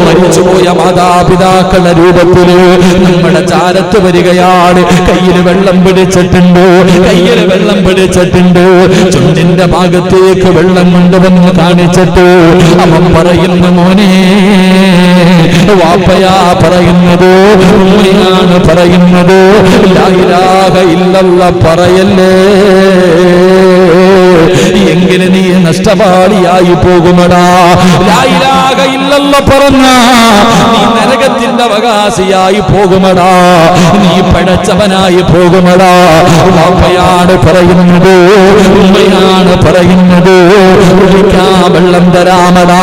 മരിച്ചുപോയ മാതാപിതാക്കളുടെ രൂപത്തില് നമ്മുടെ ചാരത്ത് വരികയാണ്. കയ്യിൽ വെള്ളം പിടിച്ചിട്ടുണ്ട്. ചുണ്ടിന്റെ ഭാഗത്തേക്ക് വെള്ളം കൊണ്ടുവന്ന് കാണിച്ചിട്ട് അവൻ പറയുന്നു, മോനെ, വാപ്പയാ പറയുന്നത്, ഉമ്മയാണ് പറയുന്നത്, ലാ ഇലാഹ ഇല്ലല്ലാഹ് പറയല്ലേ, എങ്ങനെ നീ നഷ്ടപാളിയായി പോകുമടാ. ലാ ഇലാഹ ഇല്ലല്ലാഹ് പറഞ്ഞ നീ നരകത്തിന്റെ അവകാശിയായി പോകുമടാ. നീ പഴച്ചവനായി പോകുമടാ. വാപ്പയാണ് പറയുന്നത്, ഉമ്മയാണ് പറയുന്നത്, വെള്ളം തരാമടാ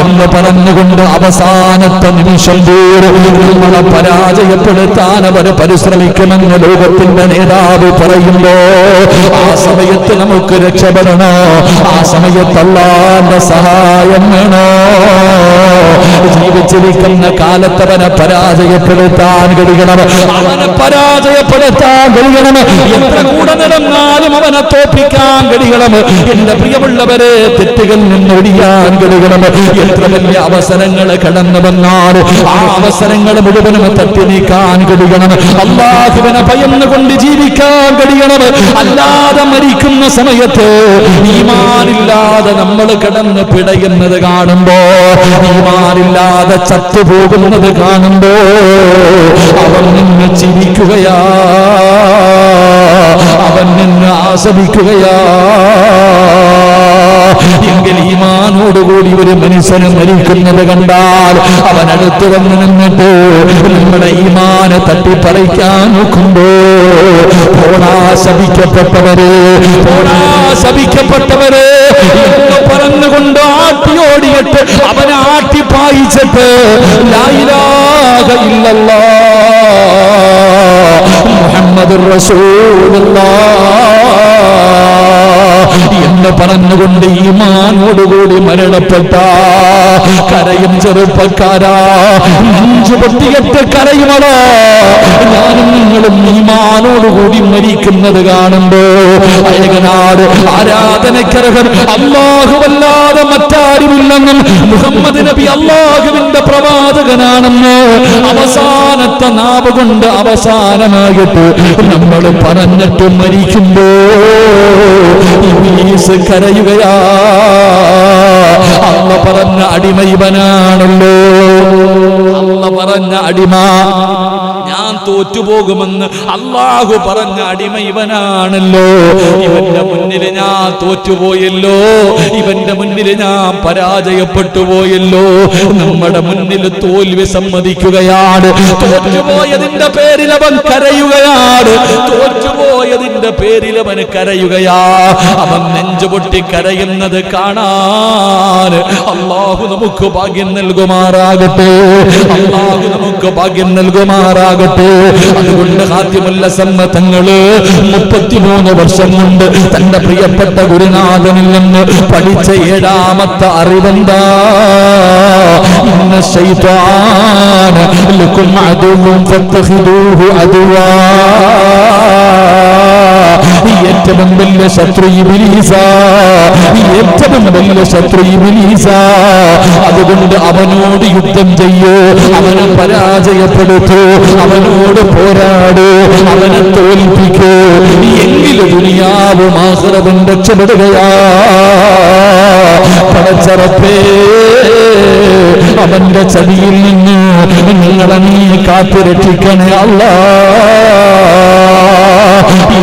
എന്ന് പറഞ്ഞുകൊണ്ട് അവസാനത്തെ നിമിഷം പോലും നമ്മളെ പരാജയപ്പെടുത്താൻ അവർ പരിശ്രമിക്കുമെന്ന് ലോകത്തിന്റെ നേതാവ് പറയുമ്പോ, ആ സമയത്ത് നമുക്ക് രക്ഷപ്പെടണോ? ആ സമയത്ത് അല്ലാഹുവിന്റെ സഹായം വേണോ? ജീവിച്ചിരിക്കുന്ന കാലത്തവനെ പരാജയപ്പെടുത്താൻ കഴിയണം, അവനെ പരാജയപ്പെടുത്താൻ കഴിയണം. എത്ര കൂടെ നടന്നാലും അവനെ തോൽപ്പിക്കാൻ കഴിയണം. എന്റെ പ്രിയമുള്ളവരെ, തെറ്റുകളിൽ നിന്നൊഴിയാൻ കഴിയണം. എത്ര വലിയ അവസരങ്ങൾ കടന്നു വന്നാലും ആ അവസരങ്ങൾ മുഴുവനും തട്ടി നീക്കാൻ കഴിയണം. അല്ലാഹുവിനെ ഭയന്നുകൊണ്ട് ജീവിക്കാൻ കഴിയണം. അല്ലാതെ മരിക്കുന്ന സമയത്ത് ഈമാനില്ലാതെ നമ്മൾ കിടന്ന് പിടയുന്നത് കാണുമ്പോ, ഈമാനില്ലാതെ ചത്തുപോകുന്നത് കാണുമ്പോ അവൻ നിന്ന് ചിരിക്കുകയാ, അവൻ നിന്ന് ആസ്വദിക്കുകയാ. എങ്കിൽ ഈമാനോടുകൂടി ഒരു മനുഷ്യന് മരിക്കുന്നത് കണ്ടാൽ അവൻ അടുത്ത് വന്ന് നിന്നിട്ട് നമ്മുടെ ഈമാനെ തട്ടിപ്പറിക്കാൻ നോക്കുമ്പോ, പോടാ ശപിക്കപ്പെട്ടവരെ, പോടാ ശപിക്കപ്പെട്ടവരെ എന്ന് പറഞ്ഞുകൊണ്ട് ആട്ടിയോടിയിട്ട് അവനെ ആട്ടിപ്പായിച്ചിട്ട് ലാ ഇലാഹ ഇല്ലല്ലാഹ് മുഹമ്മദുർ റസൂലുള്ളാഹ് എന്ന് പറഞ്ഞുകൊണ്ട് ഈമാനോടുകൂടി മരണപ്പെട്ട കരയും ചെറുപ്പക്കാരാ, നെഞ്ചുപൊട്ടിയിട്ട് കരയുമടാ. ഞാനും നിങ്ങളും ഈമാനോടുകൂടി മരിക്കുന്നത് കാണുമ്പോ അയകനാട് ആരാധനക്കർഹൻ അല്ലാഹുവല്ലാതെ മറ്റാരുമില്ലെന്നും മുഹമ്മദ് നബി അല്ലാഹുവിന്റെ പ്രവാചകനാണെന്ന് അവസാനത്തെ നാവ് കൊണ്ട് അവസാനമായിട്ട് നമ്മൾ പറഞ്ഞിട്ട് മരിക്കുമ്പോ ഇബ്ലീസ് കരയുകയാ. അല്ല പറഞ്ഞ അടിമ ഇവനാണല്ലോ, അല്ല പറഞ്ഞ അടിമ, ഞാൻ തോറ്റുപോകുമെന്ന് അല്ലാഹു പറഞ്ഞ അടിമ ഇവനാണല്ലോ. ഇവന്റെ മുന്നിൽ ഞാൻ തോറ്റുപോയല്ലോ, ഇവന്റെ മുന്നിൽ ഞാൻ പരാജയപ്പെട്ടു പോയല്ലോ. നമ്മുടെ മുന്നിൽ തോൽവി സമ്മതിക്കുകയാണ്. തോറ്റുപോയതിന്റെ പേരിൽ അവൻ കരയുകയാണ്, തോറ്റുപോയതിന്റെ പേരിൽ അവന് കരയുകയാ. അവൻ നെഞ്ചുപൊട്ടി കരയുന്നത് കാണാൻ അല്ലാഹു നമുക്ക് ഭാഗ്യം നൽകുമാറാകട്ടെ, അല്ലാഹു നമുക്ക് ഭാഗ്യം നൽകുമാറാകട്ടെ. അതുകൊണ്ട് ഖാതിമുൽ അസമ്മ തങ്ങള് 33 വർഷം കൊണ്ട് തന്റെ പ്രിയപ്പെട്ട ഗുരുനാഥനിൽ നിന്ന് പഠിച്ച 7ാമത്തെ അറിവെന്താ? ഇന്ന ശൈത്വാന ലക്കും അദുവ്വൻ ഫത്തഖിദൂഹു അദുവാ. ഏറ്റവും വലിയ ശത്രു ഇബ്ലീസാ, ഏറ്റവും വലിയ ശത്രു ഇബ്ലീസാ. അതുകൊണ്ട് അവനോട് യുദ്ധം ചെയ്യൂ, അവനെ പരാജയപ്പെടുത്തൂ, അവനോട് പോരാടൂ, അവനെ തോൽപ്പിക്കൂ. എങ്കിലും ദുനിയാവും ആഖിറവും രക്ഷപ്പെടുകയാ. പടച്ചറപ്പേ, അവന്റെ ചതിയിൽ നിന്ന് നിങ്ങളെ നീ കാത്തു രക്ഷിക്കണേ അല്ലാഹ്.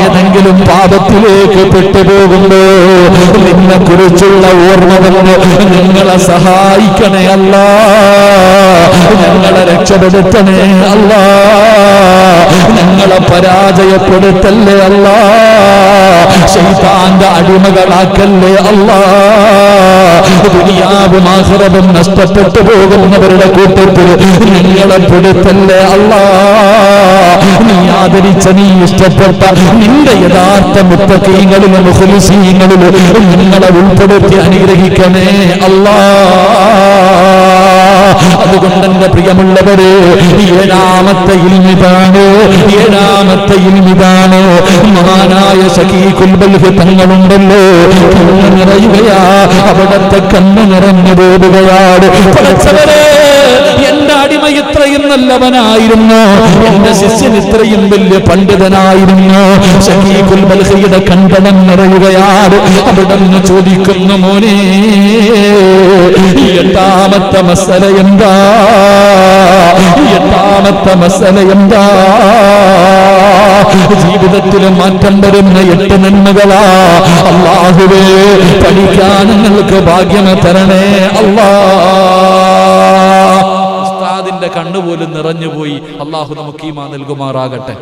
ഏതെങ്കിലും പാപത്തിലേക്ക് പെട്ടുപോകുമ്പോ നിന്നെ കുറിച്ചുള്ള ഓർമ്മ വന്ന് നിങ്ങളെ സഹായിക്കണേ അല്ലാഹ്, ഞങ്ങളെ രക്ഷപ്പെടുത്തണേ അല്ലാഹ്, ഞങ്ങളെ പരാജയപ്പെടുത്തല്ലേ അല്ലാഹ്, ശൈത്താന്റെ അടിമകളാക്കല്ലേ അല്ലാഹ്. ദുനിയാവും ആഖിറവും നഷ്ടപ്പെട്ടു പോകുന്നവരുടെ കൂട്ടത്തിൽ നിങ്ങളെ പെടുത്തല്ലേ അല്ലാഹ്. നീ ആദരിച്ച, നീ ഇഷ്ടപ്പെട്ട നിന്റെ യഥാർത്ഥ മുത്തഖീങ്ങളിലും മുഖ്ലിസീങ്ങളിലും നിങ്ങളെ ഉൾപ്പെടുത്തി അനുഗ്രഹിക്കണേ അല്ലാഹ്. അതുകൊണ്ട് എന്റെ പ്രിയമുള്ളവരെ, 7ാമത്തെ ഇൽമിതാണ്, 7ാമത്തെ ഇൽമിതാണ്. മഹാനായ ശഖീഖുൽ ബൽഖ് തങ്ങളുണ്ടല്ലോ, കണ്ണ് നിറയുകയാ, അവിടത്തെ കണ്ണ് നിറഞ്ഞു പോവുകയാണ്. പഠിച്ചവരെ, എന്റെ അടിമ ഇത്രയും നല്ലവനായിരുന്നു, എന്റെ ശിഷ്യൻ ഇത്രയും വലിയ പണ്ഡിതനായിരുന്നു. ശഖീഖുൽ ബൽഖിയുടെ കണ്ഠനം നിറയുകയാണ്. അവിടെന്ന് ചോദിക്കുന്നു, മോനെ 8ാമത്തെ മസല എന്താ? 8ാമത്തെ മസല എന്താ? ജീവിതത്തിൽ മാറ്റം വരുന്ന 8 നന്മകളാ. അല്ലാഹുവേ, പഠിക്കാൻ നിങ്ങൾക്ക് ഭാഗ്യം തരണേ അല്ലാഹ്. ഉസ്താദിന്റെ കണ്ണുപോലും നിറഞ്ഞുപോയി. അല്ലാഹു നമുക്ക് ഈമാൻ നൽകുമാറാകട്ടെ.